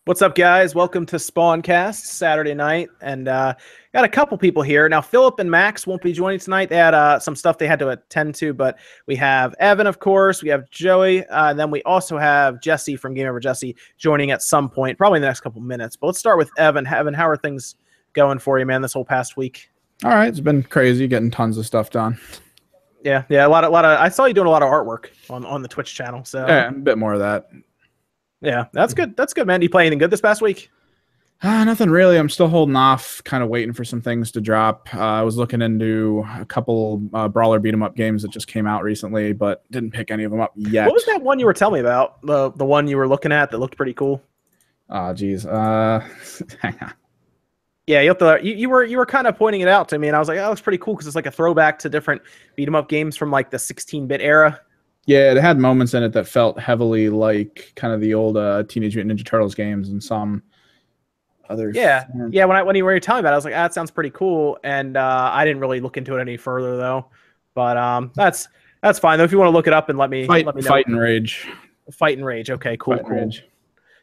What's up, guys? Welcome to SpawnCast Saturday night, and got a couple people here. Now, Philip and Max won't be joining tonight. They had some stuff they had to attend to, but we have Evan, of course. We have Joey, and then we also have Jesse from Game Over Jesse joining at some point, probably in the next couple minutes. But let's start with Evan. Evan, how are things going for you, man, this whole past week? All right, it's been crazy getting tons of stuff done. Yeah, a lot of. I saw you doing a lot of artwork on the Twitch channel. So yeah, a bit more of that. Yeah, that's good. That's good, man. Do you play anything good this past week? Nothing really. I'm still holding off, kind of waiting for some things to drop. I was looking into a couple brawler beat 'em up games that just came out recently, but didn't pick any of them up yet. What was that one you were telling me about? The one you were looking at that looked pretty cool. Oh, geez. Hang on. Yeah, you were kind of pointing it out to me, and I was like, "Oh, that looks pretty cool," because it's like a throwback to different beat 'em up games from like the 16-bit era. Yeah, it had moments in it that felt heavily like kind of the old Teenage Mutant Ninja Turtles games and some others. Yeah. When you were telling me about it, I was like, that sounds pretty cool, and I didn't really look into it any further though. But that's fine though. If you want to look it up and let me know. Fight and Rage. Fight and Rage. Okay, cool. Rage.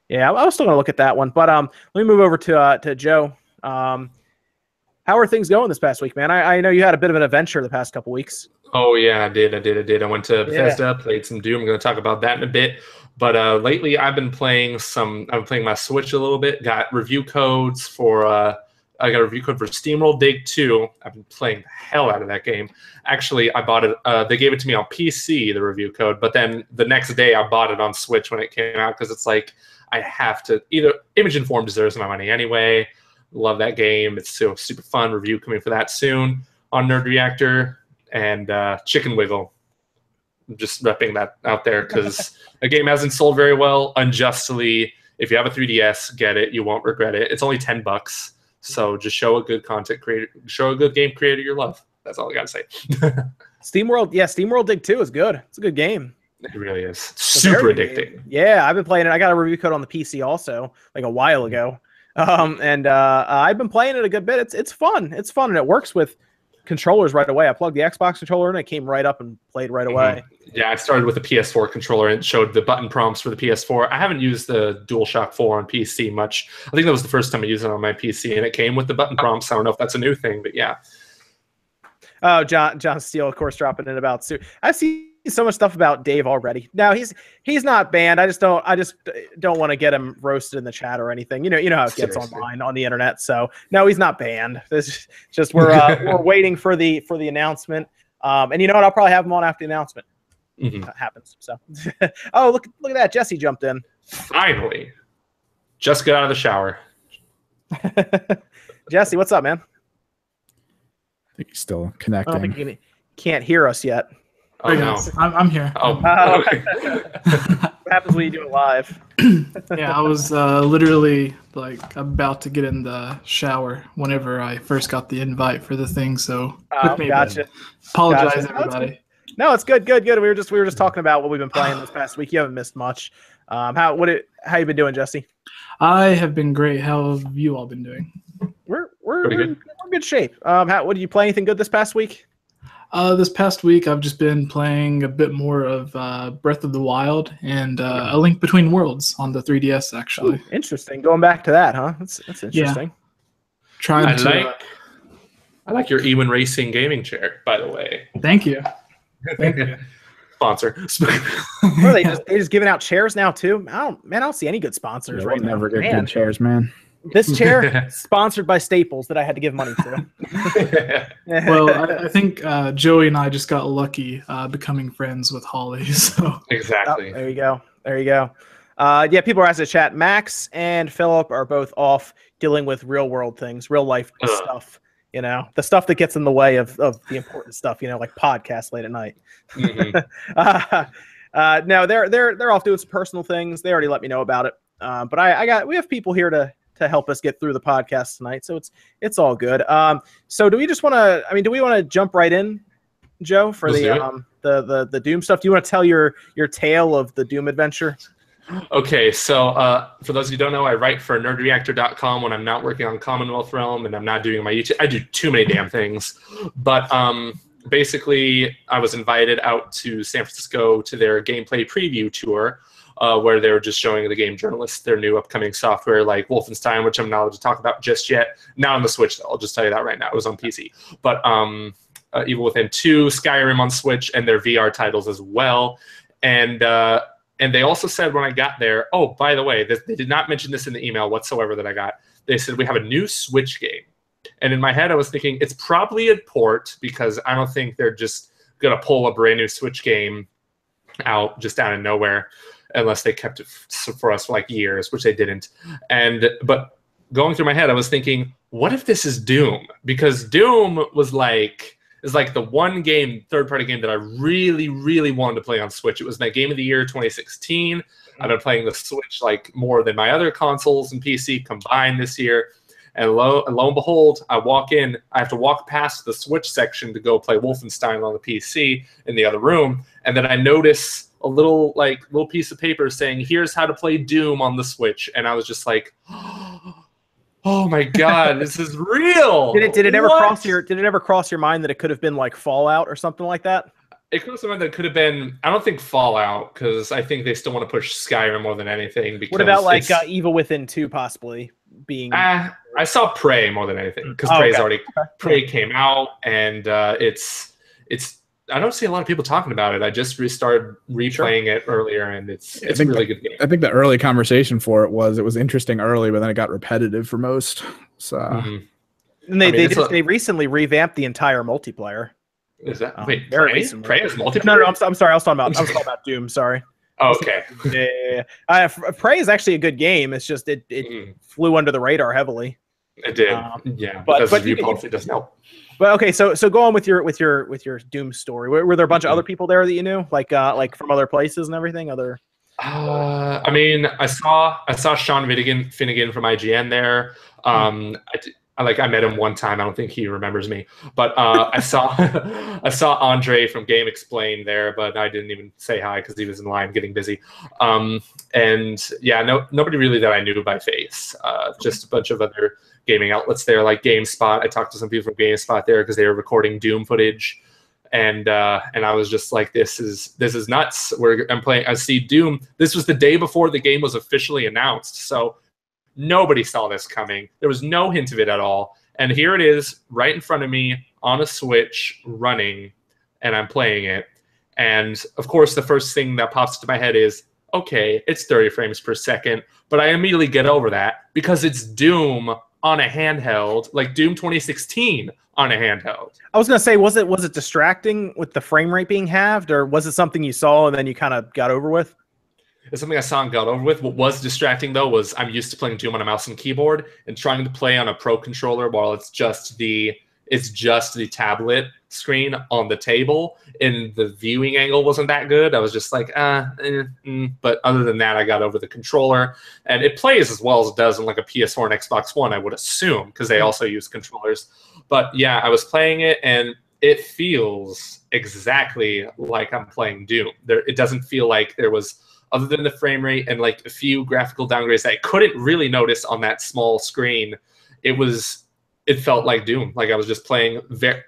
Yeah, I was still gonna look at that one, but let me move over to Joe. How are things going this past week, man? I know you had a bit of an adventure the past couple weeks. Oh yeah, I did. I went to Bethesda, played some Doom. I'm going to talk about that in a bit. But lately, I've been playing my Switch a little bit. Got review codes for. I got a review code for Steamroll Dig 2. I've been playing the hell out of that game. Actually, I bought it. They gave it to me on PC, the review code. But then the next day, I bought it on Switch when it came out because it's like I have to. Either Image Inform deserves my money anyway. Love that game. It's so super fun. Review coming for that soon on Nerd Reactor. And Chicken Wiggle. I'm just repping that out there because the game hasn't sold very well unjustly. If you have a 3DS, get it. You won't regret it. It's only $10. So just show a good content creator, show a good game creator your love. That's all I got to say. SteamWorld Dig 2 is good. It's a good game. It really is. Super addicting. Yeah, I've been playing it. I got a review code on the PC also, like a while ago. And I've been playing it a good bit. It's fun. It's fun, and it works with controllers right away. I plugged the Xbox controller in, it came right up and played right away. Yeah, I started with the PS4 controller and it showed the button prompts for the PS4. I haven't used the DualShock 4 on PC much. I think that was the first time I used it on my PC, and it came with the button prompts. I don't know if that's a new thing, but yeah. Oh, John Steele, of course, dropping in about Sue. I see so much stuff about Dave already. Now he's not banned. I just don't want to get him roasted in the chat or anything. You know how it gets online on the internet. So no, he's not banned. This just we're waiting for the announcement. And you know what? I'll probably have him on after the announcement happens. So oh, look at that. Jesse jumped in. Finally. Just got out of the shower. Jesse, what's up, man? I think he's still connecting. I don't think he can't hear us yet. Oh, no. I'm here. Oh, okay. What happens when you do it live? Yeah, I was literally like about to get in the shower whenever I first got the invite for the thing. So gotcha. Apologize, everybody. No, it's good. We were just talking about what we've been playing this past week. You haven't missed much. How you been doing, Jesse? I have been great. How have you all been doing? We're in good shape. What did you play? Anything good this past week? This past week, I've just been playing a bit more of Breath of the Wild and A Link Between Worlds on the 3DS, actually. Ooh, interesting. Going back to that, huh? That's interesting. Yeah. I like your Ewan Racing gaming chair, by the way. Thank you. Thank you. Sponsor. Are they just giving out chairs now too? I don't see any good sponsors right now. Never get good chairs, man. This chair sponsored by Staples that I had to give money to. Well, I think Joey and I just got lucky becoming friends with Holly. So exactly. Oh, there you go. Yeah, people are asking in the chat. Max and Philip are both off dealing with real world things, real life stuff. You know, the stuff that gets in the way of the important stuff. You know, like podcasts late at night. No, they're off doing some personal things. They already let me know about it. But we have people here to help us get through the podcast tonight, so it's all good. So do we just want to? I mean, do we want to jump right in, Joe, for the Doom stuff? Do you want to tell your tale of the Doom adventure? Okay, so for those of you who don't know, I write for nerdreactor.com when I'm not working on Commonwealth Realm and I'm not doing my YouTube. I do too many damn things. But basically, I was invited out to San Francisco to their gameplay preview tour where they were just showing the game journalists their new upcoming software, like Wolfenstein, which I'm not allowed to talk about just yet. Not on the Switch, though. I'll just tell you that right now. It was on PC. But Evil Within 2, Skyrim on Switch, and their VR titles as well. And they also said when I got there, oh, by the way, they did not mention this in the email whatsoever that I got. They said, we have a new Switch game. And in my head, I was thinking, it's probably a port, because I don't think they're just going to pull a brand new Switch game out just out of nowhere, unless they kept it for us for like years, which they didn't. But going through my head, I was thinking, what if this is Doom? Because Doom is like the one game, third-party game that I really, really wanted to play on Switch. It was my game of the year 2016. I've been playing the Switch like more than my other consoles and PC combined this year. And lo and behold, I walk in. I have to walk past the Switch section to go play Wolfenstein on the PC in the other room, and then I notice a little piece of paper saying, "Here's how to play Doom on the Switch." And I was just like, "Oh my god, this is real!" Did it ever cross your mind that it could have been like Fallout or something like that? It could have been that it could have been. I don't think Fallout, because I think they still want to push Skyrim more than anything. Because what about like Evil Within 2 possibly being? I saw Prey more than anything, because Prey came out, and it's. I don't see a lot of people talking about it. I just restarted replaying it earlier, and it's a really good game. I think the early conversation for it was interesting early, but then it got repetitive for most. So, and they recently revamped the entire multiplayer. Is that very recently? Prey is multiplayer? No, I'm sorry. I was talking about Doom. Sorry. Oh, okay. Yeah. Prey is actually a good game. It's just it flew under the radar heavily. It did. Yeah, but review policy doesn't help. But okay, so go on with your Doom story. Were there a bunch of other people there that you knew, like from other places and everything? I mean, I saw Sean Finnegan from IGN there. I met him one time. I don't think he remembers me, but I saw Andre from Game Explain there, but I didn't even say hi because he was in line getting busy. And yeah, nobody really that I knew by face. Just a bunch of other gaming outlets there, like GameSpot. I talked to some people from GameSpot there because they were recording Doom footage, and I was just like, this is nuts. I'm playing. I see Doom. This was the day before the game was officially announced, so nobody saw this coming. There was no hint of it at all, and here it is, right in front of me on a Switch, running, and I'm playing it. And of course, the first thing that pops into my head is, okay, it's 30 frames per second, but I immediately get over that because it's Doom on a handheld, like Doom 2016 on a handheld. I was gonna say, was it distracting with the frame rate being halved, or was it something you saw and then you kind of got over with? It's something I saw and got over with. What was distracting though was I'm used to playing Doom on a mouse and keyboard, and trying to play on a Pro controller while it's just the tablet screen on the table, and the viewing angle wasn't that good. I was just like, but other than that, I got over the controller, and it plays as well as it does on like a PS4 and Xbox One, I would assume, because they also use controllers. But yeah, I was playing it, and it feels exactly like I'm playing Doom. It doesn't feel like there was, other than the frame rate and like a few graphical downgrades that I couldn't really notice on that small screen, it felt like Doom. Like I was just playing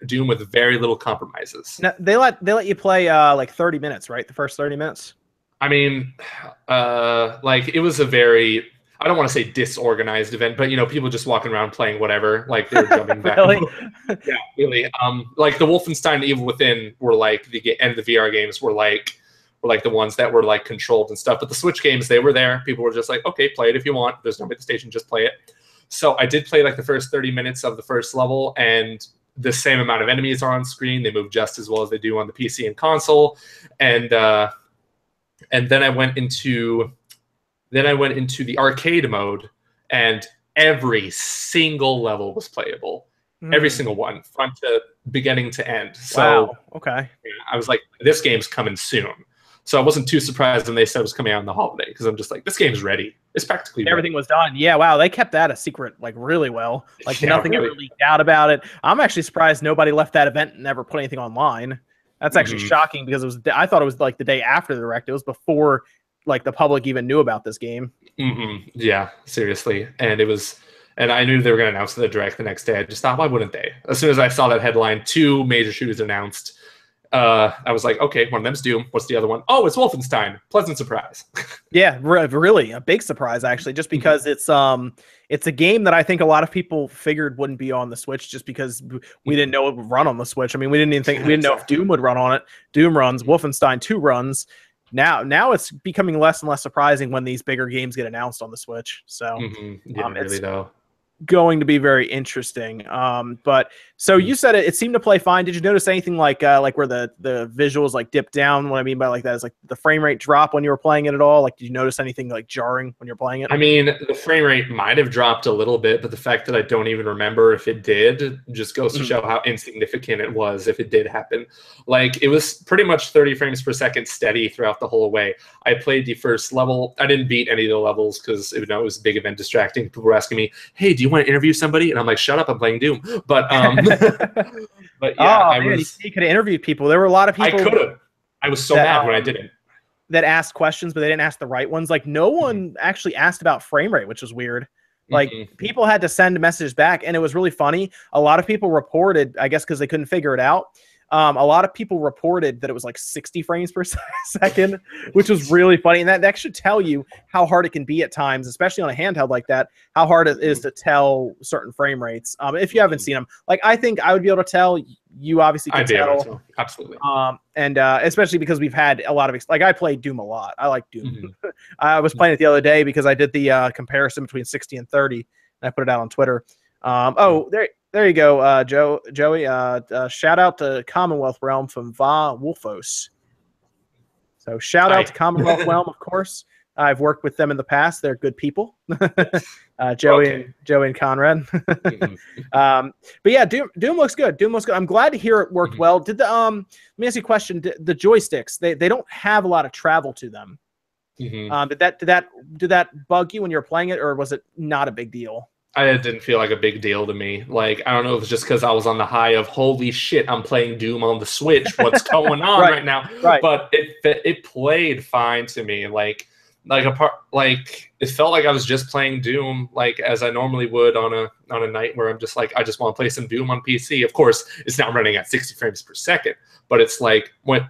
Doom with very little compromises. Now, they let you play like 30 minutes, right? The first 30 minutes. I mean, like it was a very, I don't want to say disorganized event, but people just walking around playing whatever, like they're jumping back. Really? Yeah, really. Like the Wolfenstein and Evil Within were like the VR games were like the ones that were like controlled and stuff. But the Switch games, they were there. People were just like, okay, play it if you want. There's nobody at the station, just play it. So I did play like the first 30 minutes of the first level, and the same amount of enemies are on screen. They move just as well as they do on the PC and console. And then I went into the arcade mode, and every single level was playable. Every single one, front to beginning to end. So wow. Okay. Yeah, I was like, this game's coming soon. So I wasn't too surprised when they said it was coming out in the holiday, because I'm just like, this game's ready. It's practically everything ready. was done. Yeah, wow, they kept that a secret like really well. Like nothing ever leaked out about it. I'm actually surprised nobody left that event and never put anything online. That's actually shocking, because I thought it was like the day after the Direct. It was before like the public even knew about this game. Yeah, seriously. And I knew they were going to announce the Direct the next day. I just thought, why wouldn't they? As soon as I saw that headline, 2 major shooters announced, I was like, okay, one of them's Doom. What's the other one? Oh, it's Wolfenstein. Pleasant surprise. Yeah, really a big surprise actually, just because it's a game that I think a lot of people figured wouldn't be on the Switch just because we didn't know it would run on the Switch. I mean, we didn't know if Doom would run on it. Doom runs, Wolfenstein 2 runs. Now it's becoming less and less surprising when these bigger games get announced on the Switch. So yeah, really though. Going to be very interesting. But so you said it seemed to play fine. Did you notice anything like where the visuals like dip down? What I mean by like that is like the frame rate drop when you were playing it at all. Like, did you notice anything like jarring when you're playing it? I mean, the frame rate might have dropped a little bit, but the fact that I don't even remember if it did just goes to show how insignificant it was if it did happen. Like, it was pretty much 30 frames per second steady throughout the whole way. I played the first level. I didn't beat any of the levels because it was a big event distracting. People were asking me, "Hey, do you want to interview somebody?" And I'm like, "Shut up, I'm playing Doom." But but yeah, you could have interviewed people. There were a lot of people. I could have. I was so mad when I didn't. That asked questions, but they didn't ask the right ones. Like, no one actually asked about frame rate, which was weird. Like, people had to send messages back, and it was really funny. A lot of people reported, I guess because they couldn't figure it out, a lot of people reported that it was like 60 frames per second, which was really funny. And that should tell you how hard it can be at times, especially on a handheld like that, how hard it is to tell certain frame rates. If you haven't seen them, like, I think I would be able to tell. You obviously can tell. Absolutely. And especially because we've had a lot of, like, I played Doom a lot. I like Doom. I was playing it the other day because I did the comparison between 60 and 30, and I put it out on Twitter. There you go, Joey. Shout out to Commonwealth Realm from Va Wolfos. So shout out to Commonwealth Realm, of course. I've worked with them in the past. They're good people. Joey and Conrad. But yeah, Doom looks good. Doom looks good. I'm glad to hear it worked well. Did the let me ask you a question. The joysticks, they don't have a lot of travel to them. Did that bug you when you were playing it, or was it not a big deal? It didn't feel like a big deal to me. Like, I don't know if it's just because I was on the high of, holy shit, I'm playing Doom on the Switch. What's going on right now? Right. But it played fine to me. Like it felt like I was just playing Doom, like as I normally would on a night where I'm just like, I just want to play some Doom on PC. Of course, it's not running at 60 frames per second, but it's like when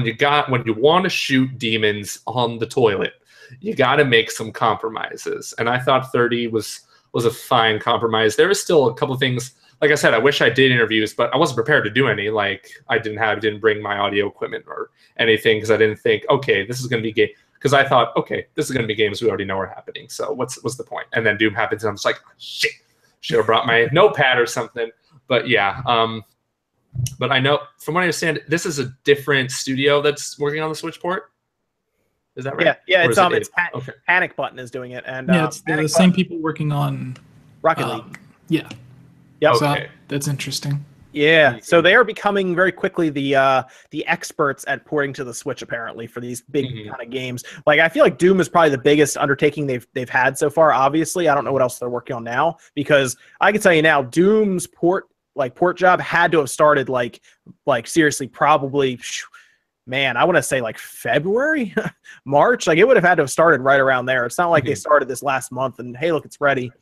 you want to shoot demons on the toilet, you got to make some compromises. And I thought 30 was a fine compromise. There is still a couple of things. Like I said, I wish I did interviews, but I wasn't prepared to do any. Like, I didn't bring my audio equipment or anything because I didn't think, okay, this is going to be game. Because I thought, okay, this is going to be games we already know are happening. So what's the point? And then Doom happens, and I'm just like, oh, shit, should have brought my notepad or something. But yeah, but I know from what I understand, this is a different studio that's working on the Switch port. Is that right? Yeah. It's Panic Button is doing it, and it's the same people working on Rocket League. Yeah. Yep. So that's interesting. Yeah, so they are becoming very quickly the experts at porting to the Switch, apparently, for these big kind of games. Like, I feel like Doom is probably the biggest undertaking they've had so far. Obviously, I don't know what else they're working on now, because I can tell you now, Doom's port job had to have started like seriously, probably. Man, I want to say like February, March. Like, it would have had to have started right around there. It's not like they started this last month and, hey, look, it's ready.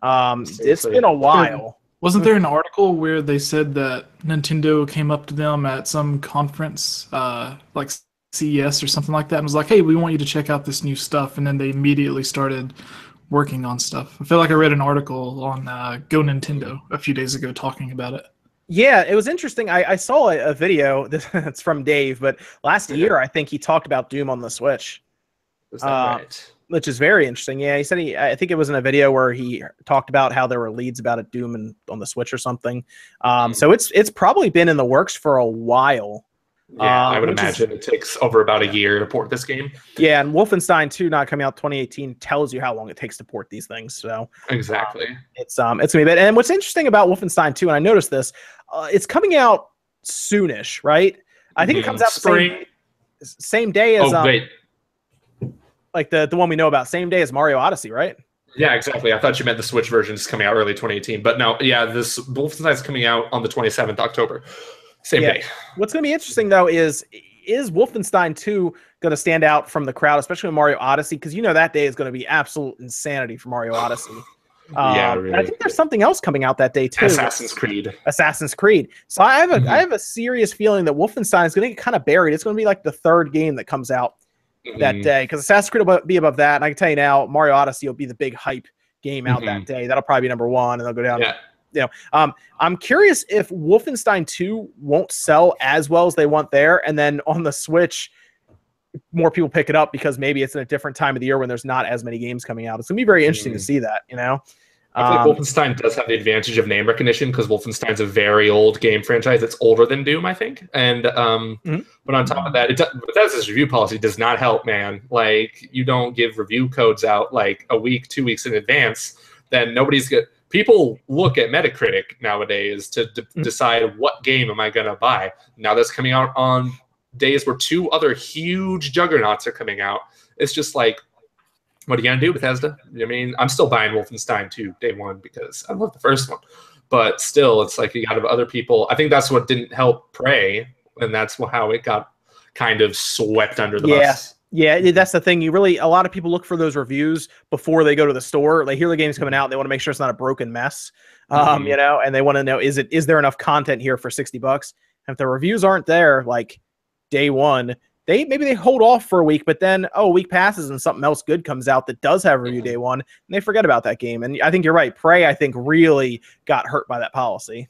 It's been a while. Wasn't there an article where they said that Nintendo came up to them at some conference, like CES or something like that, and was like, hey, we want you to check out this new stuff, and then they immediately started working on stuff. I feel like I read an article on Go Nintendo a few days ago talking about it. Yeah, it was interesting. I saw a video that's from Dave, but last year I think he talked about Doom on the Switch. Is that right? Which is very interesting. Yeah, he said I think it was in a video where he talked about how there were leads about it Doom and on the Switch or something. So it's probably been in the works for a while. Yeah, I would imagine it takes over about a year to port this game. Yeah, and Wolfenstein 2 not coming out 2018 tells you how long it takes to port these things. So exactly, it's gonna be a bit. And what's interesting about Wolfenstein 2, and I noticed this, it's coming out soonish, right? I think it comes out spring, same day as wait. Like the one we know about, same day as Mario Odyssey, right? Yeah, exactly. I thouh you meant the Switch version is coming out early 2018, but no, yeah, this Wolfenstein is coming out on the 27th October. Same day. What's going to be interesting, though, is Wolfenstein 2 going to stand out from the crowd, especially with Mario Odyssey? Because you know that day is going to be absolute insanity for Mario Odyssey. Yeah, really. And I think there's something else coming out that day too. Assassin's Creed. So I have a serious feeling that Wolfenstein is going to get kind of buried. It's going to be like the third game that comes out that day, because Assassin's Creed will be above that. And I can tell you now, Mario Odyssey will be the big hype game out that day. That'll probably be number one, and they'll go down. Yeah. You know, I'm curious if Wolfenstein 2 won't sell as well as they want there, and then on the Switch, more people pick it up because maybe it's in a different time of the year when there's not as many games coming out. It's gonna be very interesting to see that. You know, I feel like Wolfenstein does have the advantage of name recognition because Wolfenstein's a very old game franchise. It's older than Doom, I think. And but on top of that, Bethesda's review policy does not help, man. Like, you don't give review codes out like a week, 2 weeks in advance. Then people look at Metacritic nowadays to decide what game am I gonna buy. Now that's coming out on days where 2 other huge juggernauts are coming out. It's just like, what are you gonna do, Bethesda? I mean, I'm still buying Wolfenstein 2 day one because I love the first one, but still, it's like you got other people. I think that's what didn't help Prey, and that's how it got kind of swept under the bus. Yeah, that's the thing. A lot of people look for those reviews before they go to the store. They hear the game's coming out, and they want to make sure it's not a broken mess. You know, and they want to know, is there enough content here for $60? And if the reviews aren't there, like day one, maybe they hold off for a week, but then a week passes and something else good comes out that does have a review day one, and they forget about that game. And I think you're right. Prey, I think, really got hurt by that policy.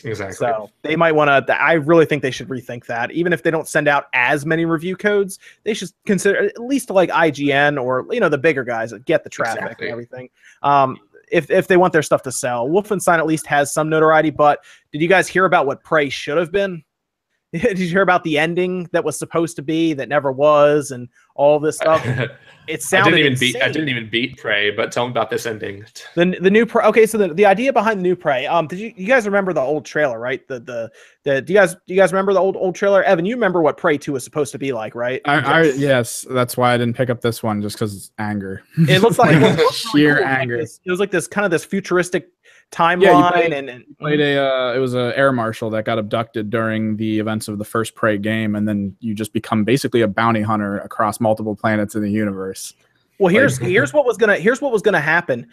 Exactly. So they might want to. I really think they should rethink that. Even if they don't send out as many review codes, they should consider at least like IGN or the bigger guys that get the traffic and everything. If they want their stuff to sell, Wolfenstein at least has some notoriety. But did you guys hear about what Prey should have been? Did you hear about the ending that was supposed to be that never was, and all this stuff? It sounded insane. I didn't even beat Prey, but tell me about this ending. The new Prey. Okay, so the idea behind the new Prey. Did you guys remember the old trailer, right? Do you guys remember the old trailer? Evan, you remember what Prey 2 was supposed to be like, right? Yes, that's why I didn't pick up this one, just because anger. It looks like sheer anger. It was like this kind of this futuristic timeline, and played it was a air marshal that got abducted during the events of the first Prey game, and then you just become basically a bounty hunter across multiple planets in the universe. Well, here's what was gonna happen.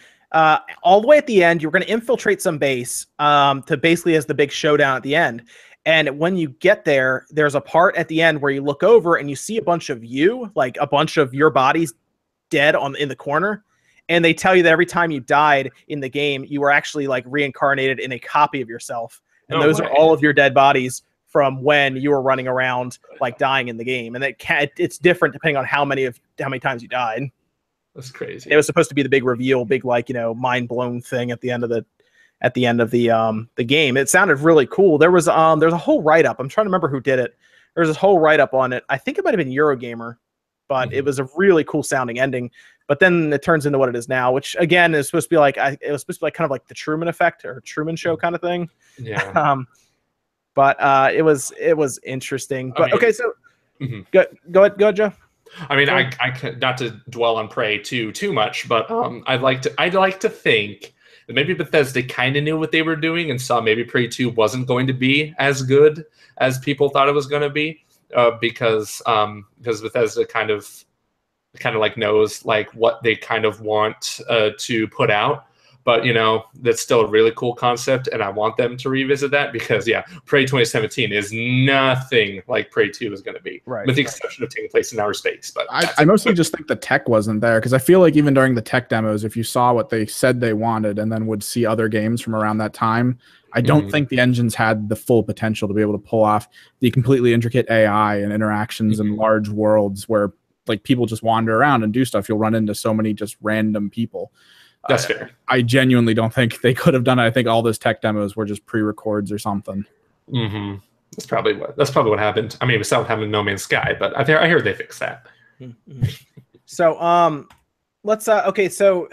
All the way at the end, you're gonna infiltrate some base to basically as the big showdown at the end. And when you get there, there's a part at the end where you look over and you see a bunch of your bodies dead in the corner. And they tell you that every time you died in the game, you were actually like reincarnated in a copy of yourself. And those are all of your dead bodies from when you were running around like dying in the game. And it's different depending on how many times you died. That's crazy. It was supposed to be the big reveal, big mind blown thing at the end of the game. It sounded really cool. There's a whole write up. I'm trying to remember who did it. There's this whole write up on it. I think it might have been Eurogamer, but it was a really cool sounding ending. But then it turns into what it is now, which again is supposed to be like kind of like the Truman Effect or Truman Show kind of thing. Yeah. But it was interesting. But okay, so go ahead, Joe. I mean, I not to dwell on Prey too much, but I'd like to think that maybe Bethesda kind of knew what they were doing and saw maybe Prey 2 wasn't going to be as good as people thought it was going to be, because Bethesda kind of like knows like what they kind of want to put out. But that's still a really cool concept, and I want them to revisit that because Prey 2017 is nothing like Prey 2 is going to be, with the exception of taking place in outer space. But I mostly just think the tech wasn't there, because I feel like even during the tech demos, if you saw what they said they wanted and then would see other games from around that time, I don't think the engines had the full potential to be able to pull off the completely intricate AI and interactions in large worlds where like people just wander around and do stuff. You'll run into so many just random people. That's fair. I genuinely don't think they could have done it. I think all those tech demos were just pre-records or something. That's probably what happened. I mean, it what happened in No Man's Sky, but I heard they fixed that. So let's okay. So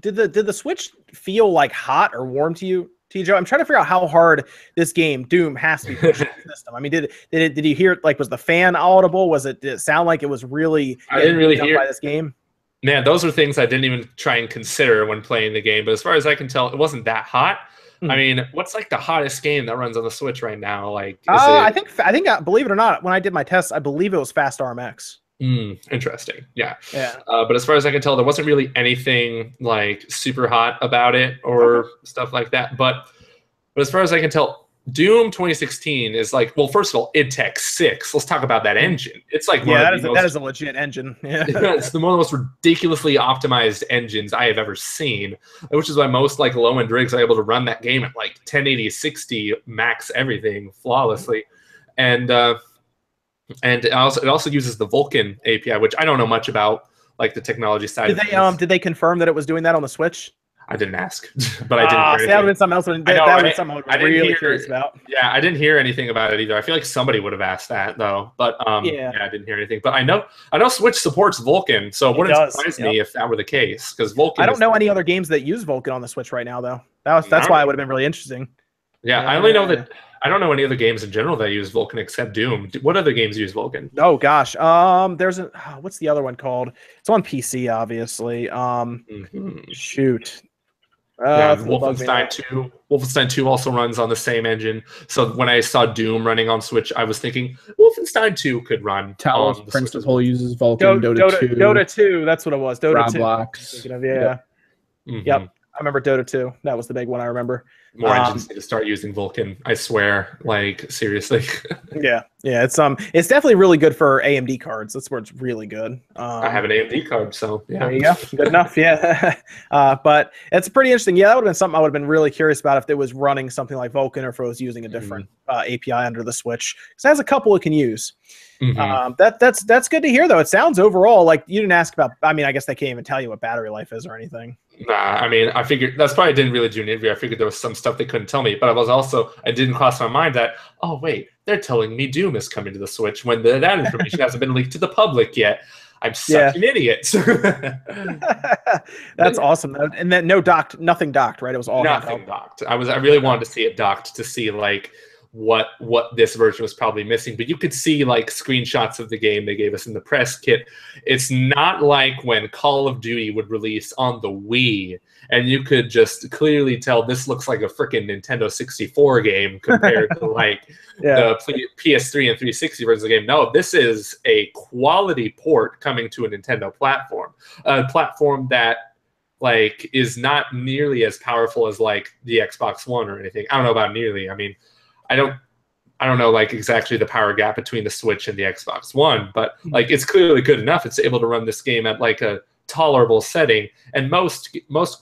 did the Switch feel like hot or warm to you, TJ? I'm trying to figure out how hard this game Doom has to be pushing the system. I mean, did you hear it? Like, was the fan audible? Did it sound like it was really? I didn't really hear by this game. Man, those are things I didn't even try and consider when playing the game. But as far as I can tell, it wasn't that hot. I mean, what's like the hottest game that runs on the Switch right now? Like, I think, believe it or not, when I did my tests, I believe it was Fast RMX. Interesting. Yeah. Yeah. But as far as I can tell, there wasn't really anything like super hot about it or stuff like that. But as far as I can tell, Doom 2016 is like, well, first of all, id Tech 6. Let's talk about that engine. It's like that is a legit one Yeah. It's one of the most ridiculously optimized engines I have ever seen, which is why most like low-end rigs are able to run that game at like 1080, 60, max everything flawlessly. And it also uses the Vulkan API, which I don't know much about, like the technology side. Did they confirm that it was doing that on the Switch? I didn't ask, but I didn't hear anything. That would have been something else. That would be something I was really curious about. Yeah, I didn't hear anything about it either. I feel like somebody would have asked that though, but yeah, I didn't hear anything. But I know Switch supports Vulkan, so it wouldn't surprise me if that were the case. Because Vulkan, I don't know any other games that use Vulkan on the Switch right now, though. That's why it would have been really interesting. Yeah, I only know that. I don't know any other games in general that use Vulkan except Doom. What other games use Vulkan? Oh gosh, there's what's the other one called? It's on PC, obviously. Shoot. Wolfenstein 2. Wolfenstein 2 also runs on the same engine. So when I saw Doom running on Switch, I was thinking Wolfenstein 2 could run. Talos Principle uses Vulkan. Dota 2. That's what it was. Dota 2. Roblox. Yep. I remember Dota 2. That was the big one I remember. More engines need to start using Vulkan. I swear, like seriously. yeah. It's definitely really good for AMD cards. That's where it's really good. I have an AMD card, so yeah. There you go. Good enough. Yeah. But it's pretty interesting. Yeah, that would have been something I would have been really curious about if it was running something like Vulkan or if it was using a different API under the Switch. Because it has a couple it can use. That's good to hear though. It sounds overall like you didn't ask about. I mean, I guess they can't even tell you what battery life is or anything. Nah, I mean, I figured that's probably didn't really do an interview. I figured there was some stuff they couldn't tell me, but I didn't cross my mind that wait, they're telling me Doom is coming to the Switch when that information hasn't been leaked to the public yet. I'm such an idiot. That's awesome. And then nothing docked, right? It was all nothing docked. I really wanted to see it docked to see like what this version was probably missing, but you could see like screenshots of the game they gave us in the press kit. It's not like when Call of Duty would release on the Wii and you could just clearly tell this looks like a freaking Nintendo 64 game compared to like the PS3 and 360 versions of the game. No, this is a quality port coming to a Nintendo platform, a platform that like is not nearly as powerful as like the Xbox One or anything. I don't know about nearly. I mean, I don't know like exactly the power gap between the Switch and the Xbox One, but like it's clearly good enough. It's able to run this game at like a tolerable setting, and most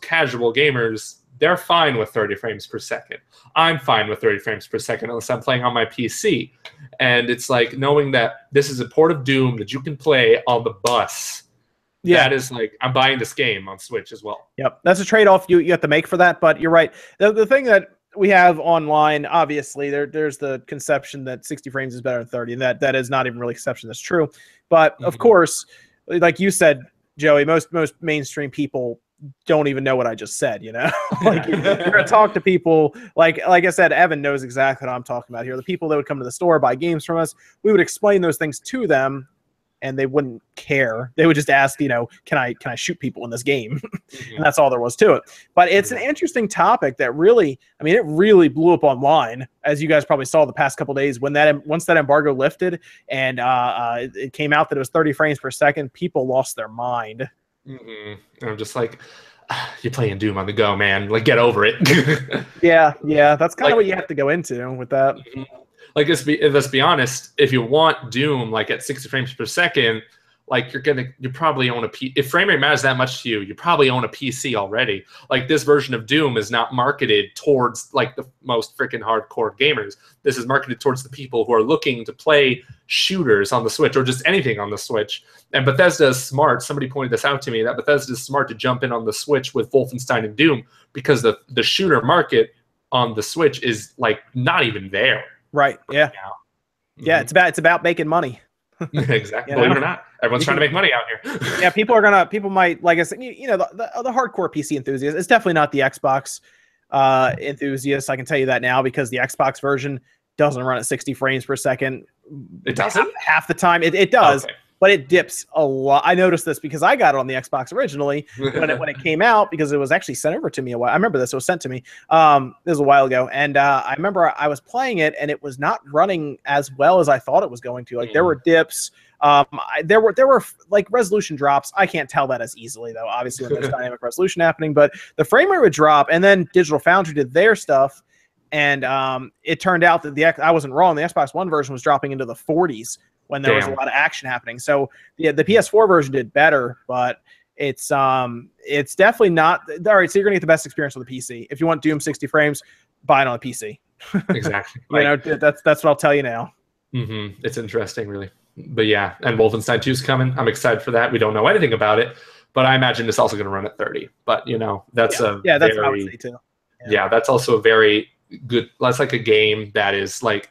casual gamers, they're fine with 30 frames per second. I'm fine with 30 frames per second unless I'm playing on my PC. And it's like knowing that this is a port of Doom that you can play on the bus. Yeah, that is like I'm buying this game on Switch as well. Yep, that's a trade-off you have to make for that. But you're right. The thing that we have online, obviously, there's the conception that 60 frames is better than 30, and that is not even really conception. That's true. But of course, like you said, Joey, most mainstream people don't even know what I just said. You know, like you're gonna talk to people like I said, Evan knows exactly what I'm talking about here. The people that would come to the store, buy games from us, we would explain those things to them, and they wouldn't care. They would just ask, you know, can I shoot people in this game? And that's all there was to it. But it's an interesting topic that really, I mean, it really blew up online, as you guys probably saw the past couple of days when once that embargo lifted and it came out that it was 30 frames per second, people lost their mind. And I'm just like, you're playing Doom on the go, man. Like, get over it. yeah, that's kind of what you have to go into with that. Like, let's be honest. If you want Doom like at 60 frames per second, like you probably own if frame rate matters that much to you, you probably own a PC already. Like this version of Doom is not marketed towards like the most freaking hardcore gamers. This is marketed towards the people who are looking to play shooters on the Switch or just anything on the Switch. And Bethesda is smart. Somebody pointed this out to me that Bethesda is smart to jump in on the Switch with Wolfenstein and Doom because the shooter market on the Switch is like not even there. Right. Yeah. Yeah. It's about making money. Exactly. Believe it or not, everyone's trying to make money out here. Yeah. People might, like I said, you know, the hardcore PC enthusiasts, it's definitely not the Xbox enthusiasts. I can tell you that now because the Xbox version doesn't run at 60 frames per second. It doesn't? Half the time. It does. Okay. but it dips a lot. I noticed this because I got it on the Xbox originally when it came out, because it was actually sent over to me a while. I remember this. It was sent to me. This was a while ago. And I remember I was playing it and it was not running as well as I thought it was going to. Like there were dips. There were like resolution drops. I can't tell that as easily though, obviously when there's dynamic resolution happening, but the frame rate would drop, and then Digital Foundry did their stuff. And it turned out that I wasn't wrong. The Xbox One version was dropping into the 40s when there was a lot of action happening. So the PS4 version did better, but it's definitely not. All right, so you're gonna get the best experience with the PC. If you want Doom 60 frames, buy it on a PC. Exactly. That's what I'll tell you now. It's interesting, really. But yeah, and Wolfenstein 2 is coming. I'm excited for that. We don't know anything about it, but I imagine it's also going to run at 30. But that's that's what I would say too. Yeah, that's also a very good. That's like a game that is like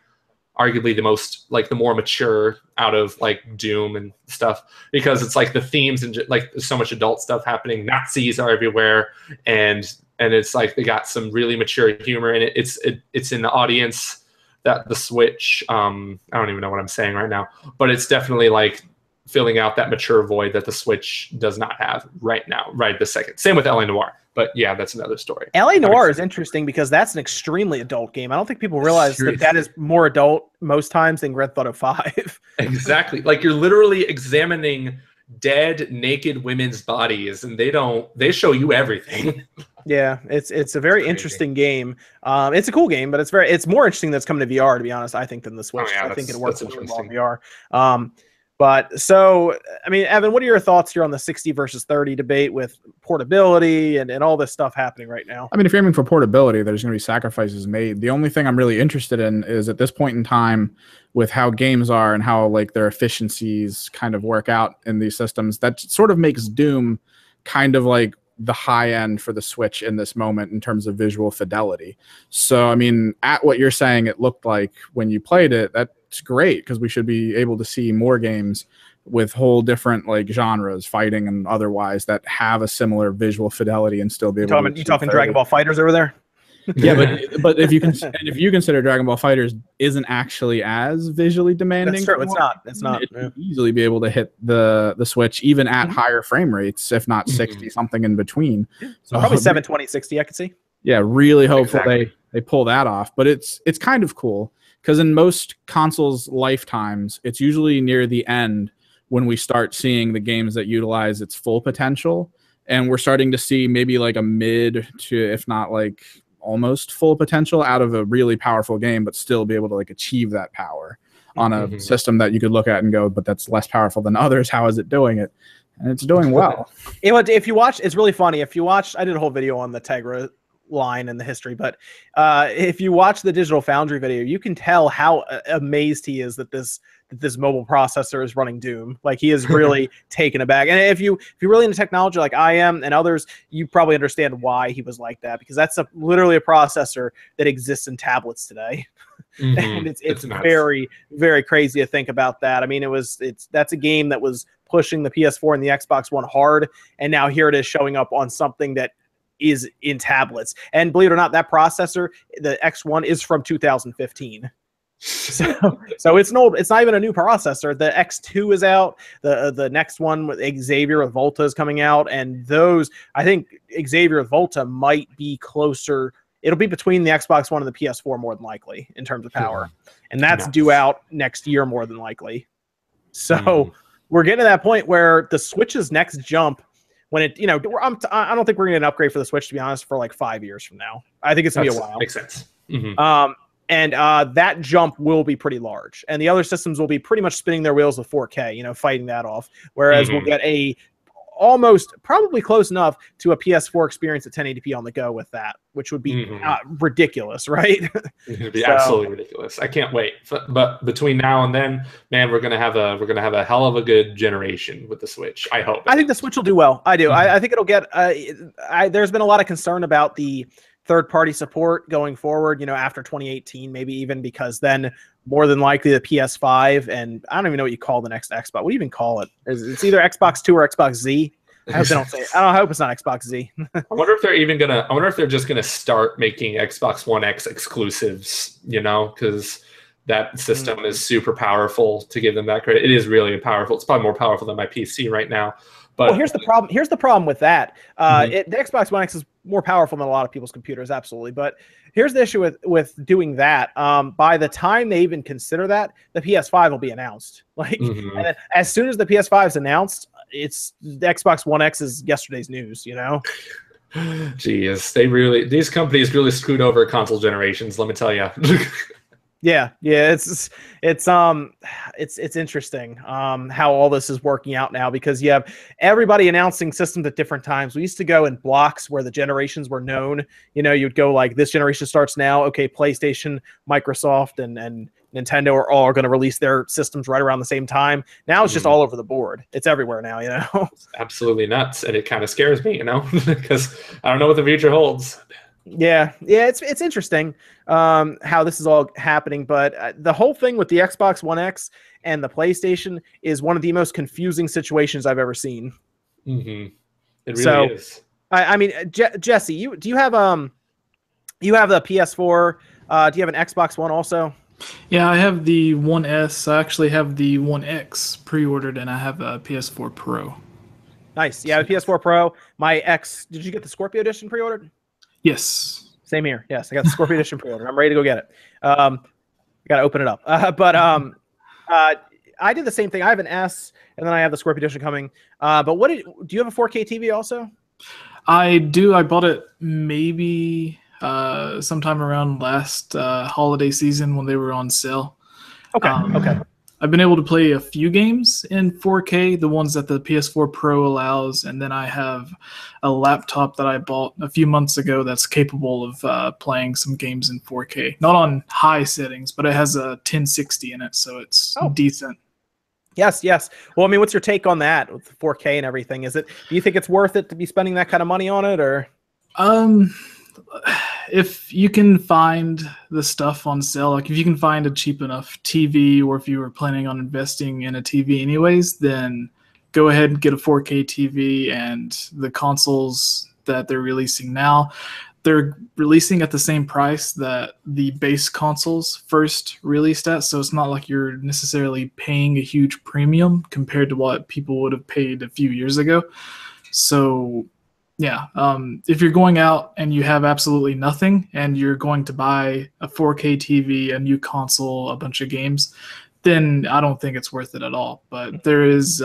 arguably the more mature out of like Doom and stuff, because it's like the themes and like there's so much adult stuff happening. Nazis are everywhere, and it's like they got some really mature humor in it. It's in the audience that the Switch, I don't even know what I'm saying right now, but it's definitely like filling out that mature void that the Switch does not have right now, right this second. Same with L.A. Noire. But yeah, that's another story. L.A. Noire is interesting because that's an extremely adult game. I don't think people realize that is more adult most times than Grand Theft Auto 5. Exactly. Like you're literally examining dead, naked women's bodies, and they show you everything. Yeah, it's a very interesting game. It's a cool game, but it's more interesting that's coming to VR, to be honest, I think, than the Switch. I think it works really well in VR. But so, I mean, Evan, what are your thoughts here on the 60 versus 30 debate with portability and all this stuff happening right now? I mean, if you're aiming for portability, there's going to be sacrifices made. The only thing I'm really interested in is at this point in time, with how games are and how like their efficiencies kind of work out in these systems, that sort of makes Doom kind of like the high end for the Switch in this moment in terms of visual fidelity. So, I mean, at what you're saying, it looked like when you played it, that's great, because we should be able to see more games with whole different like genres, fighting and otherwise, that have a similar visual fidelity and still be able to. You talking Dragon Ball Fighters over there? Yeah, but if you consider Dragon Ball Fighters isn't actually as visually demanding, that's true. It's not. It would easily be able to hit the Switch even at higher frame rates, if not 60 something in between. So probably 720, 60. I could see. Yeah, really hopeful they pull that off. But it's kind of cool because in most consoles' lifetimes, it's usually near the end when we start seeing the games that utilize its full potential, and we're starting to see maybe like a mid to, if not like almost full potential out of a really powerful game, but still be able to like achieve that power on a system that you could look at and go, but that's less powerful than others. How is it doing it? And it's doing well. If you watch, it's really funny. If you watch, I did a whole video on the Tegra line and the history, but if you watch the Digital Foundry video, you can tell how amazed he is that this mobile processor is running Doom. Like, he is really taken aback. And if you're really into technology like I am and others, you probably understand why he was like that, because that's literally a processor that exists in tablets today. And it's very, very crazy to think about that. I mean, that's a game that was pushing the PS4 and the Xbox One hard, and now here it is showing up on something that is in tablets. And believe it or not, that processor, the X1, is from 2015. So it's not even a new processor. The X2 is out. The next one with Xavier with Volta is coming out, and those, I think Xavier with Volta might be closer. It'll be between the Xbox One and the PS4 more than likely in terms of power, and that's due out next year more than likely. So we're getting to that point where the Switch's next jump, when it, I don't think we're gonna get an upgrade for the Switch, to be honest, for like 5 years from now. I think it's gonna be a while. Makes sense. And that jump will be pretty large, and the other systems will be pretty much spinning their wheels with 4K, fighting that off. Whereas we'll get almost probably close enough to a PS4 experience at 1080p on the go with that, which would be ridiculous, right? It would be absolutely ridiculous. I can't wait. But between now and then, man, we're gonna have a hell of a good generation with the Switch. I hope. I think the Switch will do well. I do. I think it'll get. There's been a lot of concern about the third-party support going forward, after 2018, maybe even, because then more than likely the PS5, and I don't even know what you call the next Xbox. What do you even call it? It's either Xbox 2 or Xbox Z. I hope they don't say it. I hope it's not Xbox Z. I wonder if they're just gonna start making Xbox One X exclusives, because that system is super powerful to give them that credit. It is really powerful. It's probably more powerful than my PC right now. But well, here's the problem. Here's the problem with that. The Xbox One X is more powerful than a lot of people's computers, absolutely. But here's the issue with doing that. By the time they even consider that, the PS5 will be announced. Like, and then as soon as the PS5 is announced, it's the Xbox One X is yesterday's news. You know. Jeez, these companies really screwed over console generations. Let me tell you. Yeah, it's interesting how all this is working out now, because you have everybody announcing systems at different times. We used to go in blocks where the generations were known. You know, you'd go like, this generation starts now. Okay, PlayStation, Microsoft, and Nintendo are all going to release their systems right around the same time. Now it's just all over the board. It's everywhere now, you know? It's absolutely nuts, and it kind of scares me, you know, because I don't know what the future holds. Yeah, it's interesting how this is all happening, but the whole thing with the Xbox One X and the PlayStation is one of the most confusing situations I've ever seen. It really is. I mean, Jesse, do you have the PS4? Do you have an Xbox One also? Yeah, I have the One S. I actually have the One X pre-ordered, and I have a PS4 Pro. Nice. Yeah, the PS4 Pro. My X. Did you get the Scorpio Edition pre-ordered? Yes. Same here. Yes, I got the Scorpio Edition pre-ordered. I'm ready to go get it. Got to open it up. I did the same thing. I have an S, and then I have the Scorpio Edition coming. But do you have a 4K TV also? I do. I bought it maybe sometime around last holiday season when they were on sale. Okay. Okay. I've been able to play a few games in 4K, the ones that the PS4 Pro allows, and then I have a laptop that I bought a few months ago that's capable of playing some games in 4K. Not on high settings, but it has a 1060 in it, so it's decent. Yes. Well, I mean, what's your take on that with the 4K and everything? Do you think it's worth it to be spending that kind of money on it, or? If you can find the stuff on sale, like if you can find a cheap enough TV, or if you were planning on investing in a TV anyways, then go ahead and get a 4K TV. And the consoles that they're releasing now, they're releasing at the same price that the base consoles first released at. So it's not like you're necessarily paying a huge premium compared to what people would have paid a few years ago. So yeah, if you're going out and you have absolutely nothing and you're going to buy a 4K TV, a new console, a bunch of games, then I don't think it's worth it at all. But there's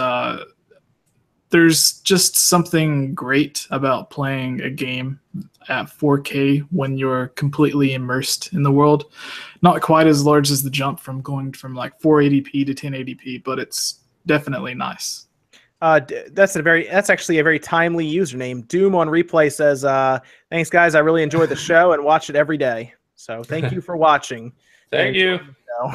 just something great about playing a game at 4K when you're completely immersed in the world. Not quite as large as the jump from going from like 480p to 1080p, but it's definitely nice. That's actually a very timely username. Doom on Replay says, thanks guys, I really enjoyed the show and watch it every day. So thank you for watching. Thank you. No,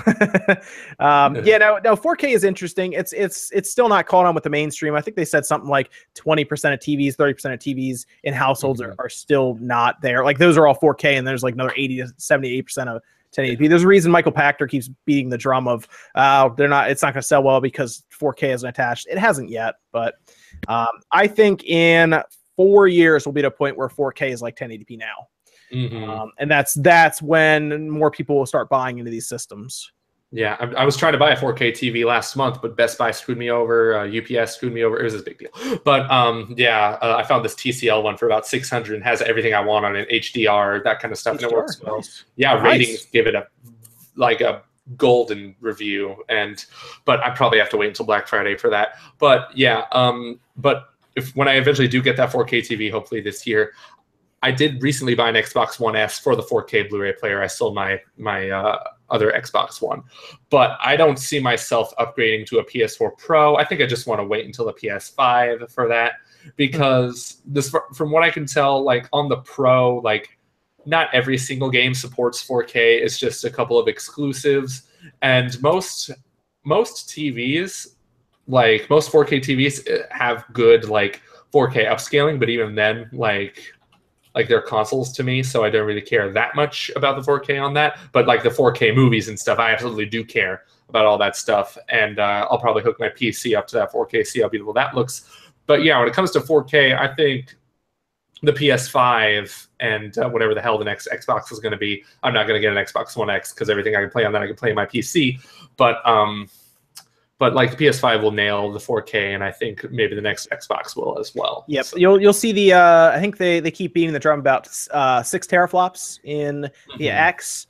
4K is interesting. It's still not caught on with the mainstream. I think they said something like 20% of TVs, 30% of TVs in households are still not there. Like those are all 4K, and there's like another 80 to 78% of 1080p. There's a reason Michael Pachter keeps beating the drum of it's not going to sell well because 4K isn't attached. It hasn't yet, but I think in 4 years we'll be at a point where 4K is like 1080p now. And that's when more people will start buying into these systems. Yeah, I was trying to buy a 4K TV last month, but Best Buy screwed me over. UPS screwed me over. It was a big deal. But I found this TCL one for about $600 and has everything I want on it, HDR, that kind of stuff, and it works well. Yeah, nice. Ratings give it a golden review, but I probably have to wait until Black Friday for that. But yeah, when I eventually do get that 4K TV, hopefully this year, I did recently buy an Xbox One S for the 4K Blu-ray player. I sold my other Xbox One, but I don't see myself upgrading to a PS4 Pro. I think I just want to wait until the PS5 for that, because from what I can tell, like on the Pro, like not every single game supports 4K. It's just a couple of exclusives, and most TVs, like most 4K TVs, have good like 4K upscaling, but even then, like they're consoles to me, so I don't really care that much about the 4K on that. But like the 4K movies and stuff, I absolutely do care about all that stuff. And I'll probably hook my PC up to that 4K, see how beautiful that looks. But yeah, when it comes to 4K, I think the PS5 and whatever the hell the next Xbox is going to be. I'm not going to get an Xbox One X because everything I can play on that I can play on my PC. But like the PS5 will nail the 4K, and I think maybe the next Xbox will as well. Yep, so. you'll see the. I think they keep beating the drum about 6 teraflops in the X.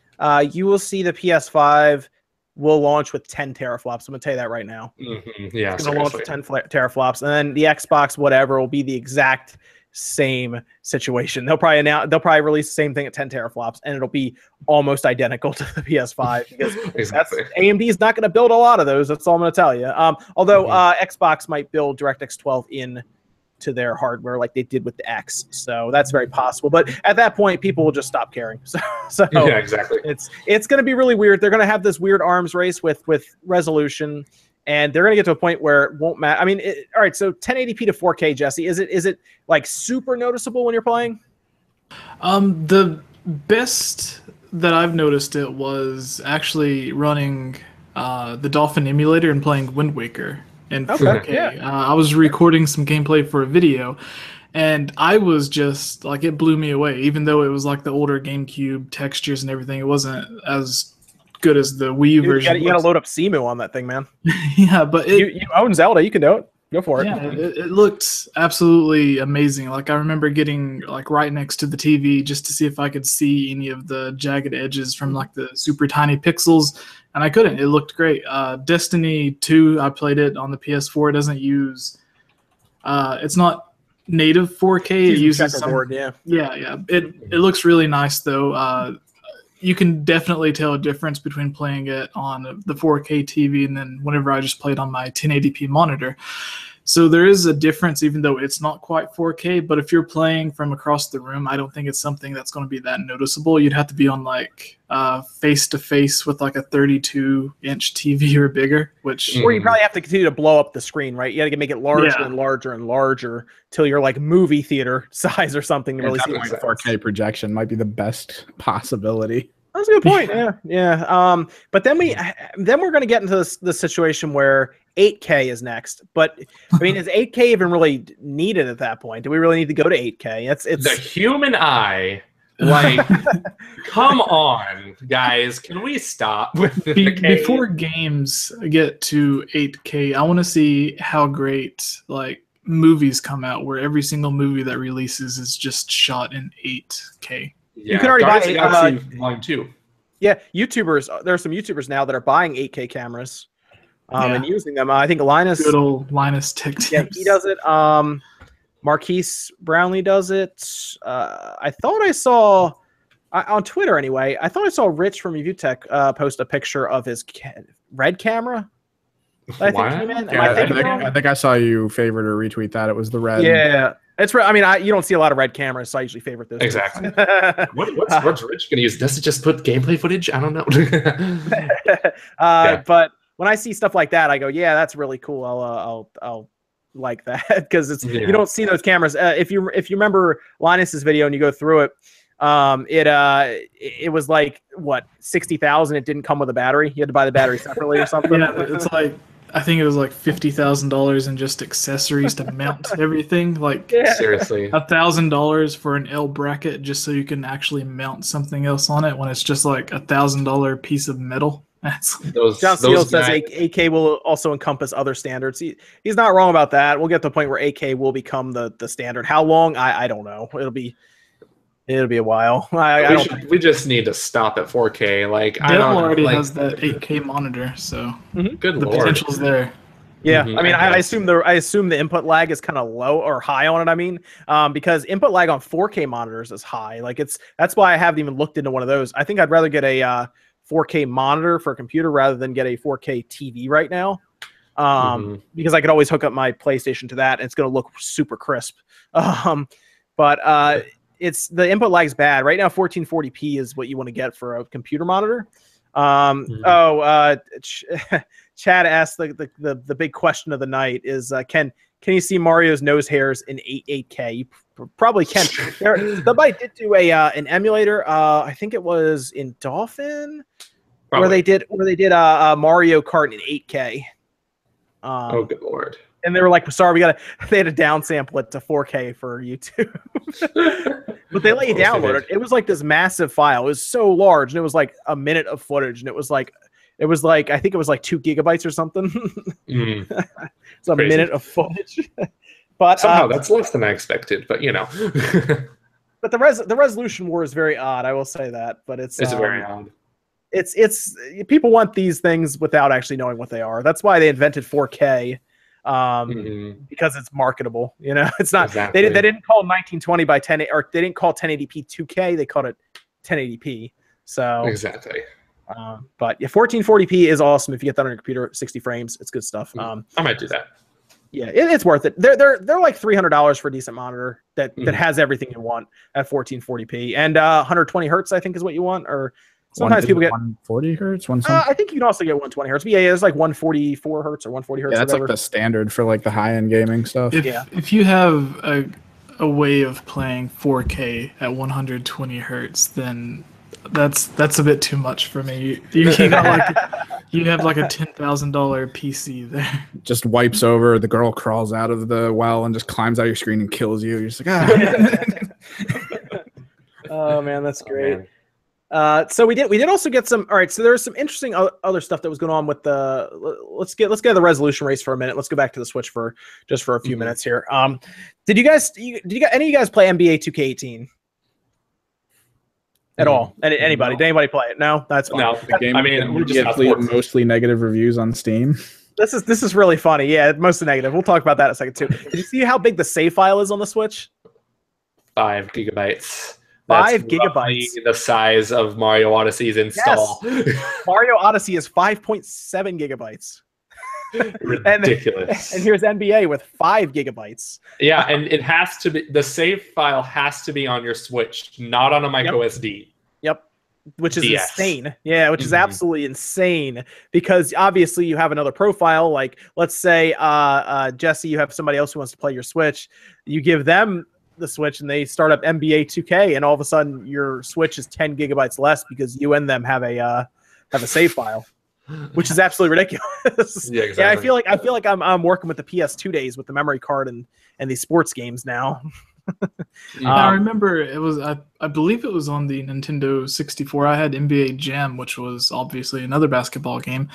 You will see the PS5 will launch with 10 teraflops. I'm gonna tell you that right now. Yeah, it's gonna launch with 10 teraflops, and then the Xbox whatever will be the exact same situation. They'll probably release the same thing at 10 teraflops, and it'll be almost identical to the PS5 because exactly. AMD is not going to build a lot of those. That's all I'm going to tell you. Although Xbox might build DirectX 12 in to their hardware like they did with the X, so that's very possible. But at that point, people will just stop caring. So yeah, exactly. It's going to be really weird. They're going to have this weird arms race with resolution. And they're going to get to a point where it won't matter. I mean, all right, so 1080p to 4K, Jesse, is it like super noticeable when you're playing? The best that I've noticed it was actually running the Dolphin emulator and playing Wind Waker in 4K. Yeah. I was recording some gameplay for a video, and I was just like, it blew me away. Even though it was like the older GameCube textures and everything, it wasn't as good as the Wii version. You got to load up Simu on that thing, man. Yeah, but you own Zelda. You can do it. Go for it. Yeah, it looked absolutely amazing. Like I remember getting like right next to the TV just to see if I could see any of the jagged edges from like the super tiny pixels, and I couldn't. It looked great. Destiny 2, I played it on the PS4. It doesn't use. It's not native 4K. It uses some. Yeah. It looks really nice though. You can definitely tell a difference between playing it on the 4K TV and then whenever I just played on my 1080p monitor. So there is a difference even though it's not quite 4K, but if you're playing from across the room, I don't think it's something that's going to be that noticeable. You'd have to be on like face-to-face with like a 32-inch TV or bigger, which... Or you probably have to continue to blow up the screen, right? You got to make it larger and larger and larger till you're like movie theater size or something to really see like 4K projection might be the best possibility. That's a good point. Yeah. But then we're going to get into this situation where 8K is next. But I mean, is 8K even really needed at that point? Do we really need to go to 8K? It's the human eye. Like, come on, guys. Can we stop with before games get to 8K? I want to see how great like movies come out where every single movie that releases is just shot in 8K. Yeah, you can already buy Volume 2. Yeah, YouTubers. There are some YouTubers now that are buying 8K cameras and using them. I think Linus, good old Linus Tech Tips. Yeah, he does it. Marquise Brownlee does it. I thought I saw on Twitter anyway. I thought I saw Rich from Review Tech post a picture of his red camera. I think I saw you favorite or retweet that. It was the red. Yeah. It's. I mean, you don't see a lot of red cameras, so I usually favorite those. Exactly. What's Rich going to use? Does it just put gameplay footage? I don't know. But when I see stuff like that, I go, "Yeah, that's really cool. I'll like that," because you don't see those cameras. If you remember Linus's video and you go through it, it was like what 60,000. It didn't come with a battery. You had to buy the battery separately or something. Yeah, it's like. I think it was like $50,000 in just accessories to mount everything. Like seriously, $1,000 for an L bracket just so you can actually mount something else on it when it's just like $1,000 piece of metal. John Steele says 8K will also encompass other standards. He's not wrong about that. We'll get to the point where 8K will become the standard. How long? I don't know. It'll be a while. We just need to stop at 4K. Like Dell already has that 8K monitor, so good the lord, potential's there. Yeah, I mean, I assume the input lag is kind of low or high on it. I mean, because input lag on 4K monitors is high. Like that's why I haven't even looked into one of those. I think I'd rather get a 4K monitor for a computer rather than get a 4K TV right now. Because I could always hook up my PlayStation to that, and it's going to look super crisp. But it's the input lag's bad right now. 1440p is what you want to get for a computer monitor. Chad asked the big question of the night is can you see Mario's nose hairs in 8K? You probably can. Somebody did do an emulator. I think it was in Dolphin, where they did Mario Kart in 8K. Oh, good lord. And they were like, sorry, they had to downsample it to 4K for YouTube. But they let you download it. It was like this massive file. It was so large, and it was like a minute of footage, and it was like I think it was like 2 gigabytes or something. It's a minute of footage. But somehow that's less than I expected, but But the resolution war is very odd, I will say that. But it's very odd. It's people want these things without actually knowing what they are. That's why they invented 4K. Because it's marketable, it's not. Exactly. They didn't call 1920 by 10, or they didn't call 1080p 2K. They called it 1080p. So exactly. But yeah, 1440p is awesome if you get that on your computer. 60 frames, it's good stuff. I might do that. Yeah, it's worth it. They're like $300 for a decent monitor that has everything you want at 1440p and 120 hertz. I think is what you want, or sometimes people get 140 hertz. I think you can also get 120 hertz. But yeah, it's like 144 hertz or 140 hertz. Yeah, that's like the standard for like the high end gaming stuff. If you have a way of playing 4K at 120 hertz, then that's a bit too much for me. You have like a $10,000 PC there. Just wipes over. The girl crawls out of the well and just climbs out of your screen and kills you. You're just like, Oh man, that's great. Man. So we did also get some. All right, so there's some interesting other stuff that was going on with the. Let's get the resolution race for a minute. Let's go back to the Switch for a few minutes here. Did you guys any of you guys play NBA 2K18 at all? Anybody? No. Did anybody play it? No, that's fine. No, the game. I mean, we just mostly negative reviews on Steam. This is really funny. Yeah, mostly negative. We'll talk about that in a second too. Did you see how big the save file is on the Switch? 5 gigabytes. 5 gigabytes. The size of Mario Odyssey's install. Yes. Mario Odyssey is 5.7 gigabytes. Ridiculous. And here's NBA with 5 gigabytes. Yeah, and it has to be, the save file has to be on your Switch, not on a micro SD. Yep. Which is insane. Yeah, which is absolutely insane, because obviously you have another profile. Like, let's say Jesse, you have somebody else who wants to play your Switch. You give them the Switch and they start up NBA 2K, and all of a sudden your Switch is 10 gigabytes less because you and them have a save file, which is absolutely ridiculous. Yeah, exactly. Yeah, I feel like I'm working with the PS2 days with the memory card and these sports games now. I remember it was I believe it was on the Nintendo 64. I had NBA Jam, which was obviously another basketball game,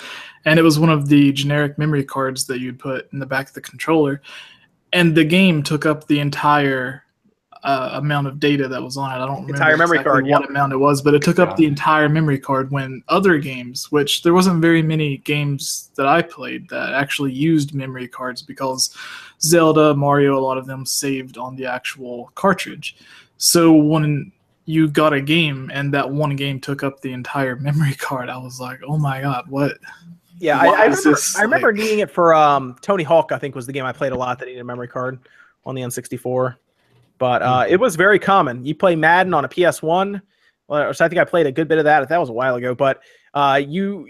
and it was one of the generic memory cards that you'd put in the back of the controller, and the game took up the entire amount of data that was on it. I don't remember memory card, what amount it was, but it took up the entire memory card, when other games, which there wasn't very many games that I played that actually used memory cards, because Zelda, Mario, a lot of them saved on the actual cartridge. So when you got a game and that one game took up the entire memory card, I was like, oh my god, what? Yeah, I remember needing it for Tony Hawk, I think was the game I played a lot that needed a memory card on the N64. But it was very common. You play Madden on a PS1. So I think I played a good bit of that. That was a while ago. But you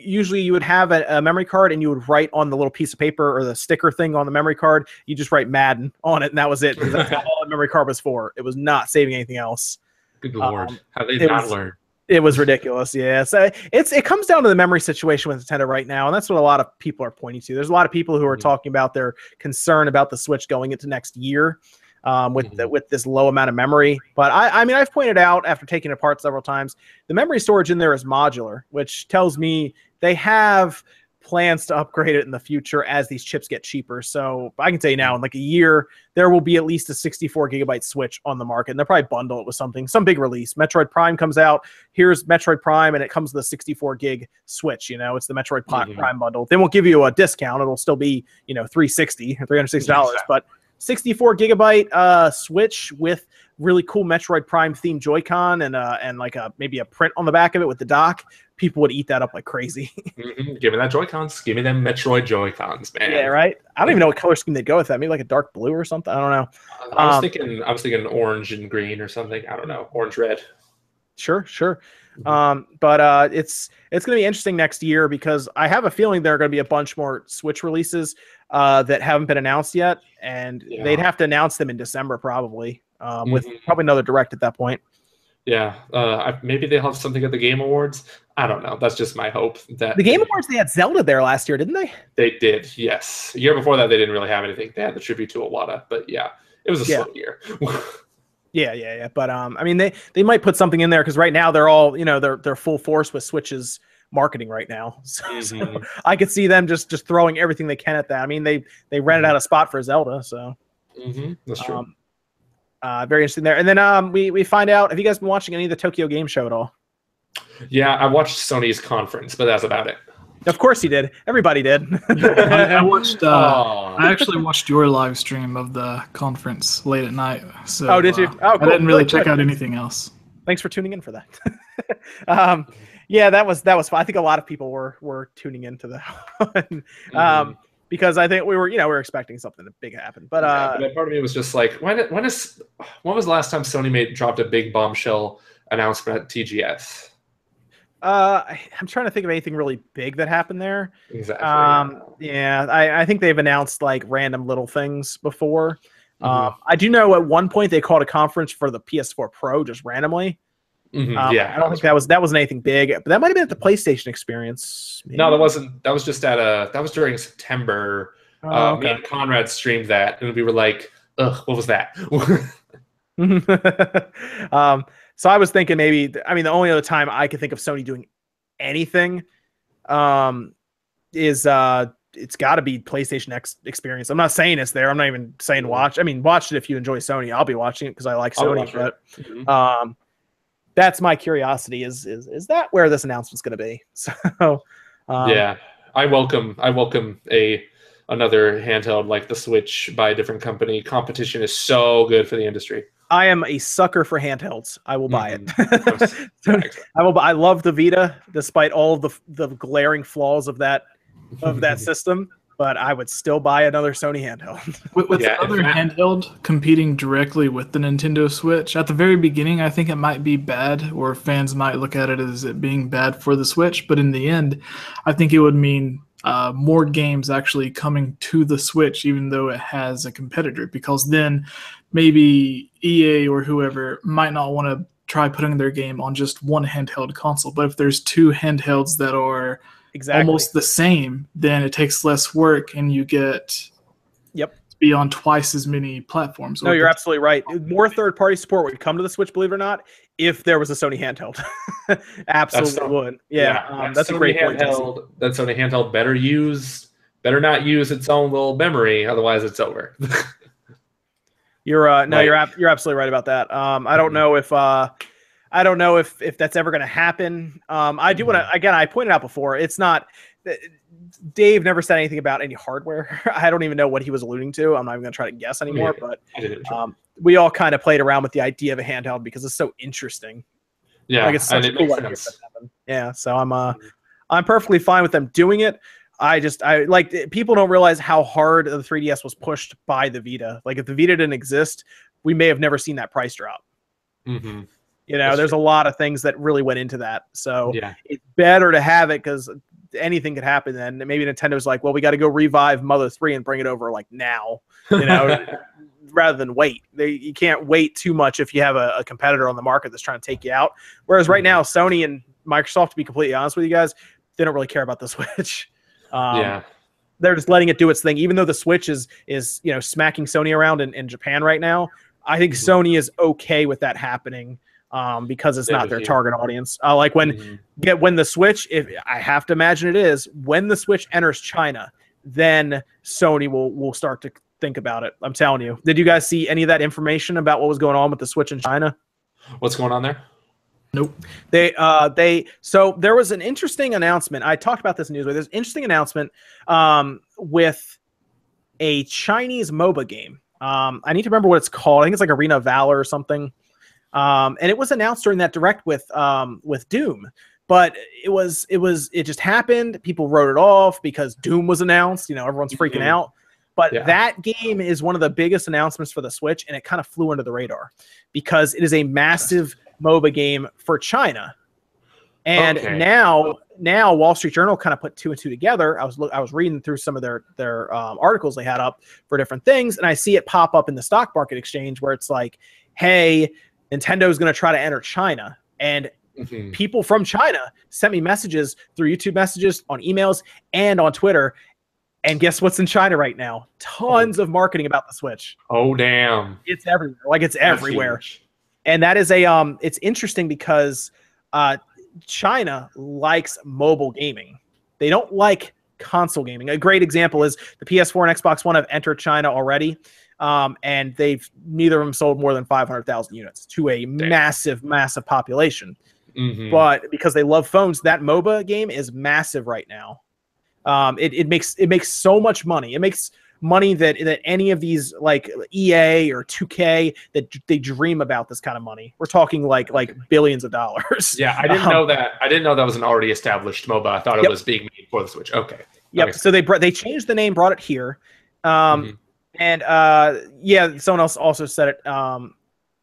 would have a memory card, and you would write on the little piece of paper or the sticker thing on the memory card. You just write Madden on it, and that was it. Because that's all the memory card was for. It was not saving anything else. Good lord, how they not learn? It was ridiculous. Yeah, so it comes down to the memory situation with Nintendo right now, and that's what a lot of people are pointing to. There's a lot of people who are talking about their concern about the Switch going into next year. With this low amount of memory. But I mean, I've pointed out after taking it apart several times, the memory storage in there is modular, which tells me they have plans to upgrade it in the future as these chips get cheaper. So I can tell you now, in like a year, there will be at least a 64 gigabyte Switch on the market, and they'll probably bundle it with some big release. Metroid Prime comes out. Here's Metroid Prime, and it comes with a 64 gig Switch. It's the Metroid Prime bundle. They won't give you a discount. It'll still be $360 or $360, but 64 gigabyte Switch with really cool Metroid Prime themed Joy-Con and like maybe a print on the back of it with the dock. People would eat that up like crazy. Give me that Joy-Cons. Give me them Metroid Joy-Cons, man. Yeah, right. I don't even know what color scheme they'd go with that. Maybe like a dark blue or something. I don't know. I was thinking orange and green or something. I don't know. Orange red. Sure. But it's going to be interesting next year, because I have a feeling there are going to be a bunch more Switch releases that haven't been announced yet, and they'd have to announce them in December probably, with probably another Direct at that point. Yeah, maybe they'll have something at the Game Awards. I don't know. That's just my hope. That The Game Awards, they had Zelda there last year, didn't they? They did, yes. The year before that, they didn't really have anything. They had the tribute to Iwata, but yeah, it was a slow year. Yeah. But I mean, they might put something in there because right now they're all, they're full force with Switch's marketing right now. So I could see them just throwing everything they can at that. I mean, they rented out a spot for Zelda, so that's true. Very interesting there. And then we find out. Have you guys been watching any of the Tokyo Game Show at all? Yeah, I watched Sony's conference, but that's about it. Of course you did. Everybody did. I watched. I actually watched your live stream of the conference late at night. So, did you? Oh, cool. I didn't really check out anything else. Thanks for tuning in for that. Yeah, that was fun. I think a lot of people were tuning into that one. Because I think we were expecting something big to happen. But but part of me was just like, when was the last time Sony dropped a big bombshell announcement at TGS? I'm trying to think of anything really big that happened there. Exactly. I think they've announced like random little things before. I do know at one point they called a conference for the PS4 Pro just randomly. I don't think that wasn't anything big, but that might have been at the PlayStation Experience. Maybe. No, that wasn't. That was just that was during September. Okay. Me and Conrad streamed that, and we were like, "Ugh, what was that?" So I was thinking maybe. I mean, the only other time I could think of Sony doing anything, is it's got to be PlayStation Experience. I'm not saying it's there. I'm not even saying watch. I mean, watch it if you enjoy Sony. I'll be watching it because I like Sony. But that's my curiosity. Is that where this announcement's going to be? So yeah, I welcome another handheld like the Switch by a different company. Competition is so good for the industry. I am a sucker for handhelds. I will buy it. I love the Vita, despite all the glaring flaws of that system. But I would still buy another Sony handheld. With the other handheld competing directly with the Nintendo Switch, at the very beginning, I think it might be bad, or fans might look at it as it being bad for the Switch. But in the end, I think it would mean more games actually coming to the Switch, even though it has a competitor. Because then maybe EA or whoever might not want to try putting their game on just one handheld console. But if there's two handhelds that are almost the same, then it takes less work and you get to be on twice as many platforms. No, you're absolutely right. More third-party support would come to the Switch, believe it or not, if there was a Sony handheld. Absolutely would. Yeah, that's a great point. That Sony handheld better not use its own little memory, otherwise it's over. You're absolutely right about that. I don't know if that's ever going to happen. I do want to, again, I pointed out before, it's not, Dave never said anything about any hardware. I don't even know what he was alluding to. I'm not even going to try to guess anymore, but we all kind of played around with the idea of a handheld because it's so interesting. Yeah. Like it's such a cool idea. Yeah. So I'm perfectly fine with them doing it. I like, people don't realize how hard the 3DS was pushed by the Vita. Like if the Vita didn't exist, we may have never seen that price drop. There's a lot of things that really went into that. So it's better to have it because anything could happen then. Maybe Nintendo's like, well, we got to go revive Mother 3 and bring it over like now, rather than wait. You can't wait too much if you have a competitor on the market that's trying to take you out. Whereas right now, Sony and Microsoft, to be completely honest with you guys, they don't really care about the Switch. They're just letting it do its thing, even though the Switch is smacking Sony around in Japan right now. I think Sony is okay with that happening because it's not their target audience. Like when the Switch, if I have to imagine it is, when the Switch enters China, then Sony will start to think about it. I'm telling you. Did you guys see any of that information about what was going on with the Switch in China? What's going on there? Nope. So there was an interesting announcement. I talked about this in Newsway. There's an interesting announcement with a Chinese MOBA game. I need to remember what it's called. I think it's like Arena of Valor or something. And it was announced during that direct with Doom. But it just happened. People wrote it off because Doom was announced. Everyone's freaking out. But that game is one of the biggest announcements for the Switch, and it kind of flew under the radar because it is a massive MOBA game for China. And now Wall Street Journal kind of put two and two together. I was reading through some of their articles they had up for different things, and I see it pop up in the stock market exchange where it's like, hey, Nintendo is going to try to enter China. And people from China sent me messages through YouTube messages, on emails, and on Twitter. And guess what's in China right now? Tons of marketing about the Switch. Oh, damn. It's everywhere. Like, it's everywhere. And that is it's interesting because China likes mobile gaming. They don't like console gaming. A great example is the PS4 and Xbox One have entered China already. And neither of them sold more than 500,000 units to a massive population. But because they love phones, that MOBA game is massive right now. It makes so much money. It makes money that any of these like EA or 2K that they dream about this kind of money. We're talking like billions of dollars. Yeah, I didn't know that. I didn't know that was an already established MOBA. I thought it was being made for the Switch. Okay. Yep. So they changed the name, brought it here. And someone else also said it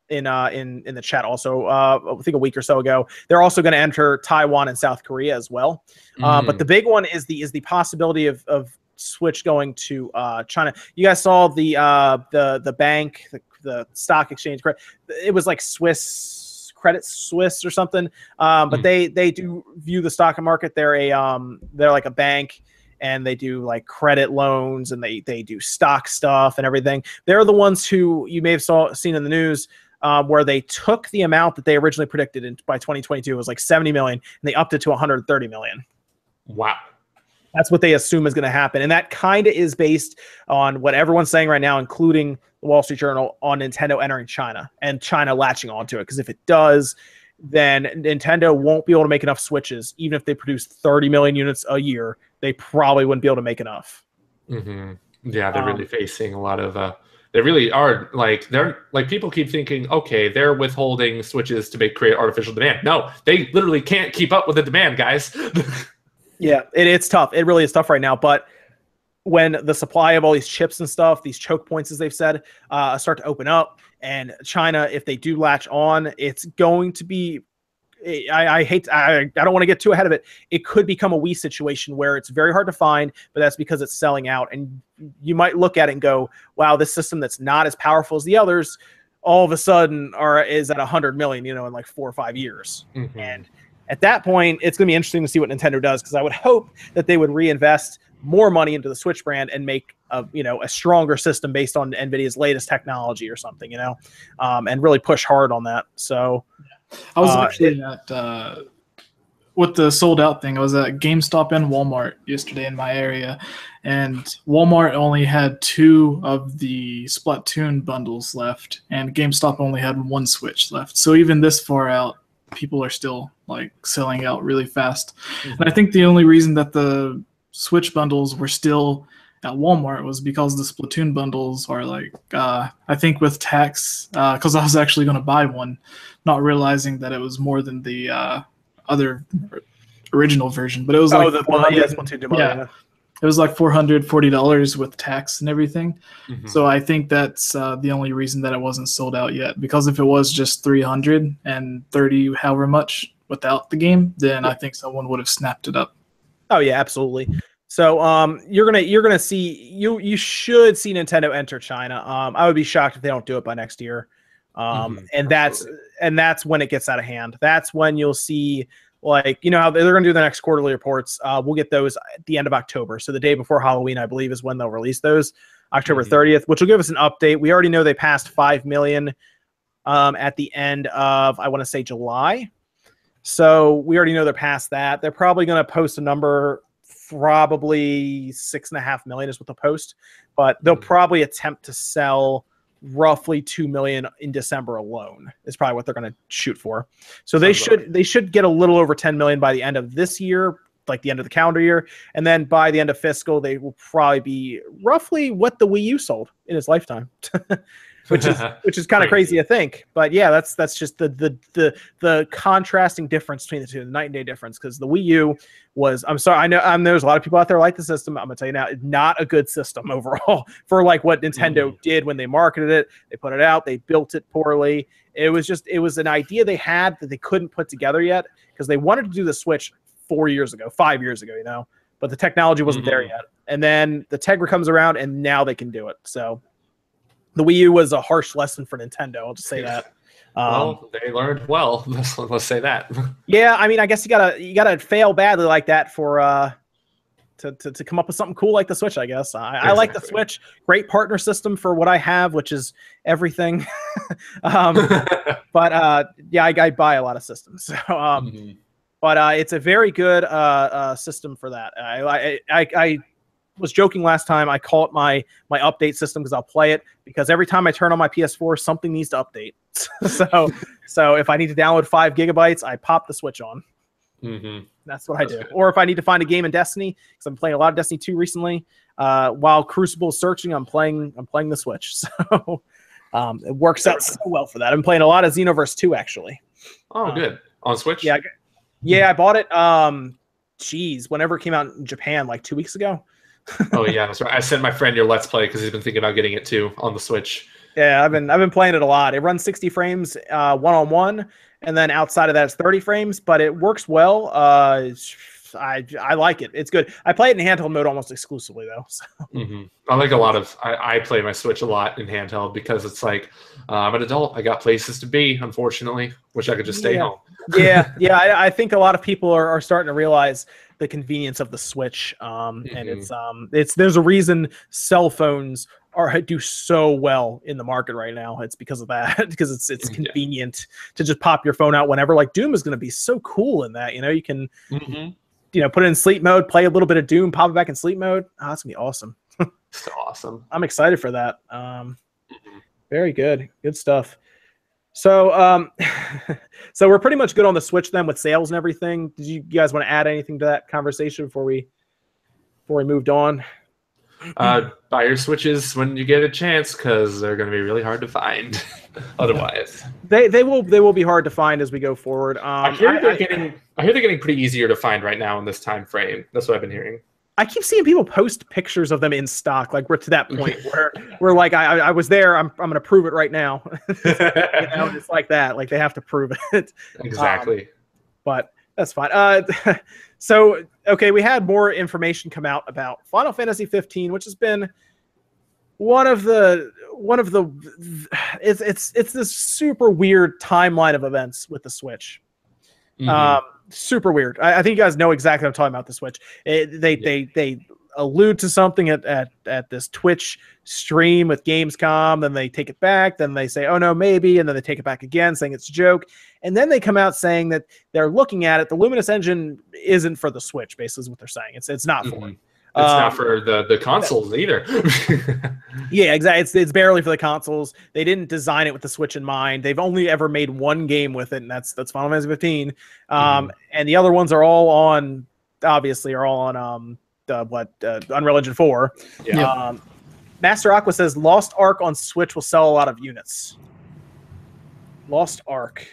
in the chat also, I think a week or so ago. They're also going to enter Taiwan and South Korea as well. But the big one is the possibility of Switch going to China. You guys saw the bank, the stock exchange. It was like Credit Suisse or something. But they do view the stock market. They're like a bank. And they do like credit loans, and they do stock stuff and everything. They're the ones who you may have seen in the news where they took the amount that they originally predicted by 2022. It was like 70 million, and they upped it to 130 million. Wow. That's what they assume is going to happen. And that kind of is based on what everyone's saying right now, including the Wall Street Journal, on Nintendo entering China and China latching onto it. Because if it does, then Nintendo won't be able to make enough Switches. Even if they produce 30 million units a year, they probably wouldn't be able to make enough. Yeah, they're really facing a lot of they really are they're people keep thinking, okay, they're withholding Switches to create artificial demand. No, they literally can't keep up with the demand, guys. Yeah, it's tough. It really is tough right now. But when the supply of all these chips and stuff, these choke points, as they've said, start to open up, and China, if they do latch on, it's going to be. I don't want to get too ahead of it. It could become a Wii situation where it's very hard to find, but that's because it's selling out. And you might look at it and go, wow, this system that's not as powerful as the others, all of a sudden is at 100 million, in like 4 or 5 years. And at that point, it's going to be interesting to see what Nintendo does, because I would hope that they would reinvest more money into the Switch brand and make a stronger system based on NVIDIA's latest technology or something, and really push hard on that. So I was actually at with the sold out thing. I was at GameStop and Walmart yesterday in my area, and Walmart only had 2 of the Splatoon bundles left, and GameStop only had 1 Switch left. So even this far out, people are still selling out really fast. And I think the only reason that the Switch bundles were still at Walmart was because the Splatoon bundles are I think with tax, because I was actually going to buy one, not realizing that it was more than the other original version. But it was it was like $440 with tax and everything. So I think that's the only reason that it wasn't sold out yet. Because if it was just 330 however much without the game, then I think someone would have snapped it up. Oh yeah, absolutely. So you're gonna see you should see Nintendo enter China. I would be shocked if they don't do it by next year. And that's when it gets out of hand. That's when you'll see how they're gonna do the next quarterly reports. We'll get those at the end of October. So the day before Halloween, I believe, is when they'll release those, October 30th, which will give us an update. We already know they passed 5 million at the end of, I want to say, July. So we already know they're past that. They're probably going to post a number, probably 6.5 million is what they'll post, but they'll probably attempt to sell roughly 2 million in December alone is probably what they're going to shoot for. So they should get a little over 10 million by the end of this year, like the end of the calendar year. And then by the end of fiscal, they will probably be roughly what the Wii U sold in its lifetime. which is kind of crazy to think, but yeah, that's just the contrasting difference between the two, the night and day difference. Because the Wii U was, I'm sorry, I know there's a lot of people out there like the system. I'm gonna tell you now, not a good system overall for what Nintendo did when they marketed it. They put it out, they built it poorly. It was an idea they had that they couldn't put together yet, because they wanted to do the Switch 5 years ago, but the technology wasn't there yet. And then the Tegra comes around, and now they can do it. So the Wii U was a harsh lesson for Nintendo. I'll just say that. Well, they learned well. Let's say that. Yeah, I mean, I guess you gotta fail badly like that for to come up with something cool like the Switch. I guess I like the Switch. Great partner system for what I have, which is everything. But yeah, I buy a lot of systems. So but it's a very good system for that. I was joking last time. I call it my update system because I'll play it because every time I turn on my PS4, something needs to update. so if I need to download 5 gigabytes, I pop the Switch on. That's what I do. Or if I need to find a game in Destiny, because I'm playing a lot of Destiny 2 recently, while Crucible is searching, I'm playing the Switch. So it works out so well for that. I'm playing a lot of Xenoverse 2 actually. Oh, good. On Switch? Yeah, I bought it. Whenever it came out in Japan, like 2 weeks ago. Oh yeah, that's right. I sent my friend your Let's Play because he's been thinking about getting it too on the Switch. Yeah, I've been playing it a lot. It runs 60 frames one-on-one, and then outside of that, it's 30 frames. But it works well. I like it. It's good. I play it in handheld mode almost exclusively though. So. I like a lot of. I play my Switch a lot in handheld because it's like I'm an adult. I got places to be. Unfortunately, wish I could just stay home. yeah. I think a lot of people are starting to realize the convenience of the Switch, and it's there's a reason cell phones do so well in the market right now. It's because of that, because it's convenient to just pop your phone out whenever. Like Doom is going to be so cool in that, you can put it in sleep mode, play a little bit of Doom, pop it back in sleep mode. Oh, that's gonna be awesome. So awesome. I'm excited for that. Very good stuff. So so we're pretty much good on the Switch then with sales and everything. Did you guys want to add anything to that conversation before we moved on? Buy your Switches when you get a chance because they're going to be really hard to find. Otherwise, they will be hard to find as we go forward. I hear they're getting pretty easier to find right now in this time frame. That's what I've been hearing. I keep seeing people post pictures of them in stock. Like we're to that point where we're like, I was there. I'm going to prove it right now. It's like that. Like they have to prove it. Exactly. But that's fine. So, okay, we had more information come out about Final Fantasy 15, which has been one of the it's this super weird timeline of events with the Switch. Super weird. I think you guys know exactly what I'm talking about. The Switch. They allude to something at this Twitch stream with Gamescom, then they take it back, then they say, oh no, maybe, and then they take it back again, saying it's a joke, and then they come out saying that they're looking at it. The Luminous engine isn't for the Switch, basically is what they're saying. It's not for it. It's not for the consoles either. Yeah, exactly. It's barely for the consoles. They didn't design it with the Switch in mind. They've only ever made one game with it, and that's Final Fantasy 15. And the other ones are all on Unreal Engine 4. Yeah. Master Aqua says Lost Ark on Switch will sell a lot of units. Lost Ark.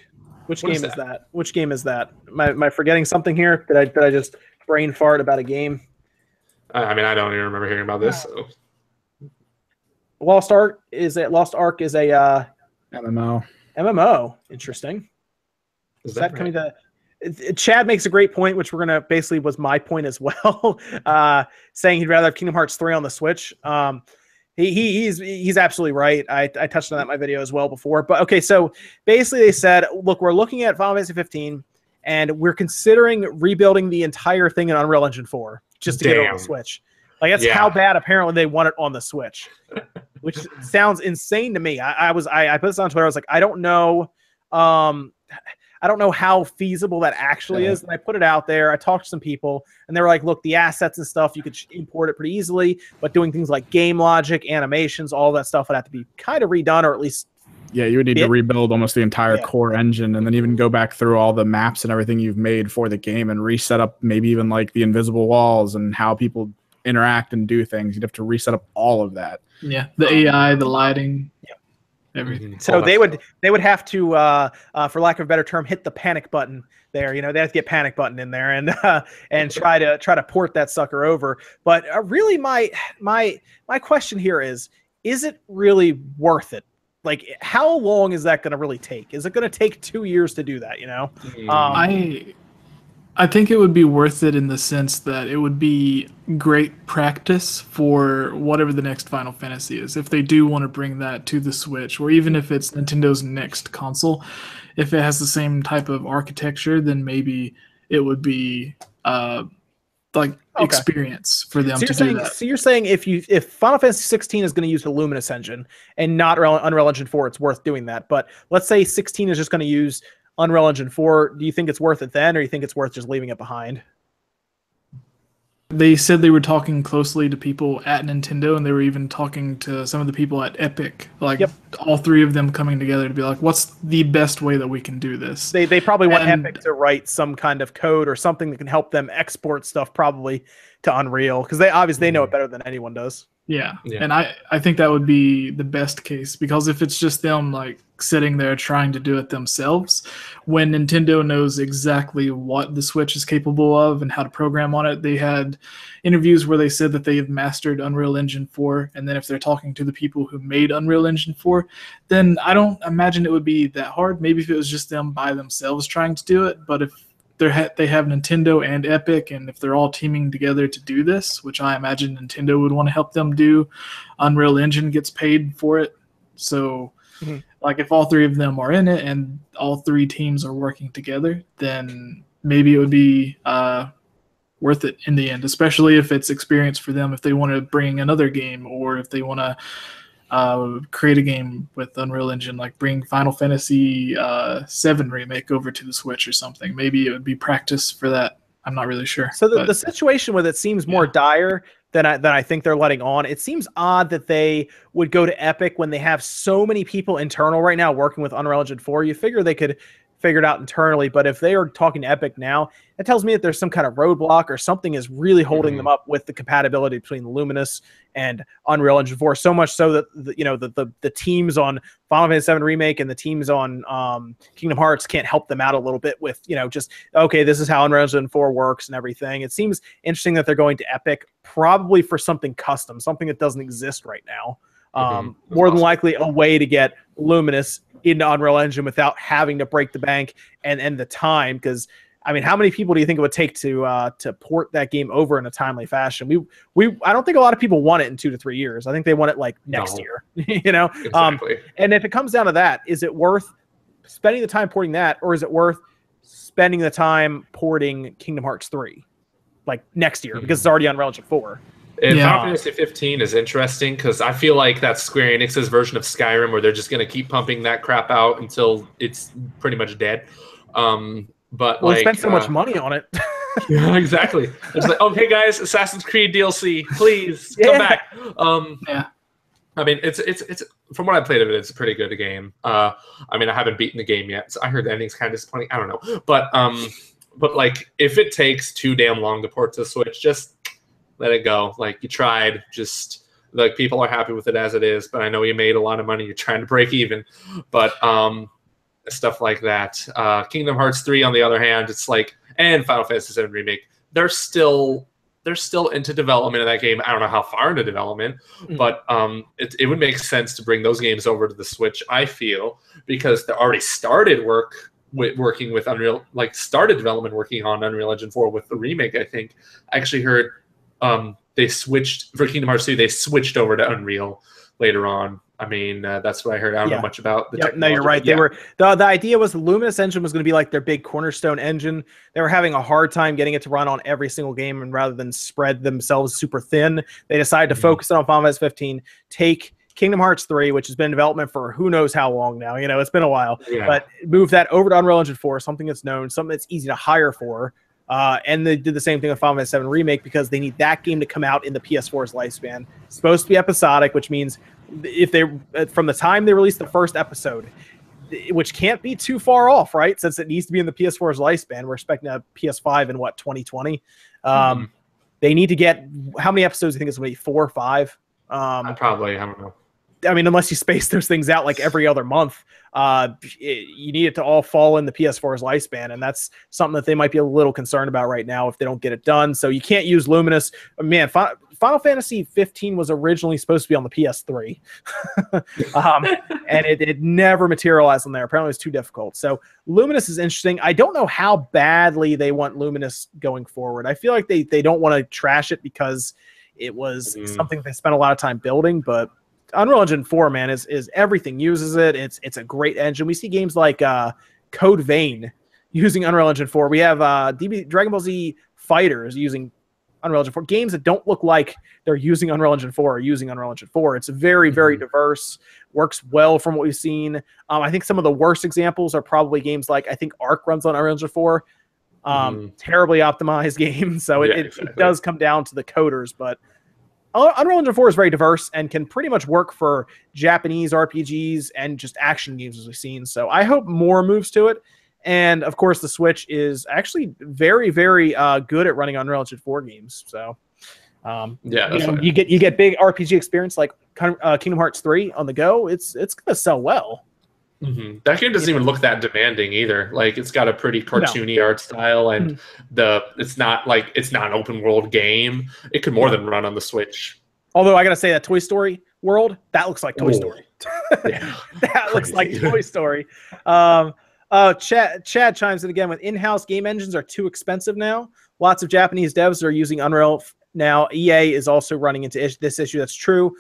Which game is that? Which game is that? Am I forgetting something here? Did I just brain fart about a game? I mean, I don't even remember hearing about this. So. Lost Ark is a MMO. MMO. Interesting. Is that coming to? Chad makes a great point, which we're gonna basically was my point as well, saying he'd rather have Kingdom Hearts 3 on the Switch. He's absolutely right. I touched on that in my video as well before. But okay, so basically they said, look, we're looking at Final Fantasy 15, and we're considering rebuilding the entire thing in Unreal Engine 4 just to get it on the Switch. Like that's how bad apparently they want it on the Switch, which sounds insane to me. I put this on Twitter. I was like, I don't know how feasible that actually is. And I put it out there. I talked to some people, and they were like, look, the assets and stuff, you could import it pretty easily, but doing things like game logic, animations, all that stuff would have to be kind of redone, or at least you would need to rebuild almost the entire core engine, and then even go back through all the maps and everything you've made for the game and reset up maybe even like the invisible walls and how people interact and do things. You'd have to reset up all of that. Yeah, the AI, the lighting. Yeah. Everything. So they would have to, for lack of a better term, hit the panic button there. They have to get panic button in there and try to port that sucker over. But really, my question here is it really worth it? Like, how long is that going to really take? Is it going to take 2 years to do that? I think it would be worth it in the sense that it would be great practice for whatever the next Final Fantasy is. If they do want to bring that to the Switch, or even if it's Nintendo's next console, if it has the same type of architecture, then maybe it would be experience for them to do that. So you're saying if Final Fantasy 16 is going to use the Luminous engine and not Unreal Engine 4, it's worth doing that. But let's say 16 is just going to use Unreal Engine 4, do you think it's worth it then, or do you think it's worth just leaving it behind? They said they were talking closely to people at Nintendo, and they were even talking to some of the people at Epic, all three of them coming together to be like, what's the best way that we can do this? They probably want Epic to write some kind of code or something that can help them export stuff probably to Unreal, because they know it better than anyone does. Yeah. And I think that would be the best case, because if it's just them sitting there trying to do it themselves, when Nintendo knows exactly what the Switch is capable of and how to program on it. They had interviews where they said that they have mastered Unreal Engine 4, and then if they're talking to the people who made Unreal Engine 4, then I don't imagine it would be that hard. Maybe if it was just them by themselves trying to do it, but if they have Nintendo and Epic, and if they're all teaming together to do this, which I imagine Nintendo would want to help them do, Unreal Engine gets paid for it. So if all three of them are in it and all three teams are working together, then maybe it would be worth it in the end, especially if it's experience for them, if they want to bring another game, or if they want to create a game with Unreal Engine, bring Final Fantasy 7 Remake over to the Switch or something. Maybe it would be practice for that. I'm not really sure. So the situation with it seems more dire than I think they're letting on. It seems odd that they would go to Epic when they have so many people internal right now working with Unreal Engine 4. You figure they could figure it out internally, but if they are talking to Epic now, it tells me that there's some kind of roadblock or something is really holding them up with the compatibility between Luminous and Unreal Engine 4. So much so that the teams on Final Fantasy 7 Remake and the teams on Kingdom Hearts can't help them out a little bit with just okay, this is how Unreal Engine 4 works and everything. It seems interesting that they're going to Epic, probably for something custom, something that doesn't exist right now. More than likely a way to get Luminous into Unreal Engine without having to break the bank and the time, because how many people do you think it would take to port that game over in a timely fashion? I don't think a lot of people want it in 2 to 3 years. I think they want it next year. Exactly. And if it comes down to that, is it worth spending the time porting that, or is it worth spending the time porting Kingdom Hearts 3 next year because it's already on Unreal Engine 4? And Final Fantasy 15 is interesting because I feel like that's Square Enix's version of Skyrim, where they're just going to keep pumping that crap out until it's pretty much dead. But they spent so much money on it. Yeah, exactly. It's okay, guys, Assassin's Creed DLC, please come back. It's from what I played of it, it's a pretty good game. I haven't beaten the game yet, so I heard the ending's kind of disappointing. I don't know, but if it takes too damn long to port to the Switch, just let it go. You tried, just people are happy with it as it is, but I know you made a lot of money. You're trying to break even, but stuff like that. Kingdom Hearts 3, on the other hand, it's and Final Fantasy 7 Remake, they're still into development of that game. I don't know how far into development, but it would make sense to bring those games over to the Switch, I feel, because they already started working with Unreal, started development working on Unreal Engine 4 with the remake. I think I actually heard they switched for Kingdom Hearts 2. They switched over to Unreal later on. That's what I heard. I don't know much about the technology. No, you're right. They were the idea was the Luminous engine was going to be their big cornerstone engine. They were having a hard time getting it to run on every single game, and rather than spread themselves super thin, they decided to focus on Final Fantasy 15, take Kingdom Hearts 3, which has been in development for who knows how long now. It's been a while, but move that over to Unreal Engine 4, something that's known, something that's easy to hire for. And they did the same thing with Final Fantasy 7 Remake because they need that game to come out in the PS4's lifespan. It's supposed to be episodic, which means if they from the time they release the first episode, which can't be too far off, right? Since it needs to be in the PS4's lifespan. We're expecting a PS5 in 2020. They need to get how many episodes do you think it's going to be? 4 or 5? I don't know. Unless you space those things out every other month, you need it to all fall in the PS4's lifespan, and that's something that they might be a little concerned about right now if they don't get it done. So you can't use Luminous. Man, Final Final Fantasy 15 was originally supposed to be on the PS3, and it never materialized on there. Apparently, it was too difficult. So Luminous is interesting. I don't know how badly they want Luminous going forward. I feel like they don't want to trash it because it was something they spent a lot of time building. But Unreal Engine 4, man, is everything uses it. It's a great engine. We see games like Code Vein using Unreal Engine 4. We have Dragon Ball Z Fighters using Unreal Engine 4. Games that don't look like they're using Unreal Engine 4 are using Unreal Engine 4. It's very, very diverse, works well from what we've seen. I think some of the worst examples are probably games like, I think Arc runs on Unreal Engine 4. Terribly optimized game. So it does come down to the coders, but Unreal Engine 4 is very diverse and can pretty much work for Japanese RPGs and just action games as we've seen. So I hope more moves to it. And of course, the Switch is actually very, very good at running Unreal Engine 4 games. So, you get big RPG experience like Kingdom Hearts 3 on the go. It's gonna sell well. That game doesn't even look that demanding either. Like it's got a pretty cartoony art style, and it's not an open world game. It could more than run on the Switch. Although I gotta say that Toy Story world that looks like Toy Story. That looks like Toy Story. Chad chimes in again with in-house game engines are too expensive now. Lots of Japanese devs are using Unreal now. EA is also running into this issue. That's true.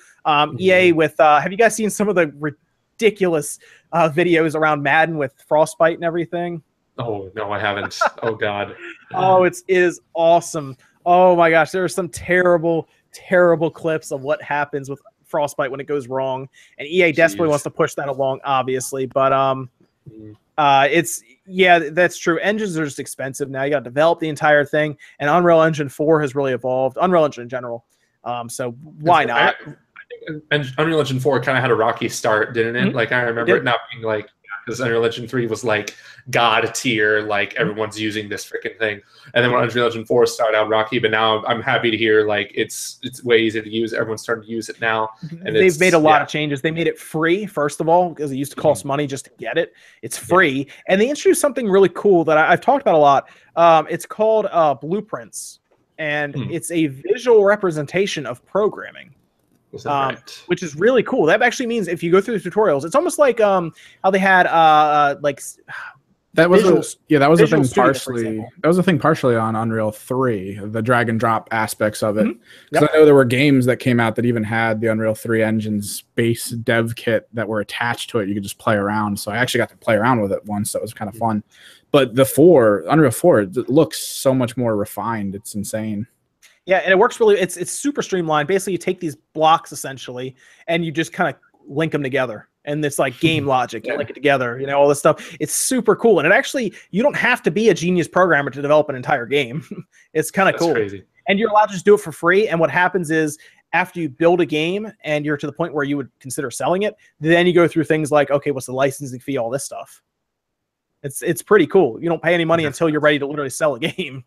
EA with have you guys seen some of the ridiculous videos around Madden with Frostbite and everything? Oh no, I haven't. Oh god. Oh, it is awesome. Oh my gosh, there are some terrible clips of what happens with Frostbite when it goes wrong, and EA desperately wants to push that along, obviously, but that's true. Engines are just expensive now. You got to develop the entire thing, and Unreal Engine 4 has really evolved. Unreal Engine in general. So why not? I think Unreal Engine 4 kind of had a rocky start, didn't it? Like I remember it not being like, because Unreal Engine 3 was like god tier, like everyone's using this freaking thing. And then when Unreal Engine 4 started out rocky, but now I'm happy to hear like it's way easier to use. Everyone's starting to use it now. And they've made a lot of changes. They made it free, first of all, because it used to cost money just to get it. It's free. And they introduced something really cool that I've talked about a lot. It's called Blueprints. And it's a visual representation of programming. Which is really cool. That actually means if you go through the tutorials, it's almost like how they had that was a thing partially. That was a thing partially on Unreal 3, the drag and drop aspects of it. Because I know there were games that came out that even had the Unreal 3 engine's base dev kit that were attached to it. You could just play around. So I actually got to play around with it once. So it was kind of fun. But the Unreal 4, it looks so much more refined. It's insane. Yeah, and it works really. It's super streamlined. Basically, you take these blocks essentially, and you just kind of link them together. And it's like game logic. You link it together. You know, all this stuff. It's super cool. And it actually, you don't have to be a genius programmer to develop an entire game. It's kind of cool. Crazy. And you're allowed to just do it for free. And what happens is, after you build a game and you're to the point where you would consider selling it, then you go through things like, okay, what's the licensing fee? All this stuff. It's pretty cool. You don't pay any money until you're ready to literally sell a game.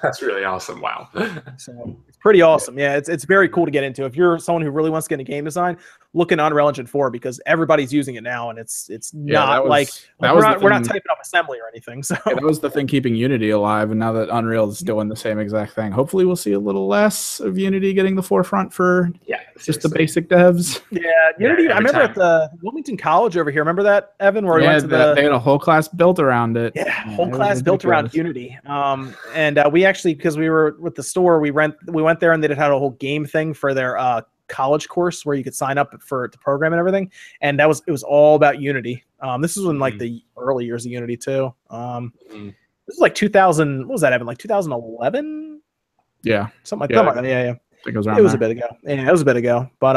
That's really awesome. Wow. So it's pretty awesome. Yeah, it's very cool to get into. If you're someone who really wants to get into game design, look at Unreal Engine 4 because everybody's using it now, and it's not like we're not typing up assembly or anything. So that was the thing keeping Unity alive, and now that Unreal is doing the same exact thing, hopefully we'll see a little less of Unity getting the forefront for just the basic devs. Yeah, Unity. I remember at the Wilmington College over here. Remember that, Evan? Where we went to they had a whole class built around it. Yeah, whole class built around Unity. And we actually, because we were with the store, we went there and they had a whole game thing for their college course where you could sign up to program and everything, and it was all about Unity. This was in like the early years of Unity too. This was like 2000. What was that, Evan? Like 2011? Yeah, something like that. Yeah. I think it was around. It was a bit ago. Yeah, it was a bit ago. But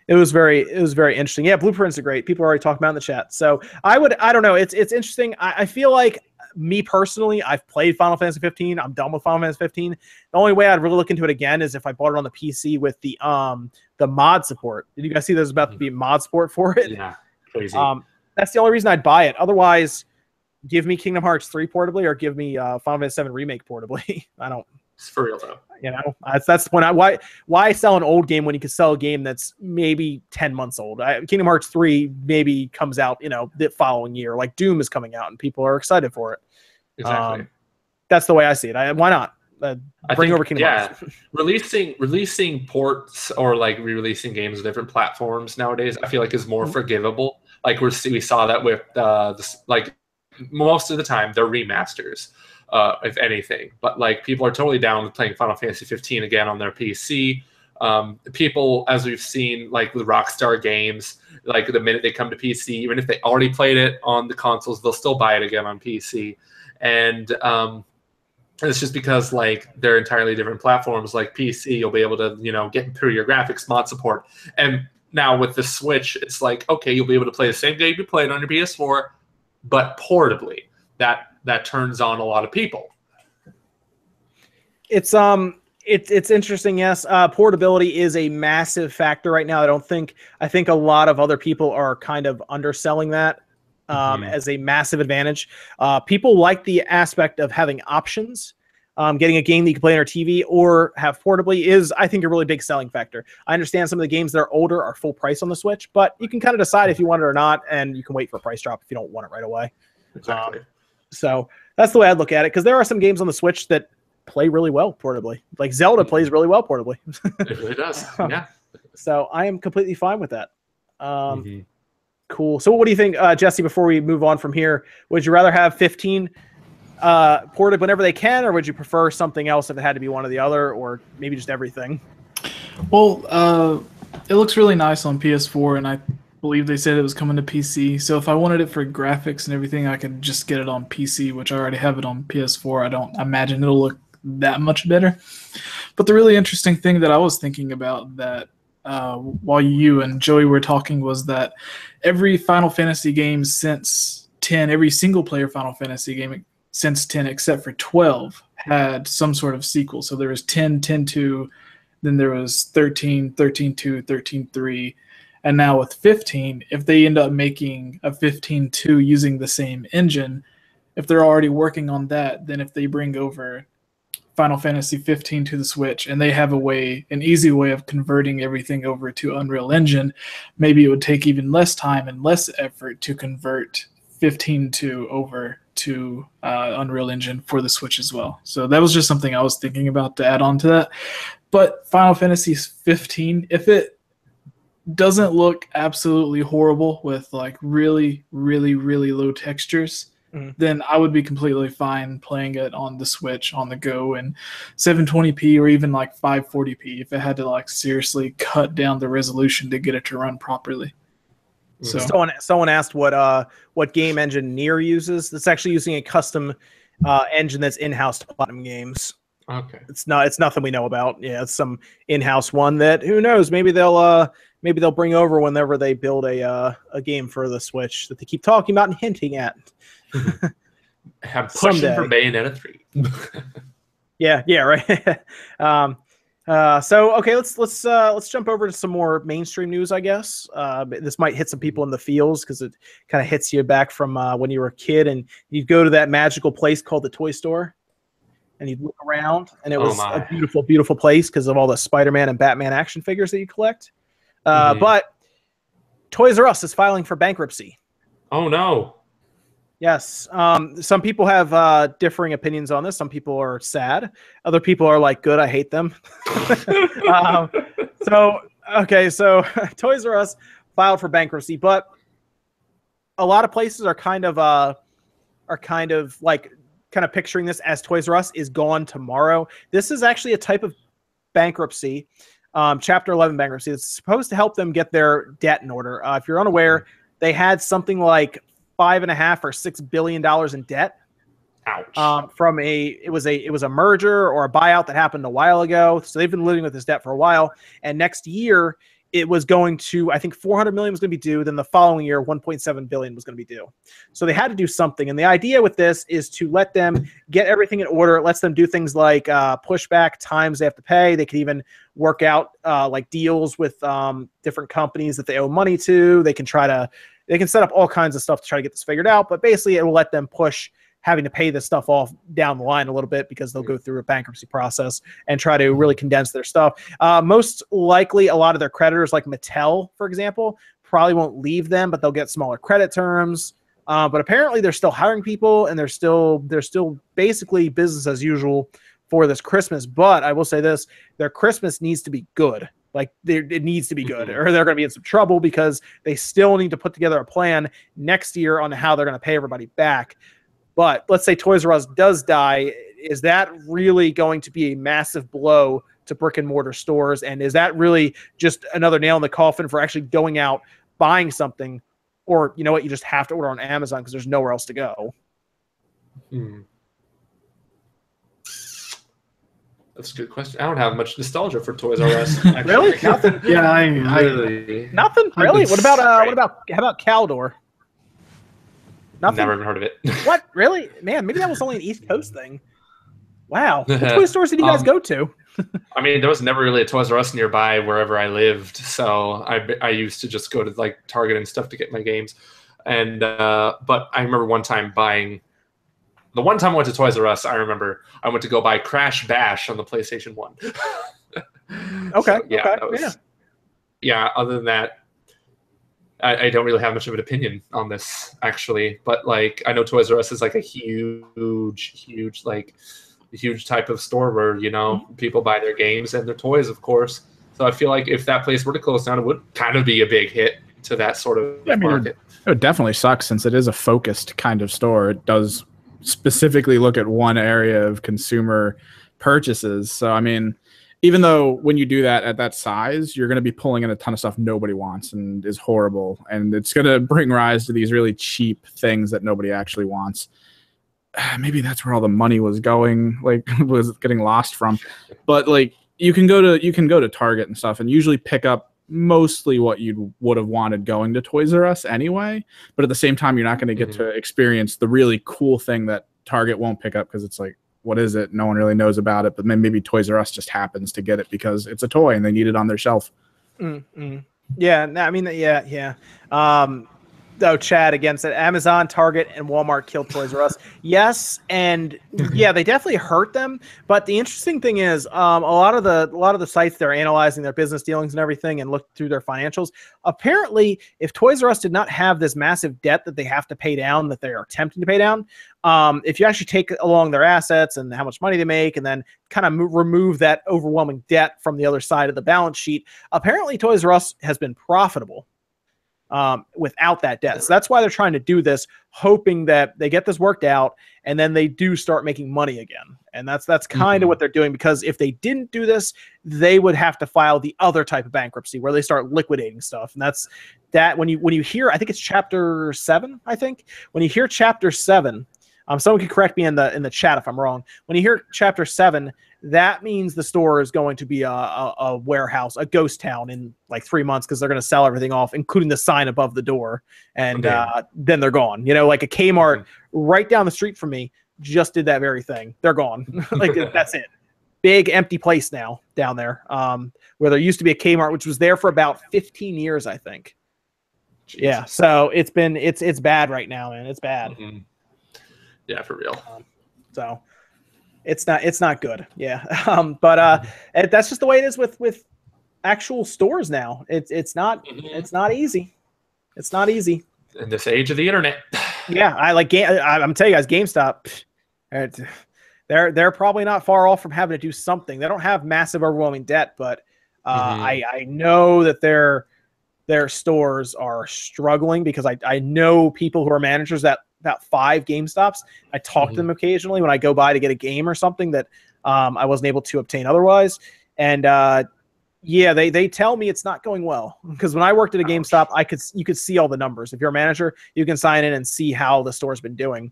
it was very interesting. Yeah, blueprints are great. People are already talking about it in the chat. So I don't know. It's interesting. I feel like, me personally, I've played Final Fantasy 15. I'm done with Final Fantasy 15. The only way I'd really look into it again is if I bought it on the PC with the mod support. Did you guys see there's about to be mod support for it? Yeah, crazy. That's the only reason I'd buy it. Otherwise, give me Kingdom Hearts 3 portably or give me Final Fantasy 7 Remake portably. I don't. It's for real though. You know, that's the point. Why sell an old game when you can sell a game that's maybe 10 months old? Kingdom Hearts 3 maybe comes out, the following year. Like Doom is coming out and people are excited for it. Exactly. That's the way I see it. Why not? Bring over Kingdom Hearts. releasing ports or like re-releasing games on different platforms nowadays, I feel like is more forgivable. Like we saw that with like most of the time they're remasters, if anything. But like people are totally down with playing Final Fantasy 15 again on their PC. People, as we've seen, like with Rockstar games, like the minute they come to PC, even if they already played it on the consoles, they'll still buy it again on PC. And it's just because like they're entirely different platforms. Like PC, you'll be able to, get through your graphics mod support. And now with the Switch, it's like, okay, you'll be able to play the same game you played on your PS4, but portably. That turns on a lot of people. It's interesting, yes. Portability is a massive factor right now. I think a lot of other people are kind of underselling that as a massive advantage. People like the aspect of having options. Getting a game that you can play on your TV or have portably is, I think, a really big selling factor. I understand some of the games that are older are full price on the Switch, but you can kind of decide if you want it or not, and you can wait for a price drop if you don't want it right away. Exactly. So that's the way I'd look at it, because there are some games on the Switch that play really well portably. Like Zelda plays really well portably. It really does. Yeah. So I am completely fine with that. Cool. So what do you think, Jesse, before we move on from here? Would you rather have 15 ported whenever they can, or would you prefer something else if it had to be one or the other, or maybe just everything? Well, it looks really nice on PS4, and I believe they said it was coming to PC. So if I wanted it for graphics and everything, I could just get it on PC, which I already have it on PS4. I don't imagine it'll look that much better. But the really interesting thing that I was thinking about that while you and Joey were talking was that every Final Fantasy game since 10, every single player Final Fantasy game since 10 except for 12 had some sort of sequel. So there was 10, 10-2, then there was 13, 13-2, 13-3, and now with 15, if they end up making a 15-2 using the same engine, if they're already working on that, then if they bring over Final Fantasy 15 to the Switch and they have an easy way of converting everything over to Unreal Engine, maybe it would take even less time and less effort to convert 15-2 over to Unreal Engine for the Switch as well. So that was just something I was thinking about to add on to that. But Final Fantasy 15, if it doesn't look absolutely horrible with like really, really, really low textures, then I would be completely fine playing it on the Switch on the go in 720p or even like 540p if it had to like seriously cut down the resolution to get it to run properly. So someone asked what game engine Nier uses. It's actually using a custom engine that's in-house to Platinum Games. Okay. It's nothing we know about. Yeah, it's some in-house one that who knows, maybe they'll bring over whenever they build a game for the Switch that they keep talking about and hinting at. I'm pushing for Bayonetta 3. yeah, right. So okay, let's jump over to some more mainstream news, I guess. This might hit some people in the feels because it kind of hits you back from when you were a kid and you'd go to that magical place called the toy store, and you'd look around, and it was a beautiful, beautiful place because of all the Spider-Man and Batman action figures that you collect. But Toys R Us is filing for bankruptcy. Oh no. Yes. Some people have differing opinions on this. Some people are sad. Other people are like, good, I hate them. So Toys R Us filed for bankruptcy, but a lot of places are kind of picturing this as Toys R Us is gone tomorrow. This is actually a type of bankruptcy, Chapter 11 bankruptcy. It's supposed to help them get their debt in order. If you're unaware, they had something like $5.5 or $6 billion in debt. Ouch. It was a merger or a buyout that happened a while ago. So they've been living with this debt for a while. And next year it was going to, I think $400 million was going to be due. Then the following year, $1.7 billion was going to be due. So they had to do something. And the idea with this is to let them get everything in order. It lets them do things like push back times they have to pay. They could even work out like deals with different companies that they owe money to. They can set up all kinds of stuff to try to get this figured out. But basically, it will let them push having to pay this stuff off down the line a little bit because they'll go through a bankruptcy process and try to really condense their stuff. Most likely, a lot of their creditors, like Mattel, for example, probably won't leave them, but they'll get smaller credit terms. But apparently, they're still hiring people, and they're still basically business as usual for this Christmas. But I will say this, their Christmas needs to be good. Like it needs to be good, or they're going to be in some trouble because they still need to put together a plan next year on how they're going to pay everybody back. But let's say Toys R Us does die. Is that really going to be a massive blow to brick and mortar stores? And is that really just another nail in the coffin for actually going out, buying something? Or, you know what, you just have to order on Amazon because there's nowhere else to go. That's a good question. I don't have much nostalgia for Toys R Us. Really? Nothing? Yeah, I Really? Nothing? Really? What about how about Caldor? Nothing? Never even heard of it. What? Really? Man, maybe that was only an East Coast thing. Wow. What toy stores did you guys go to? I mean, there was never really a Toys R Us nearby wherever I lived, so I used to just go to like Target and stuff to get my games. And but I remember one time buying. The one time I went to Toys R Us, I remember I went to go buy Crash Bash on the PlayStation 1. Okay. So, yeah, okay. Yeah. Other than that, I don't really have much of an opinion on this actually. But like, I know Toys R Us is like a huge type of store where people buy their games and their toys, of course. So I feel like if that place were to close down, it would kind of be a big hit to that sort of market. It would definitely suck since it is a focused kind of store. It does specifically look at one area of consumer purchases. So, I mean, even though when you do that at that size, you're going to be pulling in a ton of stuff nobody wants and is horrible. And it's going to bring rise to these really cheap things that nobody actually wants. Maybe that's where all the money was going, like was getting lost from. But like you can go to Target and stuff and usually pick up mostly what you would have wanted going to Toys R Us anyway, but at the same time you're not going to get to experience the really cool thing that Target won't pick up because it's like, what is it? No one really knows about it, but maybe Toys R Us just happens to get it because it's a toy and they need it on their shelf. Yeah, I mean, yeah. Though Chad again said Amazon, Target, and Walmart killed Toys R Us. Yes, and yeah, they definitely hurt them. But the interesting thing is, a lot of the sites they're analyzing their business dealings and everything, and look through their financials. Apparently, if Toys R Us did not have this massive debt that they have to pay down, that they are attempting to pay down, if you actually take along their assets and how much money they make, and then kind of remove that overwhelming debt from the other side of the balance sheet, apparently Toys R Us has been profitable. Without that debt. So that's why they're trying to do this, hoping that they get this worked out and then they do start making money again. And that's kind of what they're doing, because if they didn't do this, they would have to file the other type of bankruptcy where they start liquidating stuff. And that's that when you hear, I think it's chapter 7, I think. When you hear chapter 7, someone can correct me in the chat if I'm wrong. When you hear chapter 7, that means the store is going to be a warehouse, a ghost town in like 3 months, because they're going to sell everything off, including the sign above the door. And then they're gone. Like a Kmart right down the street from me just did that very thing. They're gone. Like that's it. Big empty place now down there, where there used to be a Kmart, which was there for about 15 years, I think. Jesus. Yeah. So it's bad right now, man. It's bad. Yeah, for real. So it's not good. Yeah. But that's just the way it is with actual stores now. It's not easy. It's not easy. In this age of the internet. Yeah, I'm telling you guys, GameStop, they're probably not far off from having to do something. They don't have massive overwhelming debt, but I know that their stores are struggling, because I know people who are managers that about 5 GameStops. I talk to them occasionally when I go by to get a game or something that I wasn't able to obtain otherwise. And yeah, they tell me it's not going well, because when I worked at a GameStop, you could see all the numbers. If you're a manager, you can sign in and see how the store's been doing.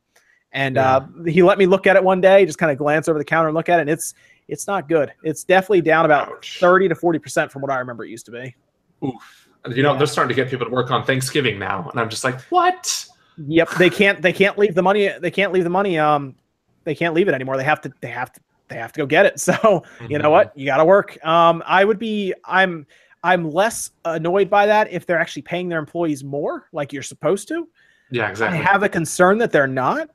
And he let me look at it one day, just kind of glance over the counter and look at it. And it's not good. It's definitely down about 30 to 40% from what I remember it used to be. Oof. They're starting to get people to work on Thanksgiving now, and I'm just like, what? Yep, they can't leave the money. They can't leave the money. They can't leave it anymore. They have to go get it. So you know what? You got to work. I'm less annoyed by that if they're actually paying their employees more, like you're supposed to. Yeah, exactly. I have a concern that they're not.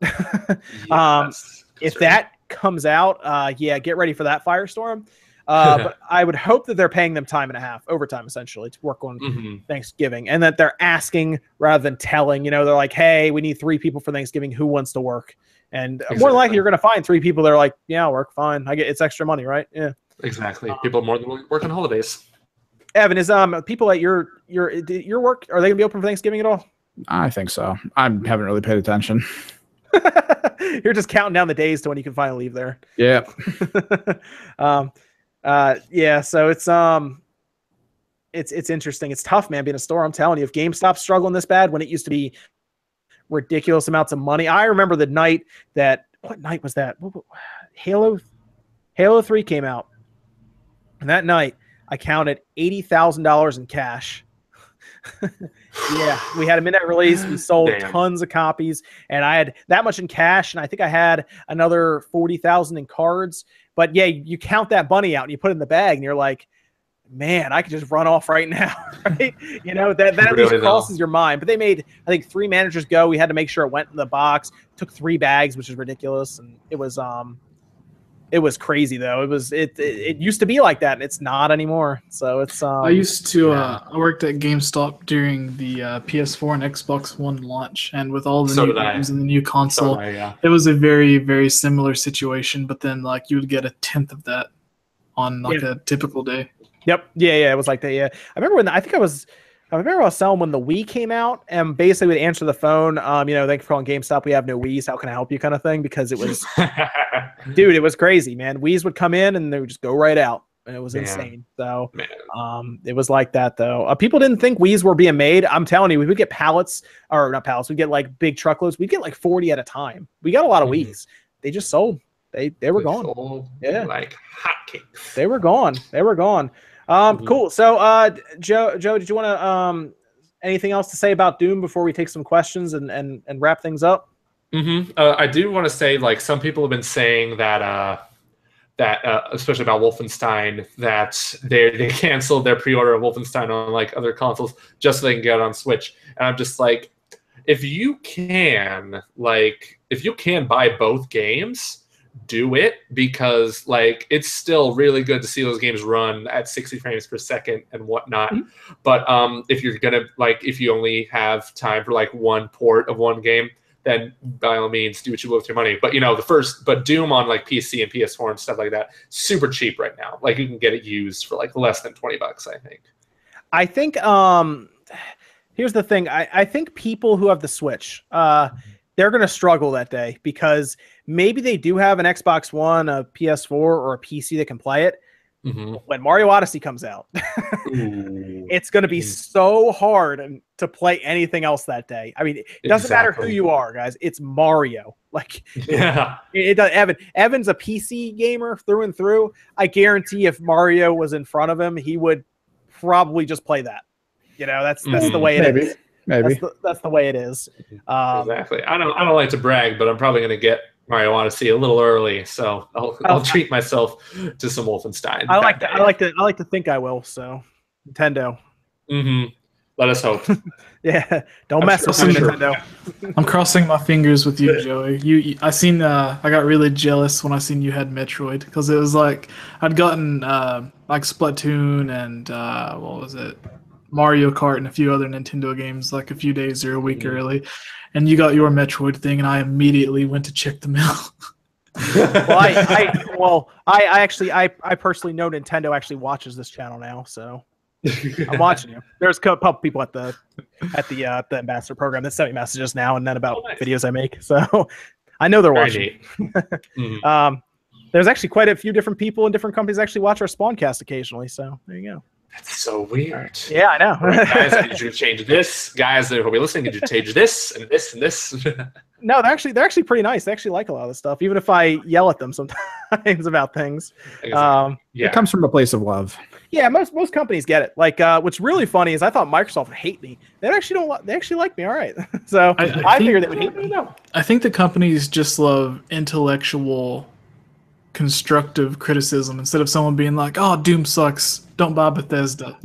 If that comes out, get ready for that firestorm. But I would hope that they're paying them time and a half, overtime essentially, to work on Thanksgiving, and that they're asking rather than telling. They're like, hey, we need 3 people for Thanksgiving. Who wants to work? And Exactly. more than likely, you're going to find 3 people that are like, yeah, I'll work fine. It's extra money, right? Yeah. Exactly. People more than work on holidays. Evan, is people at your work, are they going to be open for Thanksgiving at all? I think so. I haven't really paid attention. You're just counting down the days to when you can finally leave there. Yeah. Yeah. So it's interesting. It's tough, man, being a store. I'm telling you, if GameStop's struggling this bad when it used to be ridiculous amounts of money. I remember the night what night was that? Halo 3 came out. And that night I counted $80,000 in cash. Yeah, we had a midnight release. We sold tons of copies, and I had that much in cash, and I think I had another 40,000 in cards. But yeah, you count that money out and you put it in the bag, and you're like, man, I could just run off right now, right? You know, that at least crosses your mind. But they made, I think, 3 managers go. We had to make sure it went in the box. Took 3 bags, which is ridiculous, and it was crazy though. It used to be like that, and it's not anymore. So it's I used to I worked at GameStop during the PS4 and Xbox One launch, and with all the new games and the new console, it was a very, very similar situation. But then like you would get 1/10 of that on like a typical day. Yep. Yeah. It was like that. Yeah. I remember when I remember I was selling when the Wii came out, and basically would answer the phone. Thank you for calling GameStop. We have no Wii's. How can I help you? Kind of thing, because it was, dude, it was crazy, man. Wii's would come in and they would just go right out, and it was insane. So, it was like that though. People didn't think Wii's were being made. I'm telling you, we would get pallets, or not pallets. We'd get like big truckloads. We'd get like 40 at a time. We got a lot of Wii's. They just sold. They were gone. Like hotcakes. They were gone. Cool. So, Joe, did you want to anything else to say about Doom before we take some questions and wrap things up? I do want to say, like, some people have been saying that especially about Wolfenstein, that they canceled their pre-order of Wolfenstein on like other consoles just so they can get it on Switch. And I'm just like, if you can buy both games, do it, because like it's still really good to see those games run at 60 frames per second and whatnot. But if you're gonna if you only have time for like one port of one game, then by all means do what you will with your money. But but Doom on like PC and PS4 and stuff like that, super cheap right now. Like you can get it used for like less than $20, I think. Here's the thing. I think people who have the Switch, they're going to struggle that day, because maybe they do have an Xbox One, a PS4, or a PC that can play it. When Mario Odyssey comes out, it's going to be so hard to play anything else that day. I mean, it doesn't matter who you are, guys. It's Mario. Like, it does. Evan's a PC gamer through and through. I guarantee if Mario was in front of him, he would probably just play that. That's the way it is. Maybe that's the way it is. Exactly. I don't like to brag, but I'm probably going to get Mario Odyssey a little early, so I'll treat myself to some Wolfenstein. I like to think I will. So Nintendo. Let us hope. Yeah, don't mess with Nintendo. I'm crossing my fingers with you, Joey. I got really jealous when I seen you had Metroid, because it was like I'd gotten like Splatoon and what was it? Mario Kart and a few other Nintendo games like a few days or a week early, and you got your Metroid thing, and I immediately went to check the mail. I personally know Nintendo actually watches this channel now, so I'm watching you. There's a couple people at the ambassador program that sent me messages now and then about videos I make, so I know they're watching. There's actually quite a few different people in different companies actually watch our SpawnCast occasionally, so there you go. That's so weird. Yeah, I know. Right, guys, I need you to change this. Guys that will be listening, need you to change this and this and this. No, they're actually pretty nice. They actually like a lot of the stuff, even if I yell at them sometimes about things. It comes from a place of love. Yeah, most companies get it. Like, what's really funny is I thought Microsoft would hate me. They actually don't. They actually like me. All right. So I figured they would hate me. I think the companies just love intellectual, constructive criticism instead of someone being like, "Oh, Doom sucks. Don't buy Bethesda."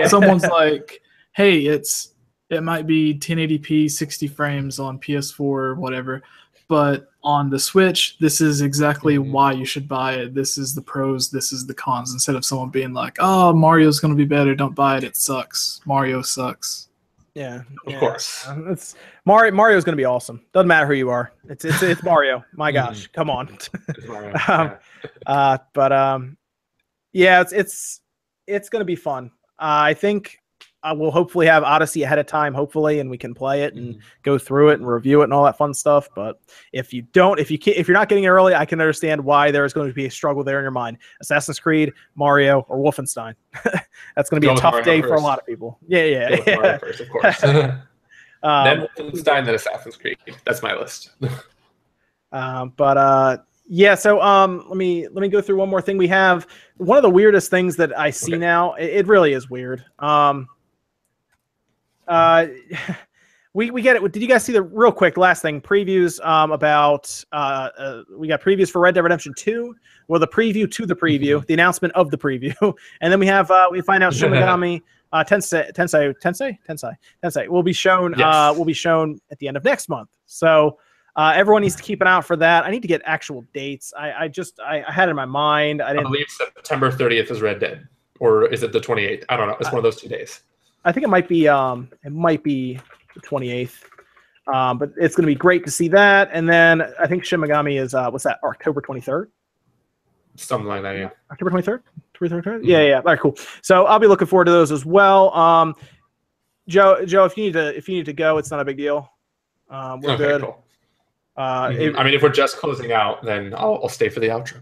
Someone's like, "Hey, it might be 1080p 60 frames on PS4 or whatever, but on the Switch, this is exactly why you should buy it. This is the pros, this is the cons," instead of someone being like, "Oh, Mario's going to be better. Don't buy it. It sucks. Mario sucks." Yeah, Of course. It's Mario's going to be awesome. Doesn't matter who you are. It's Mario. My gosh, come on. It's Mario. Yeah, it's going to be fun. I think we'll hopefully have Odyssey ahead of time, hopefully, and we can play it and go through it and review it and all that fun stuff. But if you're not getting it early, I can understand why there is going to be a struggle there in your mind. Assassin's Creed, Mario, or Wolfenstein. That's going to be a tough day for a lot of people. Yeah. Mario first, of course. Then Wolfenstein, then Assassin's Creed. That's my list. Yeah, so let me go through one more thing. We have one of the weirdest things that I see now. It really is weird. We get it. Did you guys see the real quick last thing previews about we got previews for Red Dead Redemption 2? Well, the preview to the preview, the announcement of the preview, and then we find out Shin Megami Tensei will be shown at the end of next month. So everyone needs to keep an eye out for that. I need to get actual dates. I had it in my mind. I believe September 30th is Red Dead, or is it the 28th? I don't know. It's one of those 2 days. I think it might be the 28th. But it's going to be great to see that. And then I think Shin Megami is what's that? October 23rd. Something like that, yeah. October 23rd. Yeah. All right, cool. So I'll be looking forward to those as well. Joe, if you need to go, it's not a big deal. We're good. Cool. If we're just closing out, then I'll stay for the outro.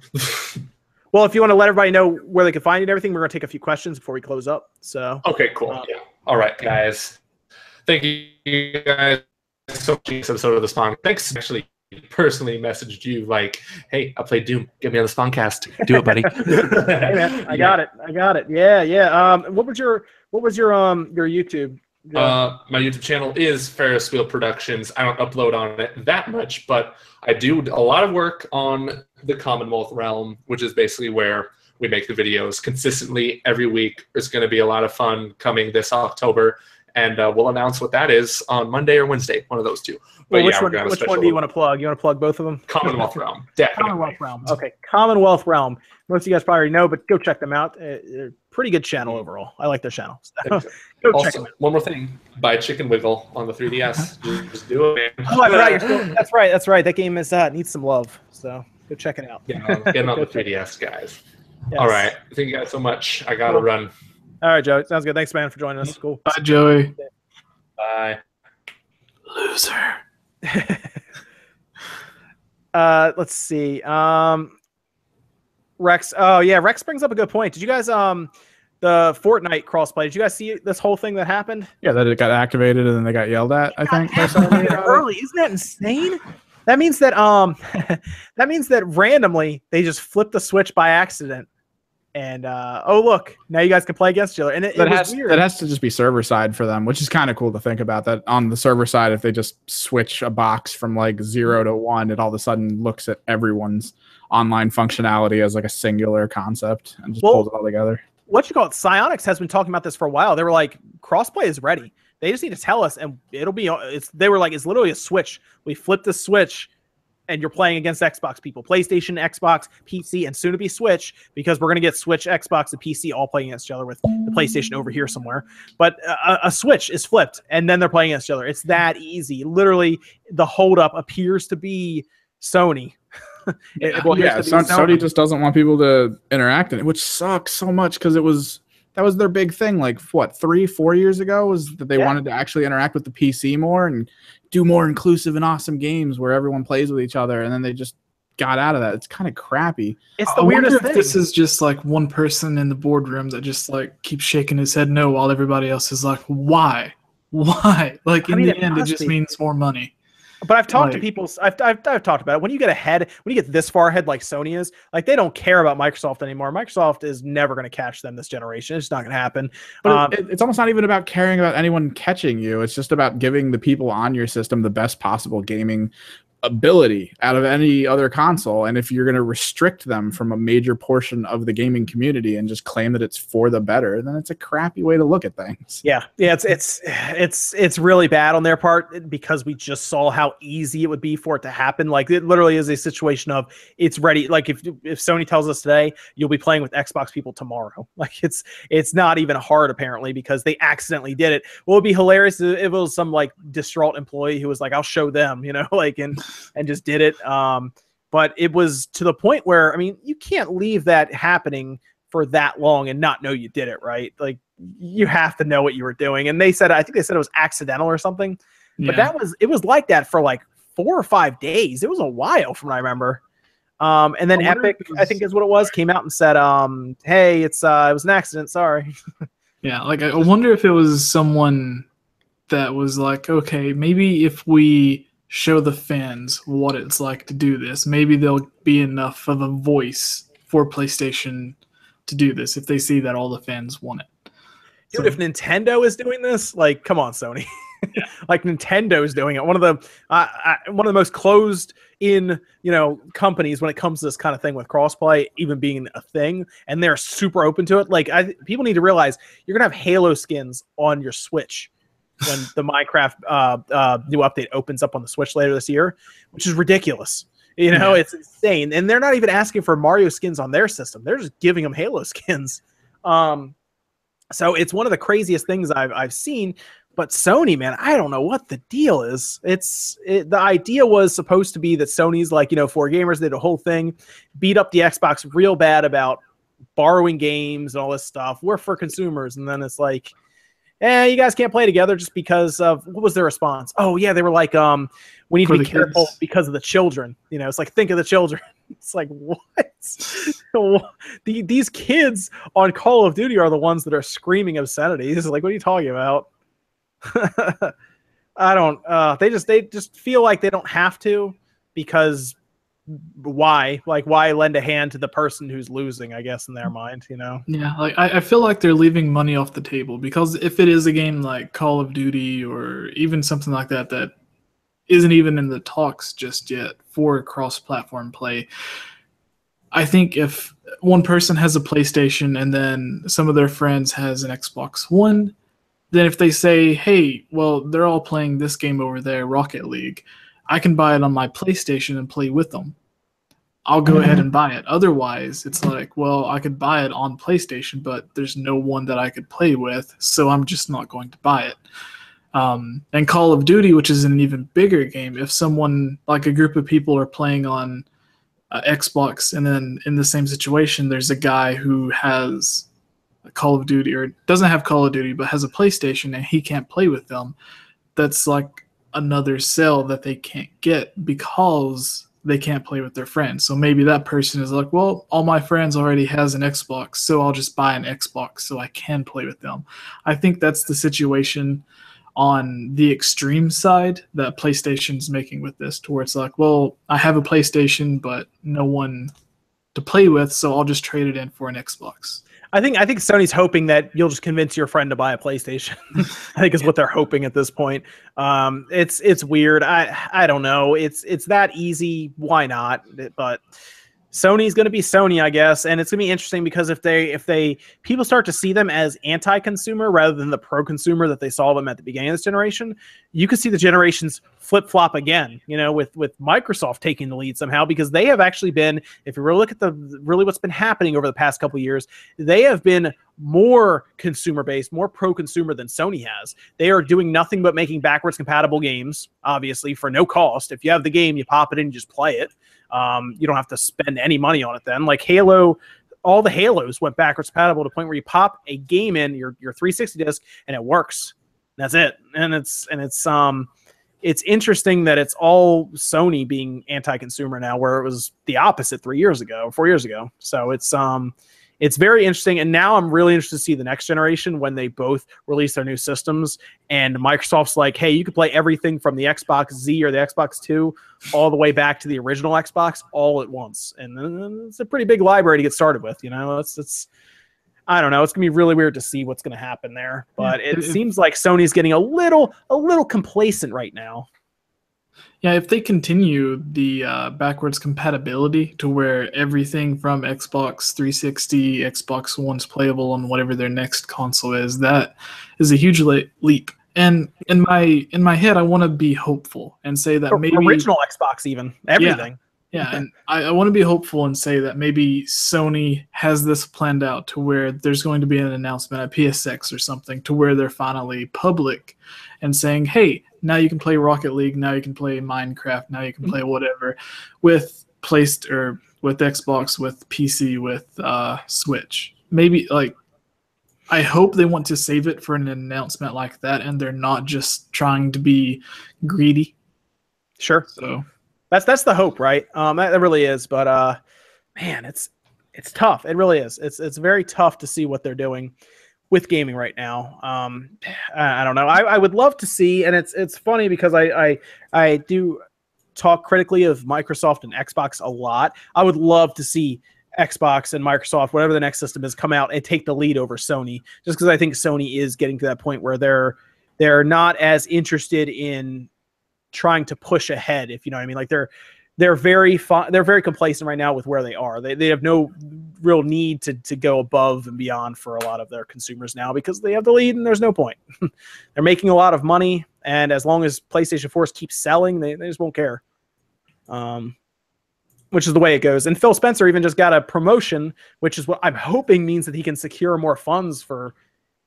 Well, if you want to let everybody know where they can find you and everything, we're going to take a few questions before we close up. So okay, cool. Yeah. All right, guys. Thank you guys so much for this episode of the Spawn. Thanks. Actually, personally messaged you like, "Hey, I played Doom. Get me on the SpawnCast. Do it, buddy." Hey man, I got it. Yeah. What was your YouTube? My YouTube channel is Ferris Wheel Productions. I don't upload on it that much, but I do a lot of work on the Commonwealth realm, which is basically where we make the videos consistently every week. There's going to be a lot of fun coming this October, and we'll announce what that is on Monday or Wednesday, one of those two. But which one do you want to plug? You want to plug both of them? Commonwealth realm, definitely. Commonwealth realm. Okay, Commonwealth realm. Most of you guys probably already know, but go check them out. They're pretty good channel overall. I like their channel. So go check them out. One more thing: buy Chicken Wiggle on the 3DS. Just do it, man. Oh, I forgot. That's right. That game needs some love. So go check it out. Get on the 3DS, guys. Yes. All right. Thank you guys so much. I gotta run. All right, Joe. Sounds good. Thanks, man, for joining us. Cool. Bye, Joey. Bye. Loser. Let's see. Rex. Oh yeah, Rex brings up a good point. Did you guys the Fortnite crossplay? Did you guys see this whole thing that happened? Yeah, that it got activated and then they got yelled at. I think early. Isn't that insane? That means that randomly they just flipped the switch by accident. And oh look, now you guys can play against each other. And that has to just be server side for them, which is kind of cool to think about. That on the server side, if they just switch a box from like 0 to 1, it all of a sudden looks at everyone's online functionality as like a singular concept and just pulls it all together. What you call it? Psyonix has been talking about this for a while. They were like, crossplay is ready. They just need to tell us, and it'll be. They were like, it's literally a switch. We flip the switch. And you're playing against Xbox people, PlayStation, Xbox, PC, and soon to be Switch, because we're going to get Switch, Xbox, and PC all playing against each other with the PlayStation over here somewhere. But a Switch is flipped, and then they're playing against each other. It's that easy. Literally, the holdup appears to be Sony. Sony just doesn't want people to interact in it, which sucks so much because that was their big thing. Like what, 3-4 years ago, was that they wanted to actually interact with the PC more and do more inclusive and awesome games where everyone plays with each other, and then they just got out of that. It's kind of crappy. It's the weirdest thing. This is just like one person in the boardroom that just like keeps shaking his head no, while everybody else is like, why? Like in the end, it just means more money. But I've talked to people. I've talked about it. When you get this far ahead, like Sony is, like they don't care about Microsoft anymore. Microsoft is never going to catch them this generation. It's not going to happen. But it's almost not even about caring about anyone catching you. It's just about giving the people on your system the best possible gaming ability out of any other console. And if you're going to restrict them from a major portion of the gaming community and just claim that it's for the better, then it's a crappy way to look at things. Yeah, it's really bad on their part, because we just saw how easy it would be for it to happen. Like, it literally is a situation of it's ready. Like, if Sony tells us today you'll be playing with Xbox people tomorrow, like it's not even hard apparently, because they accidentally did it. What would be hilarious if it was some like distraught employee who was like, I'll show them, like, and just did it. But it was to the point where, I mean, you can't leave that happening for that long and not know you did it, right? Like, you have to know what you were doing. And I think they said it was accidental or something. Yeah. But it was like that for like 4 or 5 days. It was a while from what I remember. And then Epic, I think is what it was, came out and said, hey, it was an accident, sorry. Yeah, like, I wonder if it was someone that was like, okay, maybe if we show the fans what it's like to do this, maybe there'll be enough of a voice for PlayStation to do this if they see that all the fans want it. Dude, if Nintendo is doing this, like, come on, Sony. Yeah. Like, Nintendo is doing it. One of the most closed in, companies when it comes to this kind of thing with crossplay even being a thing, and they're super open to it. Like, people need to realize you're gonna have Halo skins on your Switch when the Minecraft new update opens up on the Switch later this year, which is ridiculous. It's insane. And they're not even asking for Mario skins on their system. They're just giving them Halo skins. So it's one of the craziest things I've seen. But Sony, man, I don't know what the deal is. The idea was supposed to be that Sony's like, 4Gamers did a whole thing, beat up the Xbox real bad about borrowing games and all this stuff. We're for consumers. And then it's like, you guys can't play together just because of, what was their response? Oh, yeah, they were like, we need to be careful because of the children. It's like, think of the children. It's like, what? These kids on Call of Duty are the ones that are screaming obscenities. Like, what are you talking about? I don't. They just feel like they don't have to, because why? Like, why lend a hand to the person who's losing, I guess, in their mind, Yeah, like, I feel like they're leaving money off the table, because if it is a game like Call of Duty or even something like that that isn't even in the talks just yet for cross-platform play, I think if one person has a PlayStation and then some of their friends has an Xbox One, then if they say, hey, well, they're all playing this game over there, Rocket League, I can buy it on my PlayStation and play with them. I'll go ahead and buy it. Otherwise, it's like, well, I could buy it on PlayStation, but there's no one that I could play with, so I'm just not going to buy it. And Call of Duty, which is an even bigger game, if someone, like a group of people are playing on Xbox, and then in the same situation, there's a guy who has a Call of Duty, or doesn't have Call of Duty, but has a PlayStation, and he can't play with them, that's like another sale that they can't get because they can't play with their friends. So maybe that person is like, well, all my friends already has an Xbox, so I'll just buy an Xbox so I can play with them. I think that's the situation on the extreme side that PlayStation's making with this, to where it's like, well, I have a PlayStation, but no one to play with, so I'll just trade it in for an Xbox. I think Sony's hoping that you'll just convince your friend to buy a PlayStation. I think is what they're hoping at this point. It's weird. I don't know. It's that easy. Why not? But Sony's going to be Sony, I guess, and it's going to be interesting because if people start to see them as anti-consumer rather than the pro-consumer that they saw them at the beginning of this generation, you could see the generations flip-flop again, with Microsoft taking the lead somehow, because they have actually been, if you really look at what's been happening over the past couple of years, they have been more consumer-based, more pro-consumer than Sony has. They are doing nothing but making backwards compatible games, obviously, for no cost. If you have the game, you pop it in, you just play it. You don't have to spend any money on it then. Like Halo, all the Halos went backwards compatible to the point where you pop a game in your 360 disc and it works. That's it. And it's interesting that it's all Sony being anti-consumer now, where it was the opposite 4 years ago. So it's very interesting. And now I'm really interested to see the next generation when they both release their new systems. And Microsoft's like, hey, you can play everything from the Xbox Z or the Xbox 2 all the way back to the original Xbox all at once. And then it's a pretty big library to get started with. It's I don't know. It's going to be really weird to see what's going to happen there. But it seems like Sony's getting a little complacent right now. Yeah, if they continue the backwards compatibility to where everything from Xbox 360, Xbox One's playable on whatever their next console is, that is a huge leap. And in my head, I want to be hopeful and say that maybe original Xbox, even everything. Yeah, and I want to be hopeful and say that maybe Sony has this planned out to where there's going to be an announcement at PSX or something to where they're finally public and saying, hey, now you can play Rocket League, now you can play Minecraft, now you can play whatever with with Xbox, with PC, with Switch. Maybe I hope they want to save it for an announcement like that and they're not just trying to be greedy. Sure. So that's the hope, right? That really is. But man, it's tough. It really is. It's very tough to see what they're doing with gaming right now. I don't know. I would love to see, and it's funny because I do talk critically of Microsoft and Xbox a lot. I would love to see Xbox and Microsoft, whatever the next system is, come out and take the lead over Sony, just because I think Sony is getting to that point where they're not as interested in trying to push ahead, if you know what I mean. Like they're very complacent right now with where they are. They have no real need to go above and beyond for a lot of their consumers now because they have the lead and there's no point. They're making a lot of money, and as long as PlayStation 4s keep selling, they just won't care. Which is the way it goes. And Phil Spencer even just got a promotion, which is what I'm hoping means that he can secure more funds for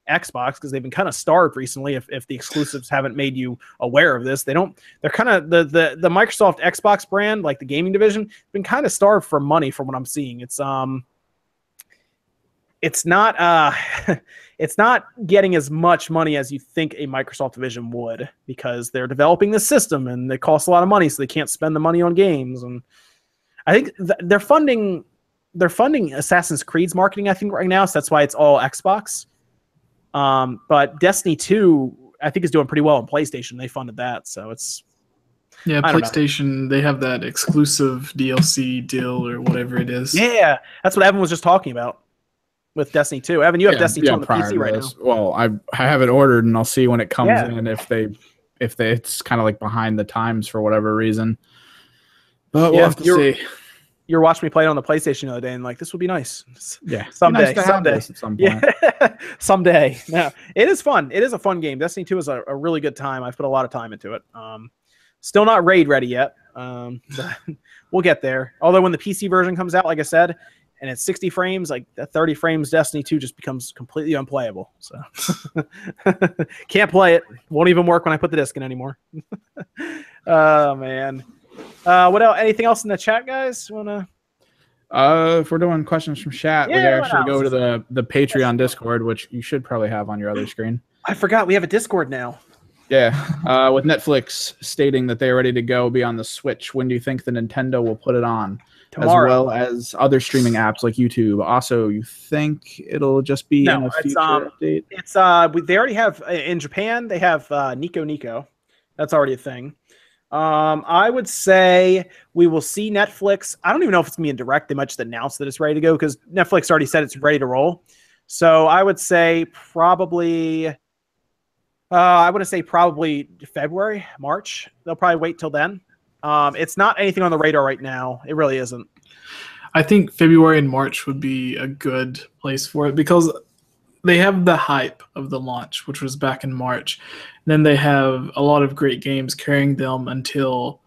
Xbox, because they've been kind of starved recently. If the exclusives haven't made you aware of this, they're kind of the Microsoft Xbox brand, like the gaming division, been kind of starved for money from what I'm seeing. It's not it's not getting as much money as you think a Microsoft division would, because they're developing this system and it costs a lot of money, so they can't spend the money on games. And I think they're funding Assassin's Creed's marketing, I think, right now, so that's why it's all Xbox. But Destiny 2, I think, is doing pretty well on PlayStation. They funded that, so it's... Yeah, PlayStation, they have that exclusive DLC deal or whatever it is. Yeah, that's what Evan was just talking about with Destiny 2. Evan, you have Destiny 2 on the PC right now. Well, I have it ordered, and I'll see when it comes in if it's kind of like behind the times for whatever reason. But we'll have to see. You were watching me play it on the PlayStation the other day, and like, this would be nice. Yeah, someday at some point. Yeah, someday. No, it is fun. It is a fun game. Destiny 2 is a really good time. I've put a lot of time into it. Still not raid ready yet. But we'll get there. Although when the PC version comes out, like I said, and it's 60 frames, like that 30 frames, Destiny 2 just becomes completely unplayable. So can't play it. Won't even work when I put the disc in anymore. Oh man. What else? Anything else in the chat, guys? Wanna? If we're doing questions from chat, we can actually go to the Patreon Discord, which you should probably have on your other screen. I forgot we have a Discord now. Yeah, with Netflix stating that they're ready to go be on the Switch. When do you think the Nintendo will put it on? Tomorrow. As well as other streaming apps like YouTube. Also, you think it'll just be in a future update? It's they already have in Japan. They have Nico Nico. That's already a thing. I would say we will see Netflix. I don't even know if it's going to be in direct. They might just announce that it's ready to go, because Netflix already said it's ready to roll. So I would say probably, February, March. They'll probably wait till then. It's not anything on the radar right now. It really isn't. I think February and March would be a good place for it, because they have the hype of the launch, which was back in March. Then they have a lot of great games carrying them until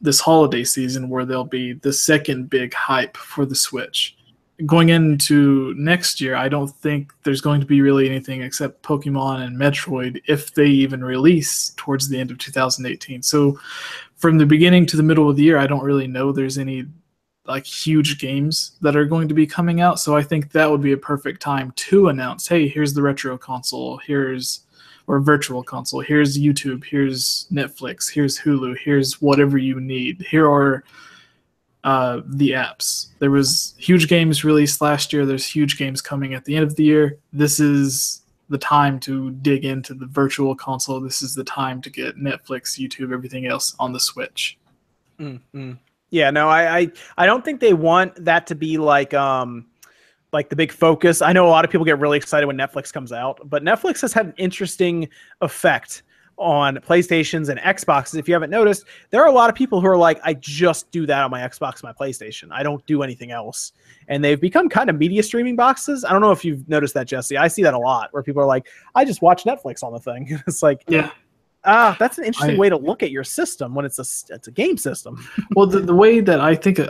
this holiday season, where there'll be the second big hype for the Switch. Going into next year, I don't think there's going to be really anything except Pokemon and Metroid, if they even release towards the end of 2018. So from the beginning to the middle of the year, I don't really know there's any like huge games that are going to be coming out. So I think that would be a perfect time to announce, hey, here's the retro console, or virtual console, here's YouTube, here's Netflix, here's Hulu, here's whatever you need. Here are the apps. There was huge games released last year. There's huge games coming at the end of the year. This is the time to dig into the virtual console. This is the time to get Netflix, YouTube, everything else on the Switch. Mm-hmm. Yeah, no, I don't think they want that to be like the big focus. I know a lot of people get really excited when Netflix comes out, but Netflix has had an interesting effect on PlayStations and Xboxes, if you haven't noticed, there are a lot of people who are like, I just do that on my Xbox, my PlayStation. I don't do anything else. And they've become kind of media streaming boxes. I don't know if you've noticed that, Jesse. I see that a lot where people are like, I just watch Netflix on the thing. It's like, Yeah. That's an interesting way to look at your system when it's a game system. Well, the way that I think,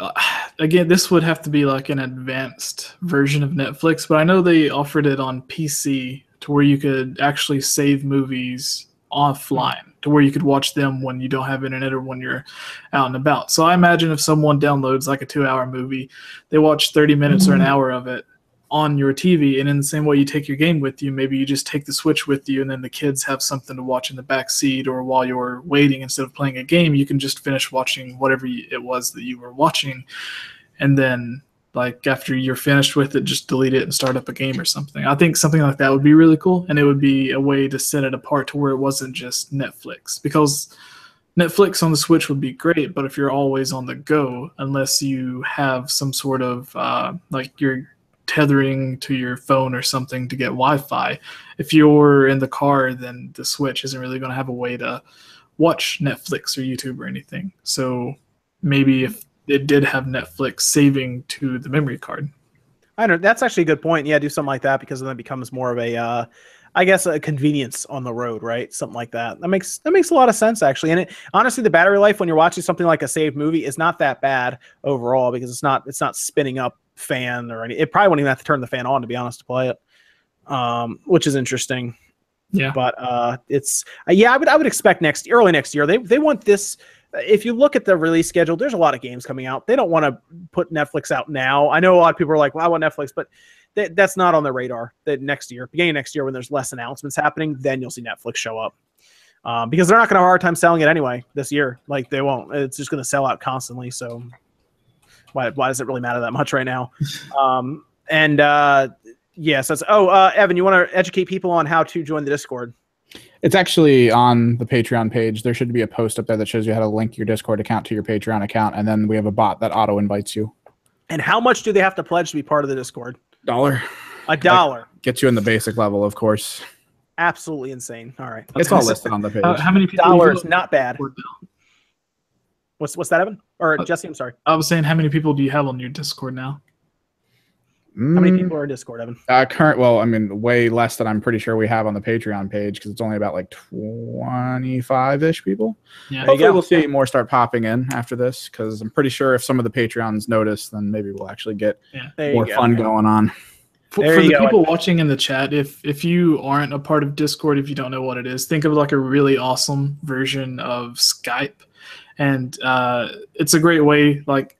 again, this would have to be like an advanced version of Netflix, but I know they offered it on PC to where you could actually save movies offline, to where you could watch them when you don't have internet or when you're out and about. So I imagine if someone downloads like a 2-hour movie, they watch 30 minutes or an hour of it on your TV, and in the same way you take your game with you, maybe you just take the Switch with you, and then the kids have something to watch in the back seat, or while you're waiting, instead of playing a game, you can just finish watching whatever it was that you were watching, and then like after you're finished with it, just delete it and start up a game or something. I think something like that would be really cool, and it would be a way to set it apart to where it wasn't just Netflix, because Netflix on the Switch would be great, but if you're always on the go, unless you have some sort of like you're tethering to your phone or something to get Wi-Fi, if you're in the car, then the Switch isn't really going to have a way to watch Netflix or YouTube or anything. So maybe if it did have Netflix saving to the memory card. I know that's actually a good point. Yeah, do something like that, because then it becomes more of a I guess a convenience on the road, right? Something like that. That makes a lot of sense, actually. And honestly, the battery life when you're watching something like a saved movie is not that bad overall, because it's not spinning up fan or anything. It probably wouldn't even have to turn the fan on, to be honest, to play it, which is interesting. Yeah, but it's I would expect early next year they want this. If you look at the release schedule, there's a lot of games coming out. They don't want to put Netflix out now. I know a lot of people are like, well, I want Netflix, but that's not on the radar. That beginning of next year, when there's less announcements happening, then you'll see Netflix show up. Because they're not going to have a hard time selling it anyway this year. Like, they won't. It's just going to sell out constantly. So why does it really matter that much right now? Yes. Evan, you want to educate people on how to join the Discord? It's actually on the Patreon page. There should be a post up there that shows you how to link your Discord account to your Patreon account, and then we have a bot that auto invites you. And how much do they have to pledge to be part of the Discord? $1. $1. That gets you in the basic level, of course. Absolutely insane. All right. It's all listed on the page. How many people? $1, not bad. What's that, Evan? Or Jesse, I'm sorry. I was saying, how many people do you have on your Discord now? How many people are in Discord, Evan? Way less than I'm pretty sure we have on the Patreon page, because it's only about like 25-ish people. Yeah, hopefully we'll see more start popping in after this, because I'm pretty sure if some of the Patreons notice, then maybe we'll actually get more fun going on. For the people watching in the chat, if you aren't a part of Discord, if you don't know what it is, think of it like a really awesome version of Skype. And it's a great way, like,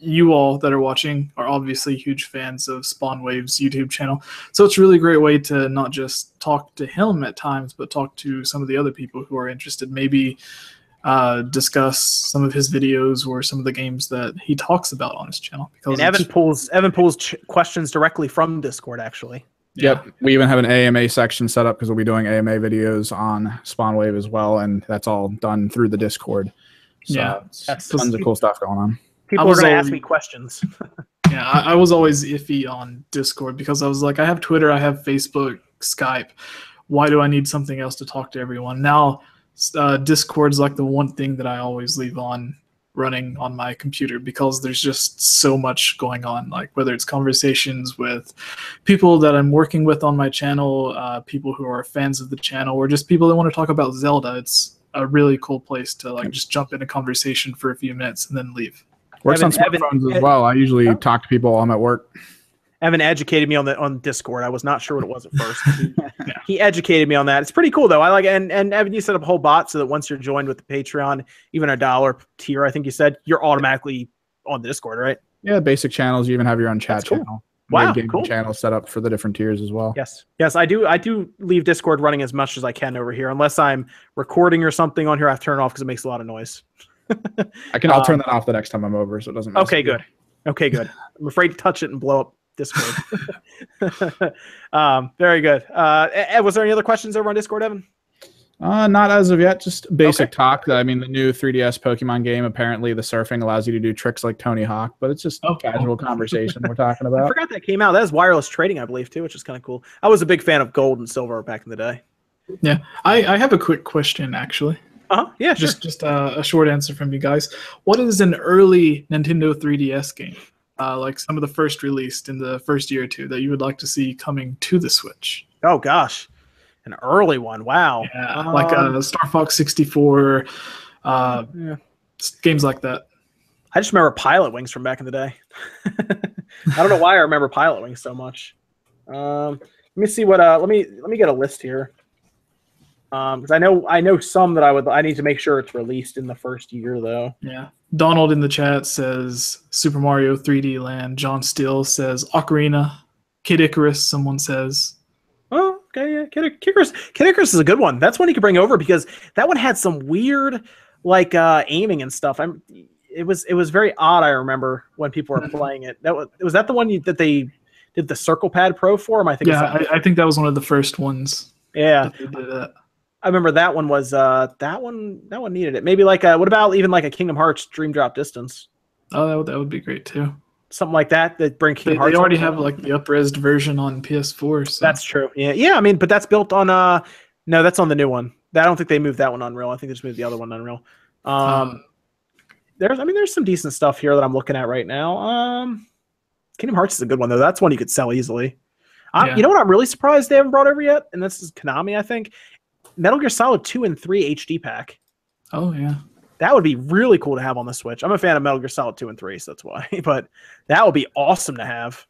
you all that are watching are obviously huge fans of SpawnWave's YouTube channel. So it's a really great way to not just talk to him at times, but talk to some of the other people who are interested. Maybe discuss some of his videos or some of the games that he talks about on his channel. Because Evan pulls questions directly from Discord, actually. Yep. We even have an AMA section set up, because we'll be doing AMA videos on SpawnWave as well, and that's all done through the Discord. So that's tons of cool stuff going on. People are going to ask me questions. Yeah, I was always iffy on Discord, because I was like, I have Twitter, I have Facebook, Skype. Why do I need something else to talk to everyone? Now, Discord's like the one thing that I always leave on running on my computer, because there's just so much going on, like whether it's conversations with people that I'm working with on my channel, people who are fans of the channel, or just people that want to talk about Zelda. It's a really cool place to like just jump into conversation for a few minutes and then leave. Works on smartphones as well. I usually talk to people while I'm at work. Evan educated me on Discord. I was not sure what it was at first. He educated me on that. It's pretty cool though. I like it. And Evan, you set up a whole bot so that once you're joined with the Patreon, even $1 tier, I think you said, you're automatically on the Discord, right? Yeah, basic channels. You even have your own chat channel. Wow, cool. Channel set up for the different tiers as well. Yes, I do leave Discord running as much as I can over here, unless I'm recording or something on here. I have to turn it off because it makes a lot of noise. I'll turn that off the next time I'm over, so it doesn't. Okay, good. I'm afraid to touch it and blow up Discord. Very good. Was there any other questions over on Discord, Evan? Not as of yet. Just basic talk. The new 3DS Pokemon game. Apparently, the surfing allows you to do tricks like Tony Hawk, but it's just casual conversation we're talking about. I forgot that came out. That is wireless trading, I believe, too, which is kind of cool. I was a big fan of Gold and Silver back in the day. Yeah, I have a quick question actually. Yeah, sure. Just a short answer from you guys. What is an early Nintendo 3DS game, like some of the first released in the first year or two, that you would like to see coming to the Switch? Oh gosh, an early one. Wow. Yeah, like Star Fox 64, Yeah. games like that. I just remember Pilot Wings from back in the day. I don't know why I remember Pilot Wings so much. Let me see what. Let me get a list here. Because I know some that I need to make sure it's released in the first year though. Yeah. Donald in the chat says Super Mario 3D Land. John Steele says Ocarina. Kid Icarus, someone says. Oh, okay, yeah. Kid Icarus is a good one. That's one you could bring over because that one had some weird like aiming and stuff. It was very odd. I remember when people were playing it. Was that the one that they did the Circle Pad Pro for? I think. Yeah, I think that was one of the first ones. Yeah. That they did that. I remember that one was that one needed it. Maybe like what about even like a Kingdom Hearts Dream Drop Distance? Oh, that would be great too. Something like that bring Kingdom Hearts. They already have like the up-resed version on PS4. So. That's true. Yeah. I mean, but that's built on no, that's on the new one. I don't think they moved that one on Unreal. I think they just moved the other one on Unreal. There's some decent stuff here that I'm looking at right now. Kingdom Hearts is a good one though. That's one you could sell easily. Yeah. You know what I'm really surprised they haven't brought over yet, and this is Konami, I think. Metal Gear Solid 2 and 3 HD pack. Oh yeah, that would be really cool to have on the Switch. I'm a fan of Metal Gear Solid 2 and 3, so that's why. But that would be awesome to have.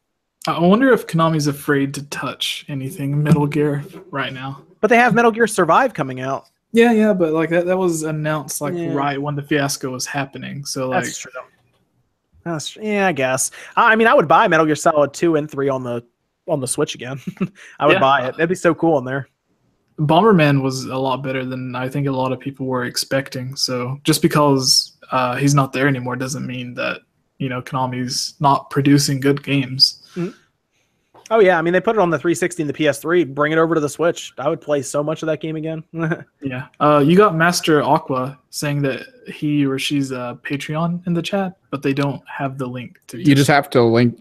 I wonder if Konami's afraid to touch anything Metal Gear right now. But they have Metal Gear Survive coming out. Yeah, but like that was announced right when the fiasco was happening. So like that's true. I guess. I mean, I would buy Metal Gear Solid 2 and 3 on the Switch again. I would buy it. That'd be so cool in there. Bomberman was a lot better than I think a lot of people were expecting. So just because he's not there anymore doesn't mean that Konami's not producing good games. Mm-hmm. Oh yeah, I mean they put it on the 360 and the PS3. Bring it over to the Switch. I would play so much of that game again. Yeah. You got Master Aqua saying that he or she's a Patreon in the chat, but they don't have the link to. You just have to link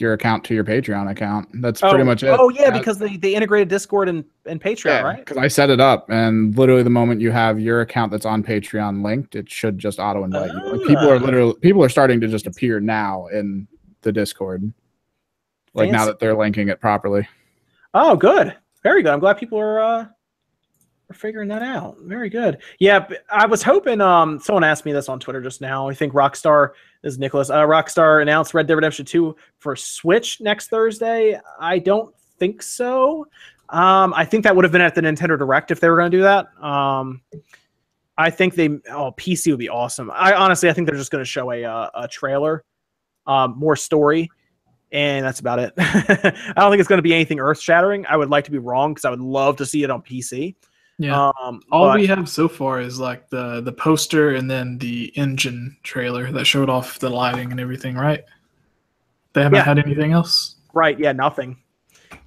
your account to your Patreon account. That's pretty much it. Oh yeah, because they integrated Discord and Patreon, right? Because I set it up, and literally the moment you have your account that's on Patreon linked, it should just auto invite you. Like people are starting to just appear now in the Discord. Like now that they're linking it properly. Oh, good. Very good. I'm glad people are figuring that out. Very good. Yeah, I was hoping someone asked me this on Twitter just now. I think Rockstar, this is Nicholas, Rockstar announced Red Dead Redemption 2 for Switch next Thursday. I don't think so. I think that would have been at the Nintendo Direct if they were going to do that. I think PC would be awesome. I think they're just going to show a trailer, more story. And that's about it. I don't think it's going to be anything earth-shattering. I would like to be wrong because I would love to see it on PC. Yeah. All we have so far is like the poster and then the engine trailer that showed off the lighting and everything, right? They haven't had anything else? Right. Yeah, nothing.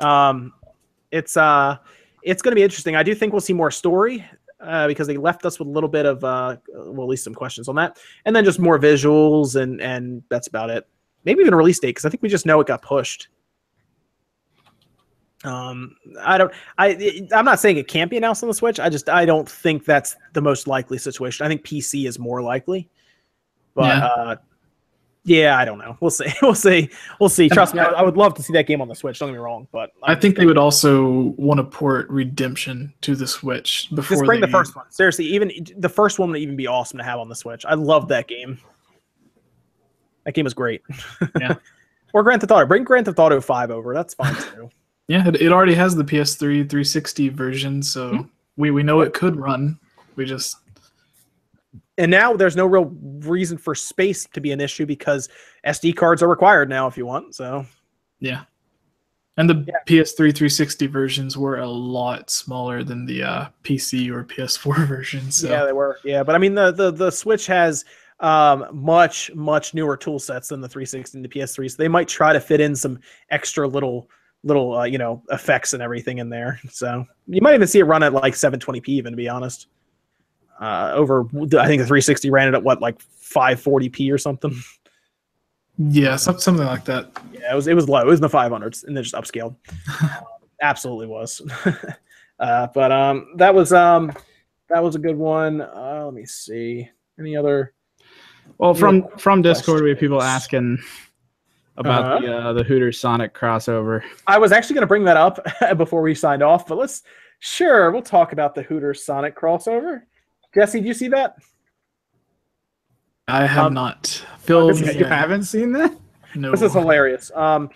It's going to be interesting. I do think we'll see more story because they left us with a little bit of, at least some questions on that. And then just more visuals and that's about it. Maybe even a release date because I think we just know it got pushed. I'm not saying it can't be announced on the Switch. I don't think that's the most likely situation. I think PC is more likely. But I don't know. We'll see. We'll see. Trust me, I would love to see that game on the Switch. Don't get me wrong, but I think they would also want to port Redemption to the Switch before. Just bring the first one. Seriously, even the first one would even be awesome to have on the Switch. I love that game. That game is great. Yeah. Or Grand Theft Auto. Bring Grand Theft Auto 5 over. That's fine too. Yeah, it already has the PS3 360 version, so we know it could run. And now there's no real reason for space to be an issue because SD cards are required now if you want. So yeah. And the PS3 360 versions were a lot smaller than the PC or PS4 versions. So. Yeah, they were. Yeah, but I mean the Switch has much newer tool sets than the 360 and the PS3, so they might try to fit in some extra little effects and everything in there. So you might even see it run at like 720p even, to be honest. I think the 360 ran it at what, like 540p or something. Yeah, something like that. Yeah, it was low. It was in the 500s and then just upscaled. Absolutely was. That was a good one. Let me see. Any other? Well, from Discord, we have people questions? asking about the Hooters Sonic crossover. I was actually going to bring that up before we signed off, but we'll talk about the Hooters Sonic crossover. Jesse, do you see that? I have not. Phil, You haven't seen that? no. This is hilarious. I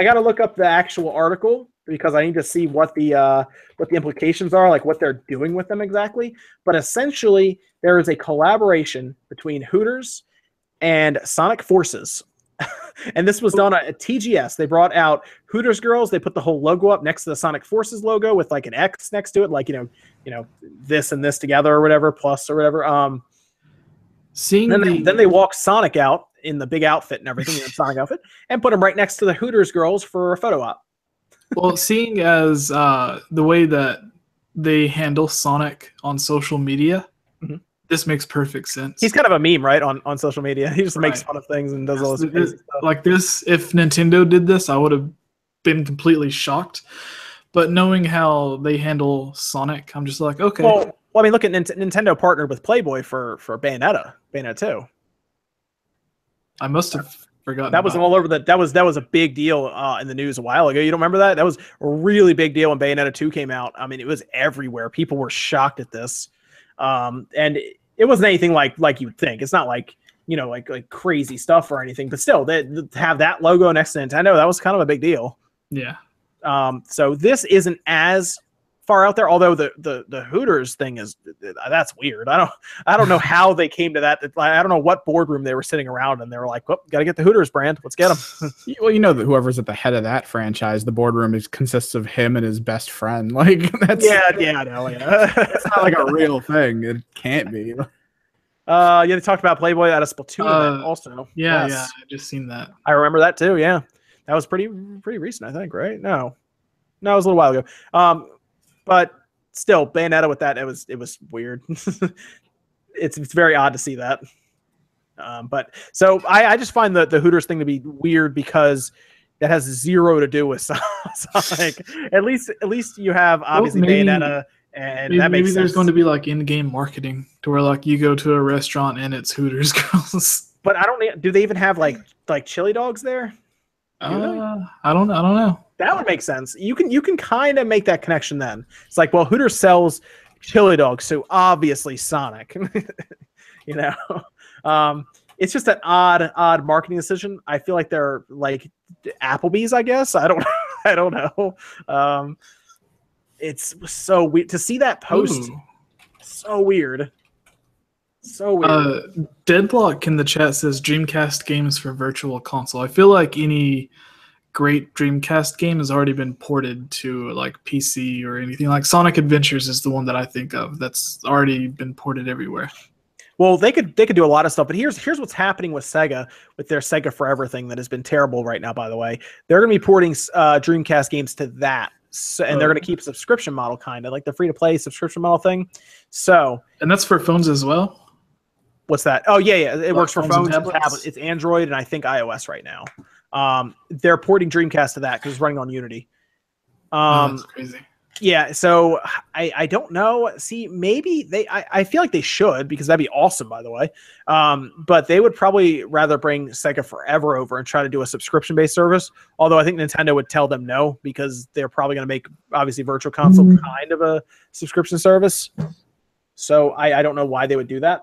got to look up the actual article because I need to see what the implications are, like what they're doing with them exactly. But essentially, there is a collaboration between Hooters and Sonic Forces. And this was done at TGS. They brought out Hooters girls. They put the whole logo up next to the Sonic Forces logo with like an X next to it, like this and this together or whatever, plus or whatever. Then they walk Sonic out in the big outfit and everything, Sonic outfit, and put him right next to the Hooters girls for a photo op. Well, seeing as the way that they handle Sonic on social media, this makes perfect sense. He's kind of a meme, right, on social media. He just makes fun of things and does all this crazy stuff. Like this, if Nintendo did this, I would have been completely shocked. But knowing how they handle Sonic, I'm just like, okay. Well, I mean, look at Nintendo partnered with Playboy for Bayonetta 2. I must have forgotten. That was all over that was a big deal in the news a while ago. You don't remember that? That was a really big deal when Bayonetta 2 came out. I mean, it was everywhere. People were shocked at this, and it wasn't anything like you would think. It's not like like crazy stuff or anything. But still, to have that logo next to Nintendo, that was kind of a big deal. Yeah. So this isn't as far out there, although the Hooters thing that's weird. I don't know how they came to that. I don't know what boardroom they were sitting around and they were like, well, got to get the Hooters brand. Let's get them. Well, that whoever's at the head of that franchise, the boardroom consists of him and his best friend. Like that's I know. Yeah. It's not like a real thing. It can't be. They talked about Playboy at a Splatoon event also. Yeah, yes. I just seen that. I remember that too. Yeah, that was pretty recent, I think. Right? No, it was a little while ago. But still, Bayonetta with that, it was weird. It's very odd to see that. But so I just find the Hooters thing to be weird because that has zero to do with Sonic. At least you have obviously Bayonetta, and that makes sense. Maybe there's going to be like in-game marketing to where like you go to a restaurant and it's Hooters girls. But do they even have like chili dogs there? I don't know. That would make sense. You can kind of make that connection then. It's like, well, Hooters sells chili dogs, so obviously Sonic. It's just an odd marketing decision. I feel like they're like Applebee's, I guess. I don't know. It's so weird to see that post. Ooh. So weird. So weird. Deadlock in the chat says Dreamcast games for Virtual Console. I feel like any great Dreamcast game has already been ported to like PC or anything. Like Sonic Adventures is the one that I think of that's already been ported everywhere. Well, they could do a lot of stuff, but here's what's happening with Sega with their Sega Forever thing that has been terrible right now. By the way, they're going to be porting Dreamcast games to that. So, and they're going to keep a subscription model, kind of like the free-to-play subscription model thing. So, and that's for phones as well. What's that? Oh yeah. It works for phones and tablets. It's Android and I think iOS right now. They're porting Dreamcast to that because it's running on Unity. That's crazy. Yeah, so I don't know. See, maybe I feel like they should because that'd be awesome, by the way. But they would probably rather bring Sega Forever over and try to do a subscription-based service. Although I think Nintendo would tell them no because they're probably going to make, obviously, Virtual Console kind of a subscription service. So I don't know why they would do that.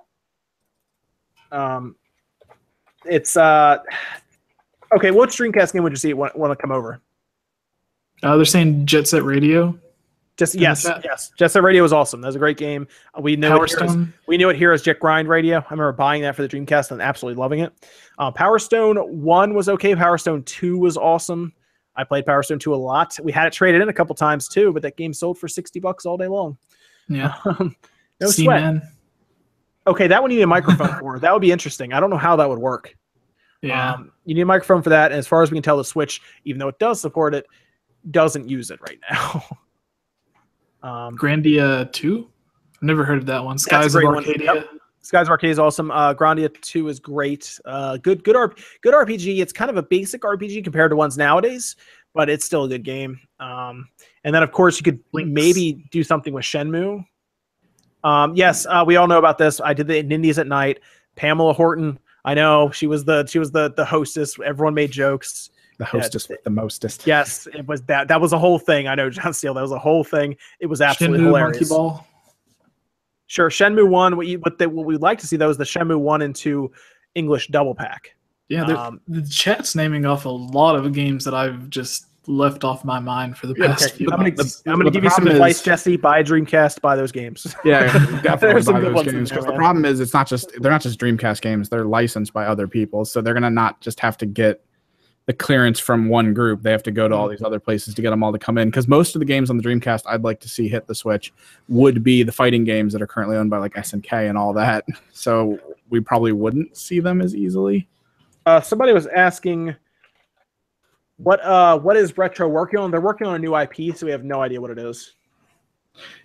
It's okay. What Dreamcast game would you see want to come over? They're saying Jet Set Radio. Yes. Jet Set Radio was awesome. That was a great game. We knew it here as Jet Grind Radio. I remember buying that for the Dreamcast and absolutely loving it. Power Stone 1 was okay. Power Stone 2 was awesome. I played Power Stone 2 a lot. We had it traded in a couple times too, but that game sold for $60 all day long. Yeah. No sweat. Man. Okay, that one you need a microphone for. That would be interesting. I don't know how that would work. Yeah. You need a microphone for that. And as far as we can tell, the Switch, even though it does support it, doesn't use it right now. Grandia 2? I've never heard of that one. Skies of Arcadia. Yep. Skies of Arcadia is awesome. Grandia 2 is great. Good RPG. It's kind of a basic RPG compared to ones nowadays, but it's still a good game. And then of course you could maybe do something with Shenmue. Yes, we all know about this. I did the Indies at Night. Pamela Horton. I know she was the hostess. Everyone made jokes. The hostess with the mostest. Yes, it was that. That was a whole thing. I know, John Steele. That was a whole thing. It was absolutely Shenmue hilarious. Monkey Ball. Sure, Shenmue 1. What we'd like to see though is the Shenmue 1 and 2 English double pack. Yeah, the chat's naming off a lot of games that I've just left off my mind for the past few months. I'm going to give you some advice, Jesse. Buy Dreamcast. Buy those games. Yeah, definitely some buy good those ones games. in there, Because the man. problem is, they're not just Dreamcast games. They're licensed by other people, so they're gonna not just have to get the clearance from one group. They have to go to all these other places to get them all to come in. Because most of the games on the Dreamcast I'd like to see hit the Switch would be the fighting games that are currently owned by like SNK and all that. So we probably wouldn't see them as easily. Somebody was asking, what is Retro working on? They're working on a new IP, so we have no idea what it is.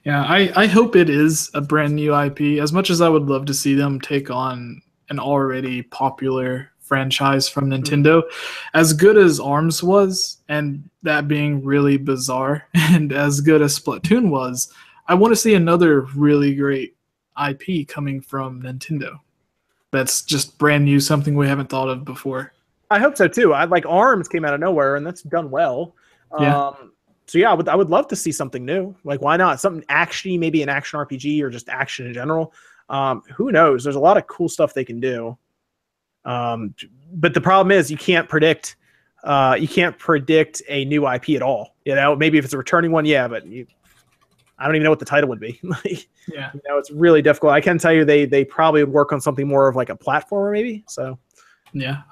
Yeah, I hope it is a brand new IP. As much as I would love to see them take on an already popular franchise from Nintendo, as good as ARMS was, and that being really bizarre, and as good as Splatoon was, I want to see another really great IP coming from Nintendo. That's just brand new, something we haven't thought of before. I hope so too. I like ARMS came out of nowhere, and that's done well. Yeah. So yeah, I would love to see something new. Like, why not something actiony, maybe an action RPG or just action in general. Who knows? There's a lot of cool stuff they can do. But the problem is you can't predict a new IP at all. You know, maybe if it's a returning one, yeah, but I don't even know what the title would be. Yeah, you know, it's really difficult. I can tell you they probably would work on something more of like a platformer, maybe. So yeah,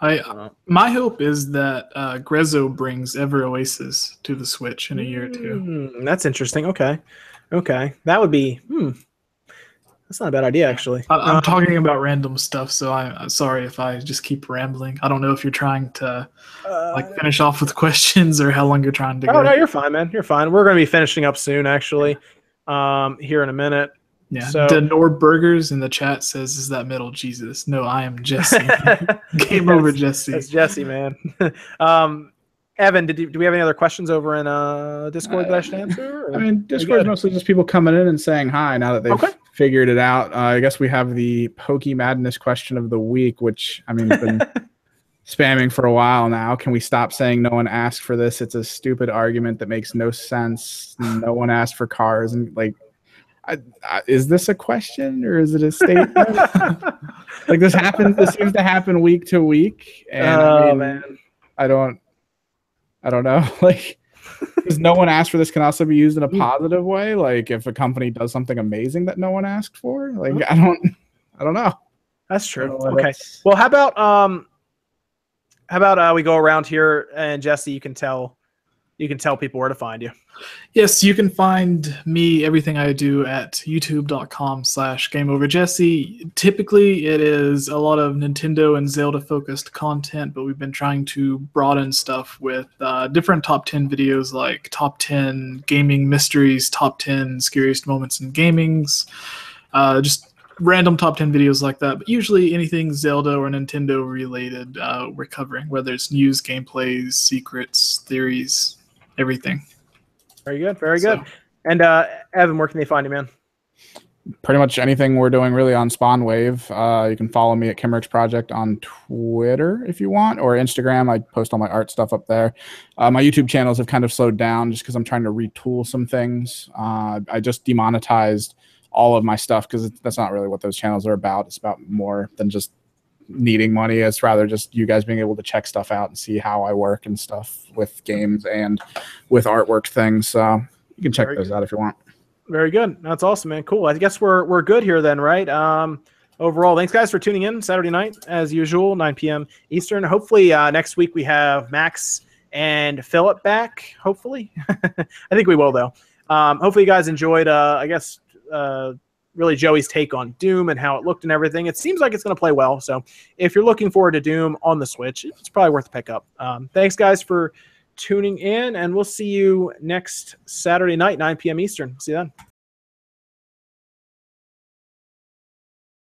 my hope is that Grezzo brings Ever Oasis to the Switch in a year or two. That's interesting. Okay, that would be. That's not a bad idea, actually. I'm talking about random stuff, so I'm sorry if I just keep rambling. I don't know if you're trying to finish off with questions or how long you're trying to go. Oh, no, you're fine, man. You're fine. We're going to be finishing up soon, actually, here in a minute. Yeah. So, Denor Burgers in the chat says, "Is that metal Jesus?" No, I am Jesse. Game over, Jesse. That's Jesse, man. Evan, do we have any other questions over in Discord that I should answer? Or? I mean, Discord is mostly just people coming in and saying hi now that they've figured it out. I guess we have the Pokey Madness question of the week, which, I mean, been spamming for a while now. Can we stop saying no one asked for this? It's a stupid argument that makes no sense. No one asked for cars. And, like, is this a question or is it a statement? Like, this happens. This seems to happen week to week. And man. I don't know. Like, because no one asked for this can also be used in a positive way. Like, if a company does something amazing that no one asked for, like, I don't know. That's true. Okay. Well, how about we go around here and Jesse, you can tell people where to find you. Yes, you can find me, everything I do, at youtube.com/GameOverJesse. Typically, it is a lot of Nintendo and Zelda-focused content, but we've been trying to broaden stuff with different top 10 videos, like top 10 gaming mysteries, top 10 scariest moments in gamings, just random top 10 videos like that. But usually anything Zelda or Nintendo related, we're covering, whether it's news, gameplays, secrets, theories, everything. Very good. Very good. And Evan, where can they find you, man? Pretty much anything we're doing really on Spawn Wave. You can follow me at Kimmerich Project on Twitter if you want, or Instagram. I post all my art stuff up there. My YouTube channels have kind of slowed down just because I'm trying to retool some things. I just demonetized all of my stuff because that's not really what those channels are about. It's about more than just needing money. It's rather just you guys being able to check stuff out and see how I work and stuff with games and with artwork things. So you can check those out if you want. Very good. That's awesome, man. Cool. I guess we're good here then, right? Overall, thanks guys for tuning in Saturday night as usual, 9 p.m. Eastern. Hopefully next week we have Max and Philip back. Hopefully, I think we will though. Hopefully you guys enjoyed. Really Joey's take on Doom and how it looked and everything. It seems like it's going to play well. So if you're looking forward to Doom on the Switch, it's probably worth a pick up. Thanks guys for tuning in, and we'll see you next Saturday night, 9 p.m. Eastern. See you then.